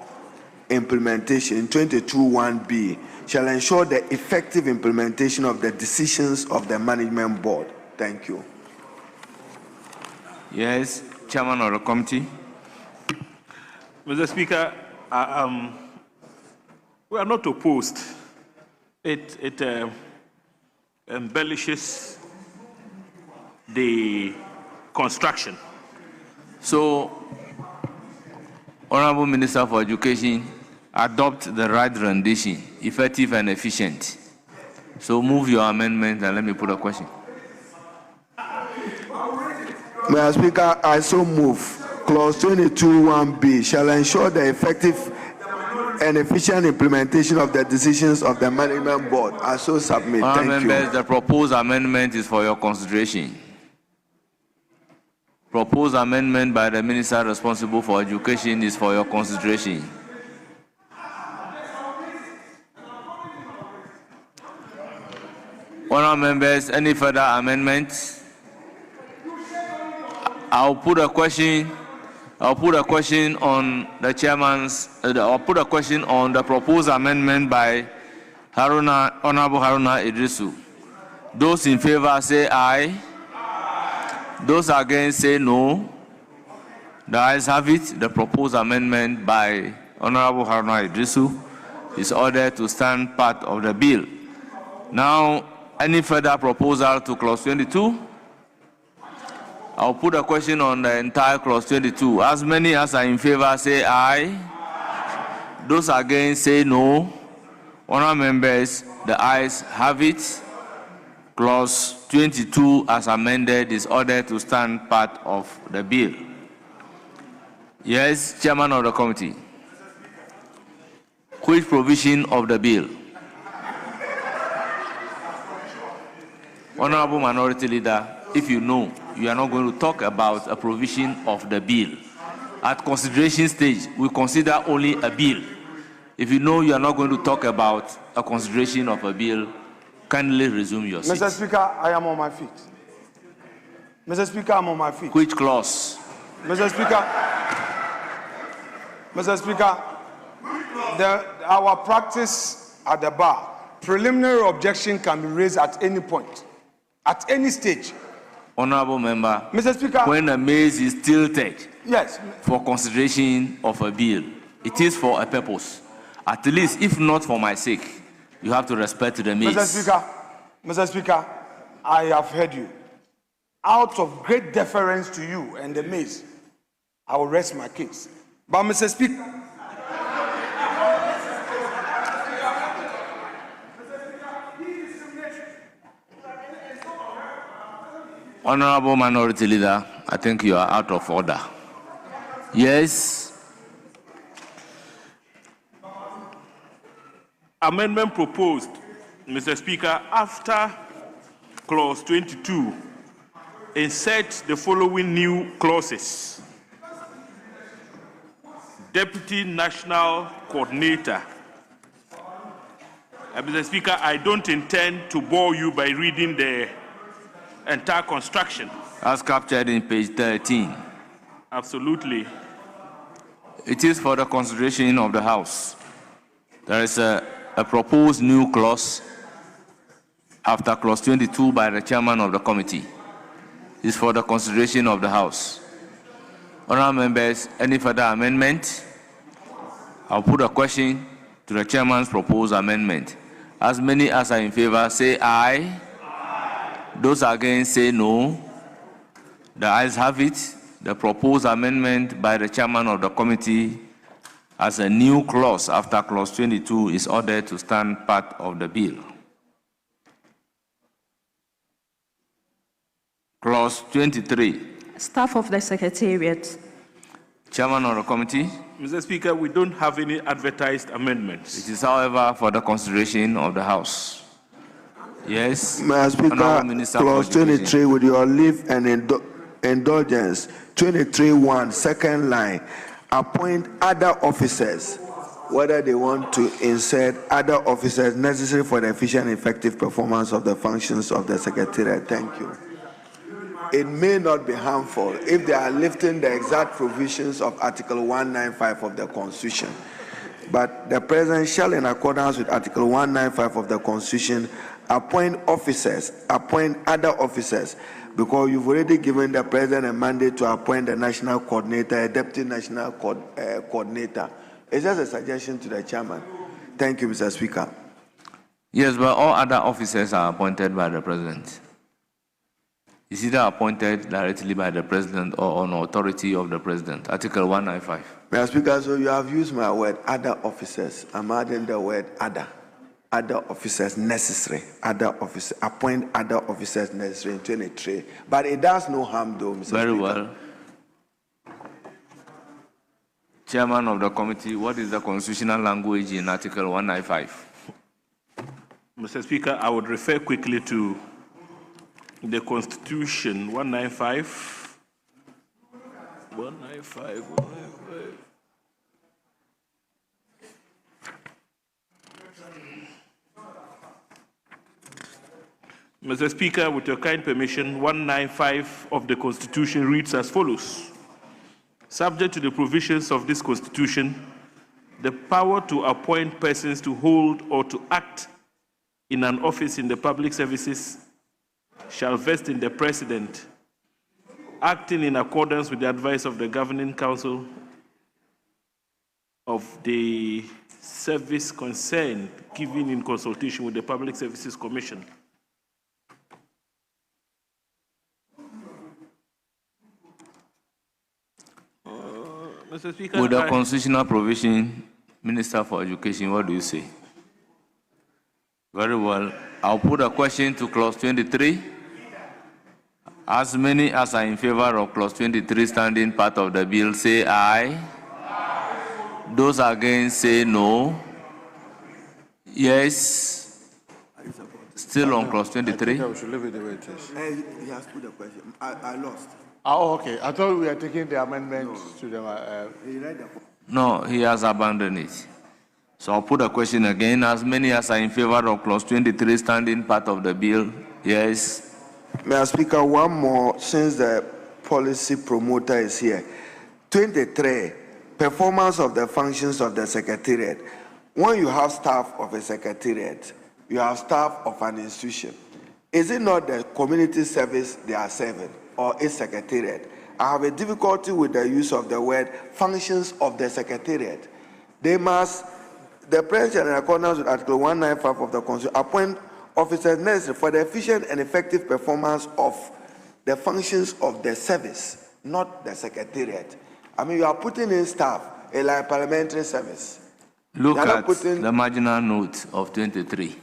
implementation, 22(1)(b), shall ensure the effective implementation of the decisions of the management board. Thank you. Yes, Chairman of the committee. Mr. Speaker, we are not opposed. It embellishes the construction. So, Honorable Minister for Education, adopt the right rendition, effective and efficient. So move your amendment and let me put a question. Mr. Speaker, I so move. Clause 22(1)(b) shall ensure the effective and efficient implementation of the decisions of the Management Board. I so submit. Thank you. The proposed amendment is for your consideration. Proposed amendment by the Minister responsible for Education is for your consideration. Honourable members, any further amendments? I'll put a question on the chairman's. I'll put a question on the proposed amendment by Honourable Haruna Idrisu. Those in favour say aye. Those against say no. The ayes have it. The proposed amendment by Honourable Haruna Idrisu is ordered to stand part of the bill. Now, any further proposal to clause 22? I'll put a question on the entire clause 22. As many as are in favor say aye. Those against say no. Honourable members, the ayes have it. Clause 22 as amended is ordered to stand part of the bill. Yes, Chairman of the committee. Which provision of the bill? Honorable Minority Leader, if you know, you are not going to talk about a provision of the bill. At consideration stage, we consider only a bill. If you know you are not going to talk about a consideration of a bill, kindly resume your seat. Mr. Speaker, I am on my feet. Mr. Speaker, I'm on my feet. Which clause? Mr. Speaker, our practice at the bar, preliminary objection can be raised at any point, at any stage. Honorable member, Mr. Speaker, when a maize is tilted, yes, for consideration of a bill, it is for a purpose. At least, if not for my sake, you have to respect the maize. Mr. Speaker, I have heard you. Out of great deference to you and the maize, I will rest my case. But Mr. Speaker, Honorable Minority Leader, I think you are out of order. Yes. Amendment proposed, Mr. Speaker, after clause 22, insert the following new clauses. Deputy National Coordinator. Mr. Speaker, I don't intend to bore you by reading the entire construction. As captured in page 13. Absolutely. It is for the consideration of the House. There is a proposed new clause after clause 22 by the chairman of the committee. It's for the consideration of the House. Honourable members, any further amendment? I'll put a question to the chairman's proposed amendment. As many as are in favor say aye. Those against say no. The ayes have it. The proposed amendment by the chairman of the committee as a new clause after clause 22 is ordered to stand part of the bill. Clause 23. Staff of the Secretariat. Chairman of the committee. Mr. Speaker, we don't have any advertised amendments. It is, however, for the consideration of the House. Yes. Mr. Speaker, clause 23, with your leave and indulgence, 23(1), second line, appoint other officers, whether they want to insert other officers necessary for the efficient and effective performance of the functions of the Secretariat. Thank you. It may not be harmful if they are lifting the exact provisions of Article 195 of the Constitution. But the President shall, in accordance with Article 195 of the Constitution, appoint other officers because you've already given the president a mandate to appoint a national coordinator, a deputy national coordinator. It's just a suggestion to the chairman. Thank you, Mr. Speaker. Yes, but all other officers are appointed by the president. It's either appointed directly by the president or on authority of the president. Article 195. Mr. Speaker, so you have used my word, other officers. I'm adding the word other. Other officers necessary. Other officers, appoint other officers necessary in 23. But it does no harm though, Mr. Very Speaker. well. Chairman of the committee, what is the constitutional language in Article 195? Mr. Speaker, I would refer quickly to the Constitution 195. 195. Mr. Speaker, with your kind permission, 195 of the Constitution reads as follows. Subject to the provisions of this Constitution, the power to appoint persons to hold or to act in an office in the public services shall vest in the President, acting in accordance with the advice of the Governing Council of the service concerned, given in consultation with the Public Services Commission. Mr. Speaker, with the constitutional provision, Minister for Education, what do you say? Very well. I'll put a question to clause 23. As many as are in favor of clause 23 standing part of the bill, say aye. Aye. Those against, say no. Yes. Still on clause 23. I think I should leave it the way it is. He has put a question. I lost. Oh, okay. I thought we were taking the amendment to the... No, he has abandoned it. So I'll put a question again. As many as are in favor of clause 23 standing part of the bill, yes. Mr. Speaker, one more, since the policy promoter is here. 23, performance of the functions of the secretariat. When you have staff of a secretariat, you have staff of an institution. Is it not the community service they are serving or a secretariat? I have a difficulty with the use of the word functions of the secretariat. They must, the president, in accordance with Article 195 of the Constitution, appoint officers necessary for the efficient and effective performance of the functions of the service, not the secretariat. I mean, you are putting in staff, like parliamentary service. Look at the marginal note of 23.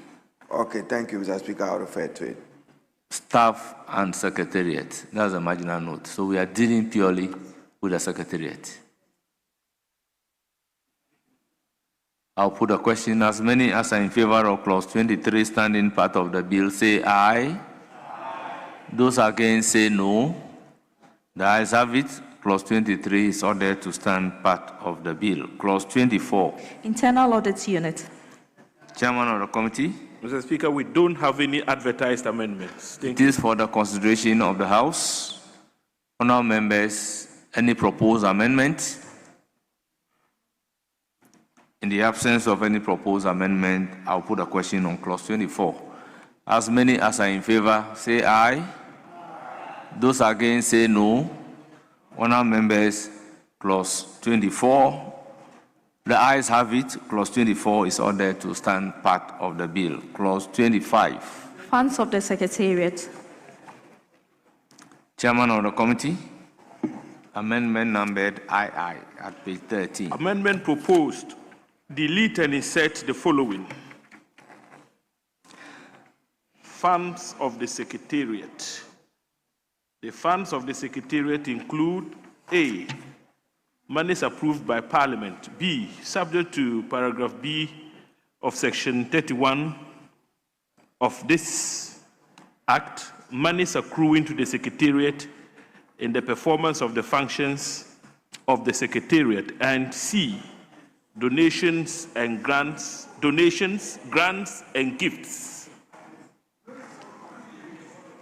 Okay, thank you, Mr. Speaker. I'll refer to it. Staff and secretariat. That's a marginal note. So we are dealing purely with the secretariat. I'll put a question. As many as are in favor of clause 23 standing part of the bill, say aye. Aye. Those against, say no. The ayes have it. Clause 23 is ordered to stand part of the bill. Clause 24. Internal Audit Unit. Chairman of the committee. Mr. Speaker, we don't have any advertised amendments. It is for the consideration of the House. Honourable members, any proposed amendment? In the absence of any proposed amendment, I'll put a question on clause 24. As many as are in favor, say aye. Aye. Those against, say no. Honourable members, clause 24. The ayes have it. Clause 24 is ordered to stand part of the bill. Clause 25. Funds of the Secretariat. Chairman of the committee, amendment numbered II at page 13. Amendment proposed. Delete and insert the following. Funds of the Secretariat. The funds of the Secretariat include A, monies approved by Parliament. B, subject to paragraph B of section 31 of this Act, monies accruing to the Secretariat in the performance of the functions of the Secretariat. And C, donations, grants, and gifts.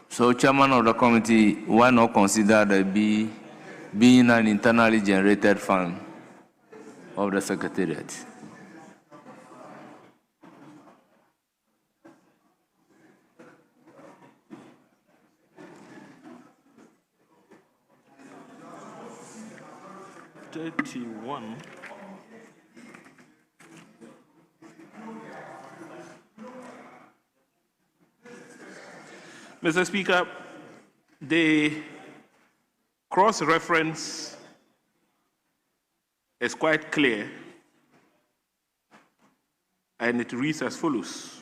So, Chairman of the committee, why not consider the B being an internally generated fund of the Secretariat? 31. Mr. Speaker, the cross-reference is quite clear, and it reads as follows.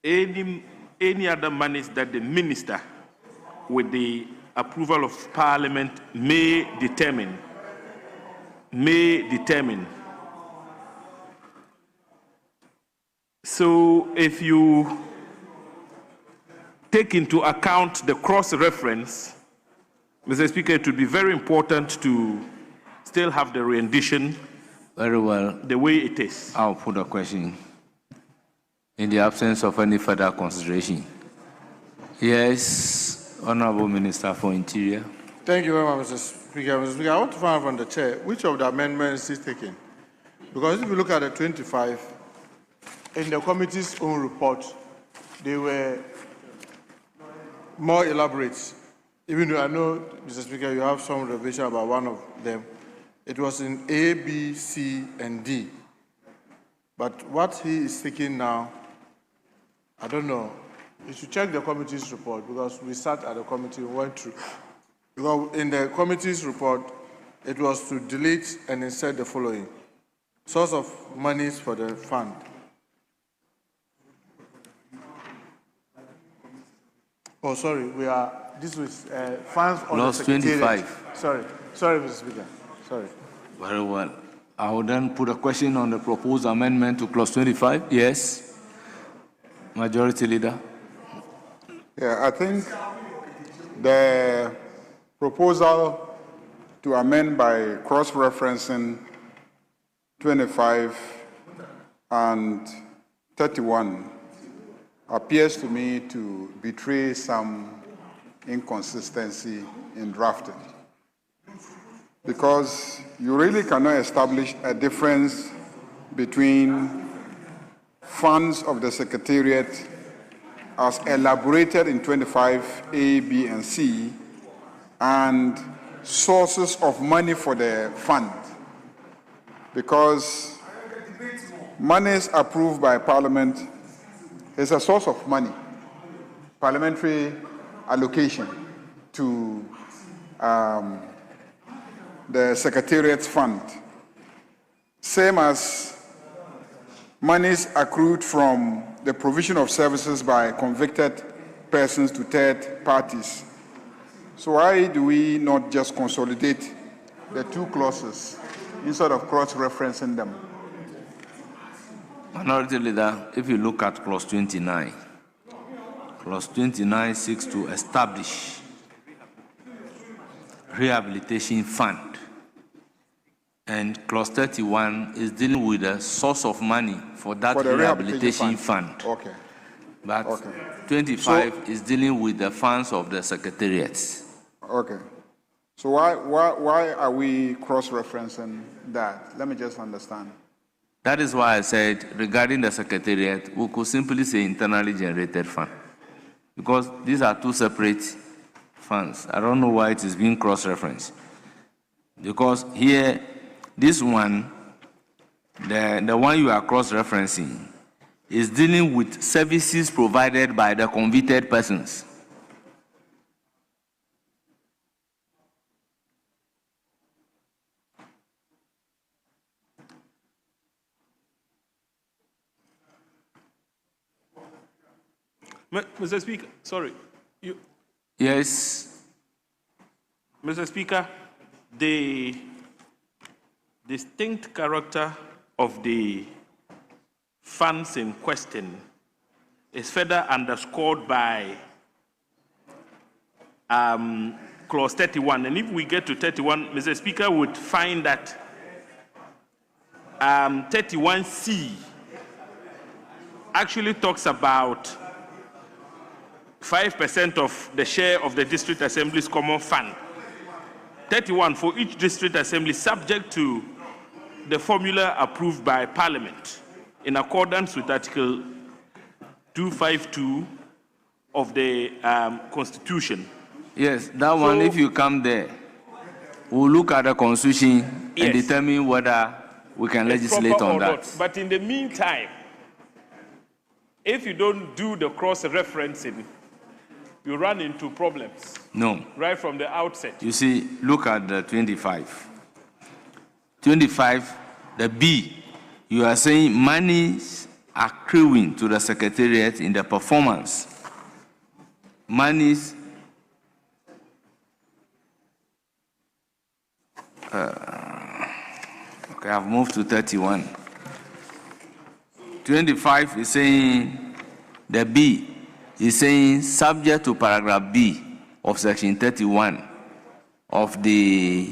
Any other monies that the minister, with the approval of Parliament, may determine. So if you take into account the cross-reference, Mr. Speaker, it would be very important to still have the rendition very well the way it is. I'll put a question. In the absence of any further consideration. Yes, Honorable Minister for Interior. Thank you very much, Mr. Speaker. Mr. Speaker, I want to find out from the chair which of the amendments is taken. Because if you look at the 25, in the committee's own report, they were more elaborate. Even though I know, Mr. Speaker, you have some reservation about one of them. It was in A, B, C, and D. But what he is taking now, I don't know. You should check the committee's report because we sat at the committee and went through. Because in the committee's report, it was to delete and insert the following. Source of monies for the fund. Oh, sorry, this was funds on Clause the Secretariat. 25. Sorry, Mr. Speaker, sorry. Very well. I will then put a question on the proposed amendment to clause 25. Yes. Majority Leader. Yeah, I think the proposal to amend by cross-referencing 25 and 31 appears to me to betray some inconsistency in drafting. Because you really cannot establish a difference between funds of the Secretariat as elaborated in 25 A, B, and C, and sources of money for the fund. Because monies approved by Parliament is a source of money, parliamentary allocation to the Secretariat's fund, same as monies accrued from the provision of services by convicted persons to third parties. So why do we not just consolidate the two clauses instead of cross-referencing them? Minority Leader, if you look at clause 29 seeks to establish rehabilitation fund. And clause 31 is dealing with the source of money for that rehabilitation fund. Okay. But 25 is dealing with the funds of the secretariats. Okay. So why are we cross-referencing that? Let me just understand. That is why I said, regarding the secretariat, we could simply say internally generated fund. Because these are two separate funds. I don't know why it is being cross-referenced. Because here, this one, the one you are cross-referencing, is dealing with services provided by the convicted persons. Mr. Speaker, sorry. Yes. Mr. Speaker, the distinct character of the funds in question is further underscored by clause 31. And if we get to 31, Mr. Speaker would find that 31C actually talks about 5% of the share of the District Assembly's common fund. 31 for each District Assembly, subject to the formula approved by Parliament in accordance with Article 252 of the Constitution. Yes, that one, if you come there, we'll look at the constitution Yes. and determine whether we can It's legislate proper on or that. not. But in the meantime, if you don't do the cross-referencing, you run into problems No. right from the outset. You see, look at the 25. 25, the B, you are saying monies accruing to the secretariat in the performance. Monies okay, I've moved to 31. 25 is saying the B is saying subject to paragraph B of section 31 of the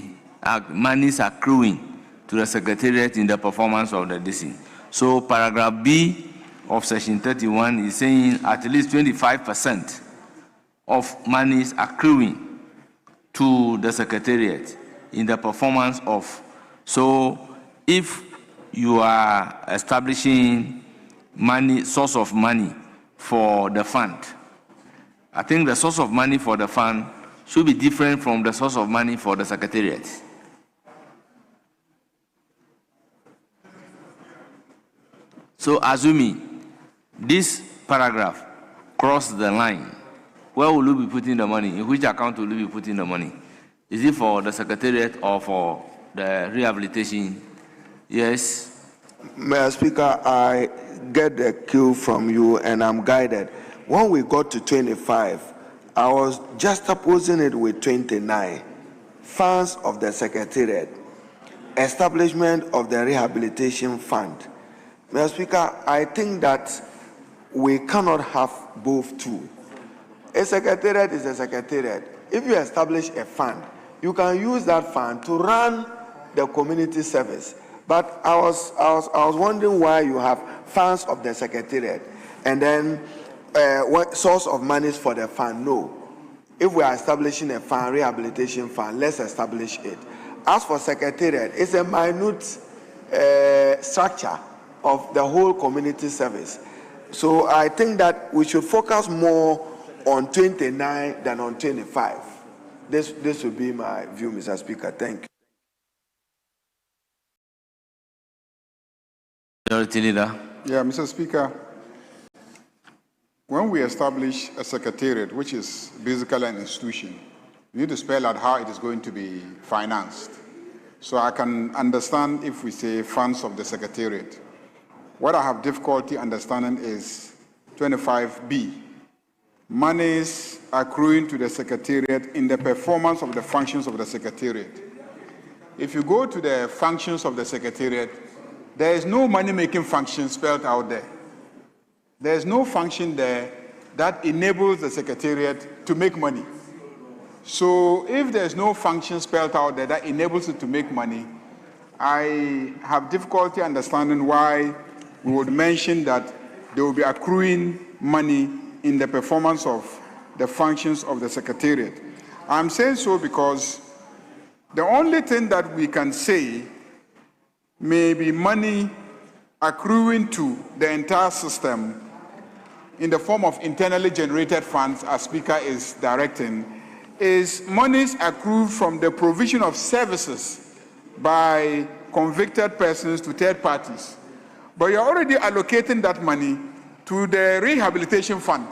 monies accruing to the secretariat in the performance of the DC. So paragraph B of section 31 is saying at least 25% of monies accruing to the secretariat in the performance of. So if you are establishing money, source of money for the fund, I think the source of money for the fund should be different from the source of money for the secretariat. So assuming this paragraph crossed the line, where will you be putting the money? In which account will you be putting the money? Is it for the secretariat or for the rehabilitation? Yes. Mr. Speaker, I get the cue from you and I'm guided. When we got to 25, I was just opposing it with 29. Funds of the secretariat, establishment of the rehabilitation fund. Mr. Speaker, I think that we cannot have both two. A secretariat is a secretariat. If you establish a fund, you can use that fund to run the community service. But I was wondering why you have funds of the secretariat and then what source of monies for the fund. No. If we are establishing a fund, rehabilitation fund, let's establish it. As for secretariat, it's a minute structure of the whole community service. So I think that we should focus more on 29 than on 25. This would be my view, Mr. Speaker. Thank you. Majority Leader. Yeah, Mr. Speaker, when we establish a secretariat, which is basically an institution, we need to spell out how it is going to be financed. So I can understand if we say funds of the secretariat. What I have difficulty understanding is 25B, monies accruing to the secretariat in the performance of the functions of the secretariat. If you go to the functions of the secretariat, there is no money-making function spelled out there. There is no function there that enables the secretariat to make money. So if there's no function spelled out there that enables it to make money, I have difficulty understanding why we would mention that they will be accruing money in the performance of the functions of the secretariat. I'm saying so because the only thing that we can say may be money accruing to the entire system in the form of internally generated funds, as Speaker is directing, is monies accrued from the provision of services by convicted persons to third parties. But you're already allocating that money to the rehabilitation fund.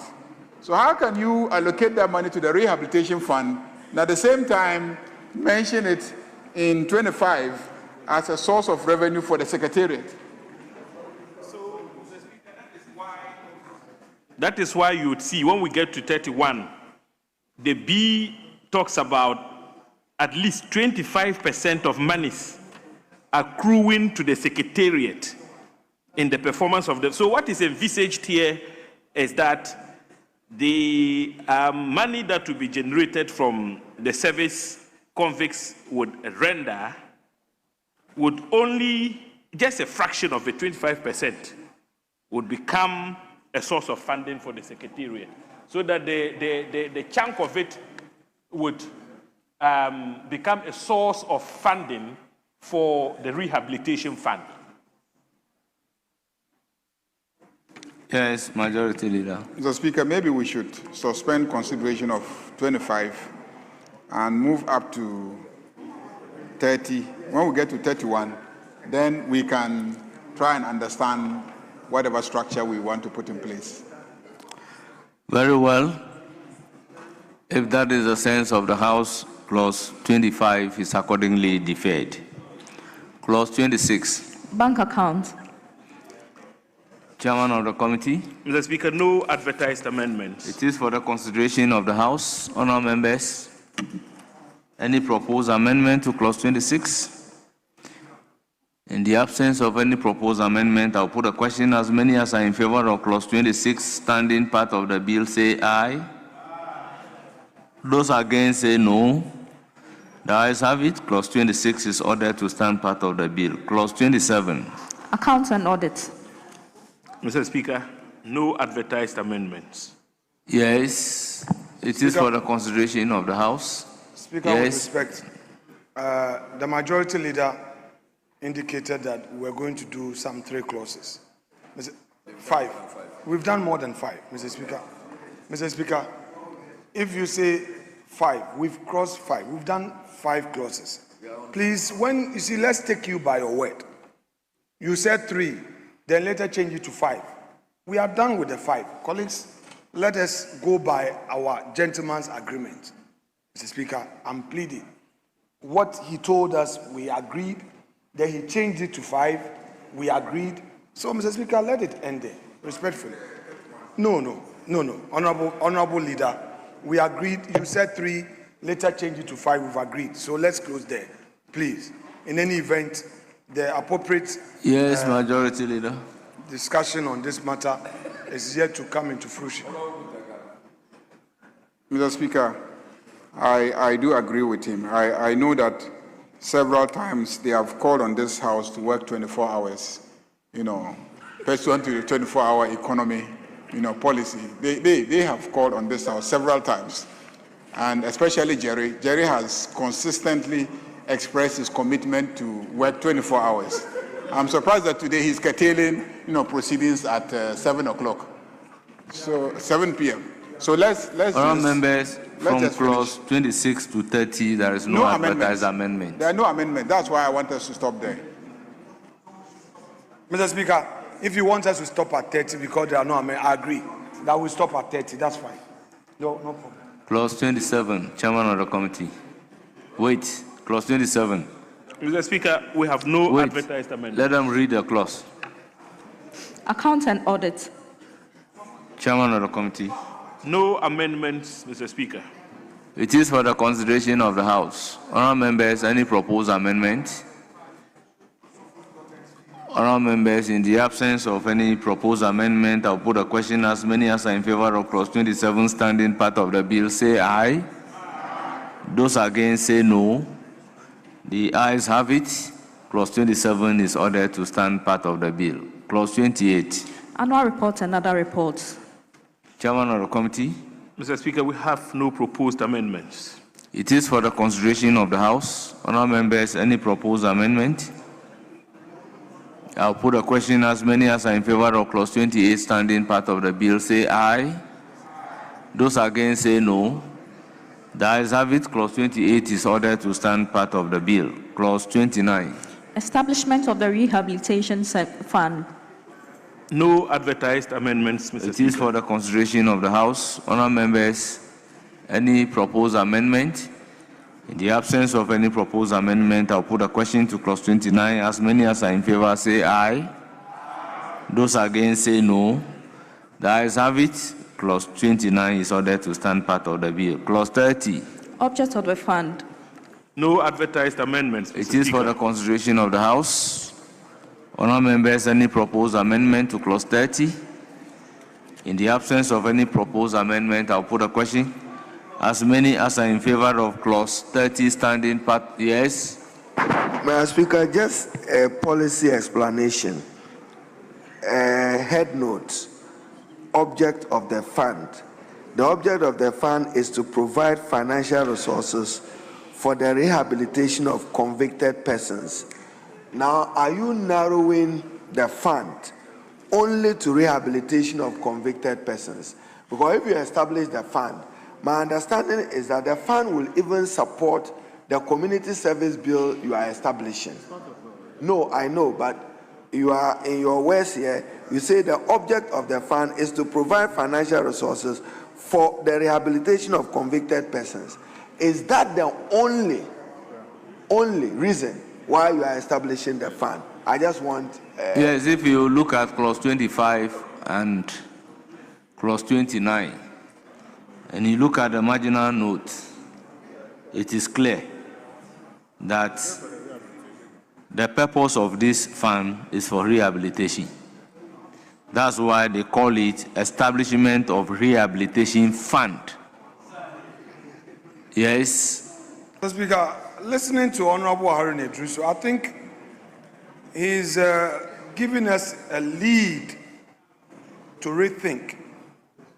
So how can you allocate that money to the rehabilitation fund and at the same time mention it in 25 as a source of revenue for the secretariat? That is why you would see when we get to 31, the B talks about at least 25% of monies accruing to the secretariat in the performance of the. So what is envisaged here is that the money that will be generated from the service convicts would render would only, just a fraction of the 25% would become a source of funding for the secretariat, so that the chunk of it would become a source of funding for the rehabilitation fund. Yes, Majority Leader. Mr. Speaker, maybe we should suspend consideration of 25 and move up to 30. When we get to 31, then we can try and understand whatever structure we want to put in place. Very well. If that is the sense of the House, Clause 25 is accordingly deferred. Clause 26. Bank account. Chairman of the committee. Mr. Speaker, no advertised amendments. It is for the consideration of the House. Honourable members, any proposed amendment to Clause 26? In the absence of any proposed amendment, I'll put a question. As many as are in favor of Clause 26, standing part of the bill, say aye. Those against say no. The ayes have it. Clause 26 is ordered to stand part of the bill. Clause 27. Accounts and audit. Mr. Speaker, no advertised amendments. Yes, it is for the consideration of the House. Speaker, with respect, the majority leader indicated that we're going to do some 3 clauses. 5. We've done more than 5, Mr. Speaker. Mr. Speaker, if you say 5, we've crossed 5. We've done 5 clauses. Please, when you see, let's take you by your word. You said 3, then later change it to 5. We are done with the 5. Colleagues, let us go by our gentleman's agreement. Mr. Speaker, I'm pleading. What he told us, we agreed. Then he changed it to 5. We agreed. So, Mr. Speaker, let it end there, respectfully. No. Honorable leader, we agreed. You said 3, later change it to 5. We've agreed. So let's close there, please. In any event, the appropriate majority leader discussion on this matter is yet to come into fruition. Mr. Speaker, I do agree with him. I know that several times they have called on this House to work 24 hours, pursuant to the 24-hour economy, policy. They have called on this House several times, and especially Jerry. Jerry has consistently expressed his commitment to work 24 hours. I'm surprised that today he's curtailing, proceedings at 7 o'clock, so 7 p.m. So let's members, from Clause 26 to 30, there is no advertised amendment. There are no amendments. That's why I want us to stop there. Mr. Speaker, if you want us to stop at 30 because there are no amendments, I agree. That we stop at 30. That's fine. No problem. Clause 27, Chairman of the committee. Wait. Clause 27. Mr. Speaker, we have no advertised amendment. Let them read the clause. Accounts and audit. Chairman of the committee. No amendments, Mr. Speaker. It is for the consideration of the House. Honourable members, any proposed amendment? Honourable members, in the absence of any proposed amendment, I'll put a question. As many as are in favor of Clause 27, standing part of the bill, say aye. Those against say no. The ayes have it. Clause 27 is ordered to stand part of the bill. Clause 28. Annual report and other reports. Chairman of the committee. Mr. Speaker, we have no proposed amendments. It is for the consideration of the House. Honourable members, any proposed amendment? I'll put a question. As many as are in favor of Clause 28 standing part of the bill, say aye. Those against say no. The ayes have it. Clause 28 is ordered to stand part of the bill. Clause 29. Establishment of the Rehabilitation Fund. No advertised amendments, Mr. Speaker. It is for the consideration of the House. Honourable members, any proposed amendment? In the absence of any proposed amendment, I'll put a question to Clause 29. As many as are in favor, say aye. Those against, say no. The ayes have it. Clause 29 is ordered to stand part of the bill. Clause 30. Object of the fund. No advertised amendments, Mr. It is for the consideration of the House. Honourable members, any proposed amendment to Clause 30? In the absence of any proposed amendment, I'll put a question. As many as are in favor of Clause 30 standing part, yes? Mr. Speaker, just a policy explanation. Head note. Object of the fund. The object of the fund is to provide financial resources for the rehabilitation of convicted persons. Now, are you narrowing the fund only to rehabilitation of convicted persons? Because if you establish the fund, my understanding is that the fund will even support the community service bill you are establishing. No, I know, but you are in your words here, you say the object of the fund is to provide financial resources for the rehabilitation of convicted persons. Is that the only reason why you are establishing the fund? I just want... Yes, if you look at clause 25 and clause 29, and you look at the marginal note, it is clear that the purpose of this fund is for rehabilitation. That's why they call it Establishment of Rehabilitation Fund. Yes? Mr. Speaker, listening to Honorable Harun Idrisu, I think he's giving us a lead to rethink.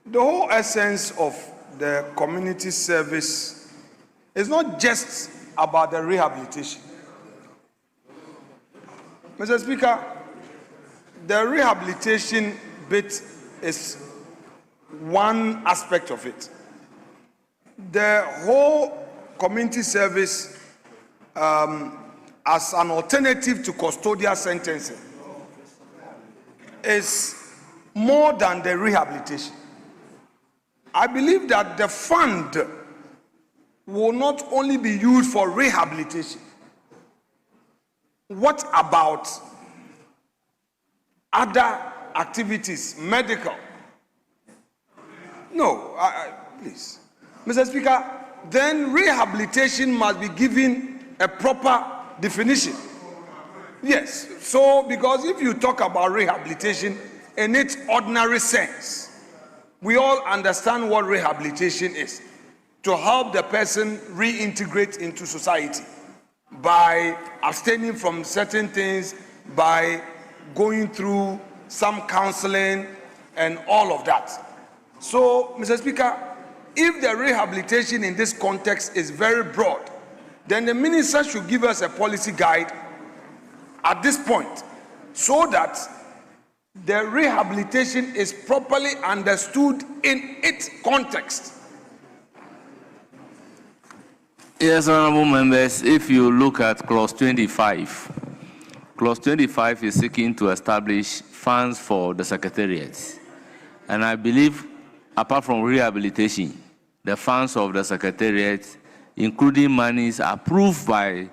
The whole essence of the community service is not just about the rehabilitation. Mr. Speaker, the rehabilitation bit is one aspect of it. The whole community service as an alternative to custodial sentencing is more than the rehabilitation. I believe that the fund will not only be used for rehabilitation. What about other activities, medical? No, please. Mr. Speaker, then rehabilitation must be given a proper definition. Yes, so because if you talk about rehabilitation in its ordinary sense, we all understand what rehabilitation is. To help the person reintegrate into society by abstaining from certain things, by going through some counseling and all of that. So, Mr. Speaker, if the rehabilitation in this context is very broad, then the minister should give us a policy guide at this point so that the rehabilitation is properly understood in its context. Yes, honorable members, if you look at clause 25, clause 25 is seeking to establish funds for the secretariat. And I believe, apart from rehabilitation, the funds of the secretariat, including monies approved by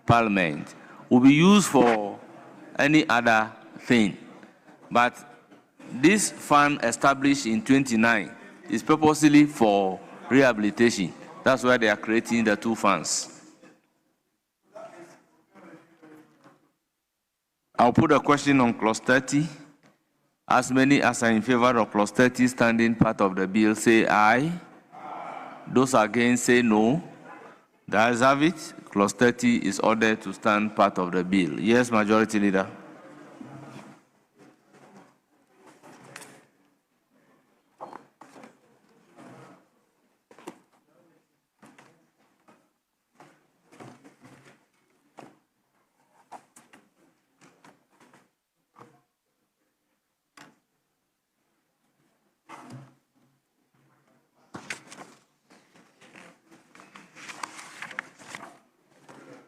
Parliament, will be used for any other thing. But this fund established in 29 is purposely for rehabilitation. That's why they are creating the two funds. I'll put a question on clause 30. As many as are in favor of clause 30 standing part of the bill say aye. Those against say no. The ayes have it. Clause 30 is ordered to stand part of the bill. Yes, Majority Leader.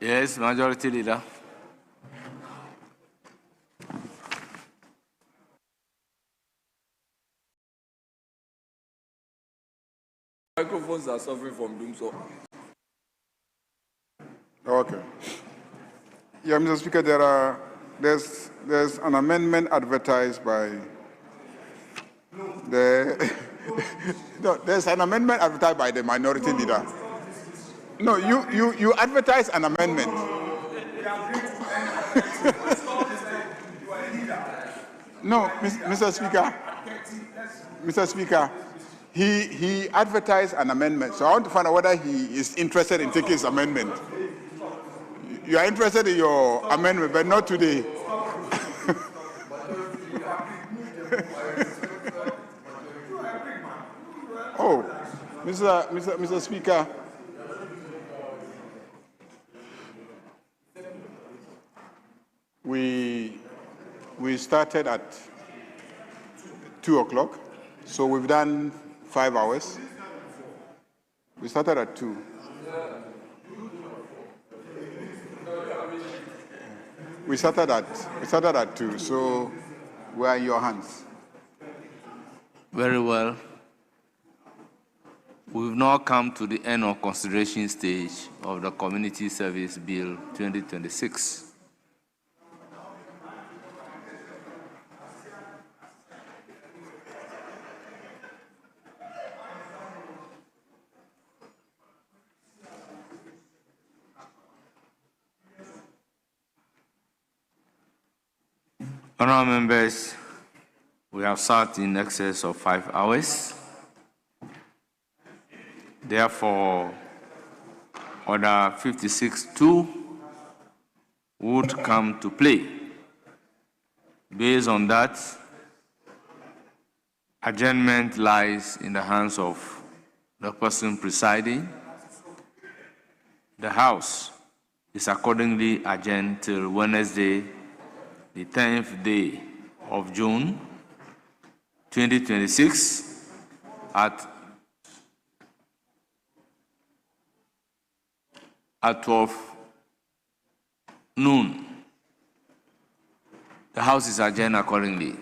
Yes, Majority Leader. Microphones are suffering from doom, so. Okay. Yeah, Mr. Speaker, there's an amendment advertised by the no, there's an amendment advertised by the minority leader. No, you advertise an amendment. No, Mr. Speaker, he advertised an amendment. So I want to find out whether he is interested in taking his amendment. You are interested in your amendment, but not today. Oh, Mr. Speaker. We started at 2 o'clock, so we've done 5 hours. We started at 2. We started at 2, so we are in your hands. Very well. We've now come to the end of consideration stage of the Community Service Bill 2026. Honourable members, we have sat in excess of 5 hours. Therefore, Order 56-2 would come to play. Based on that, adjournment lies in the hands of the person presiding. The House is accordingly adjourned till Wednesday, the 10th day of June 2026 at 12 noon. The House is adjourned accordingly.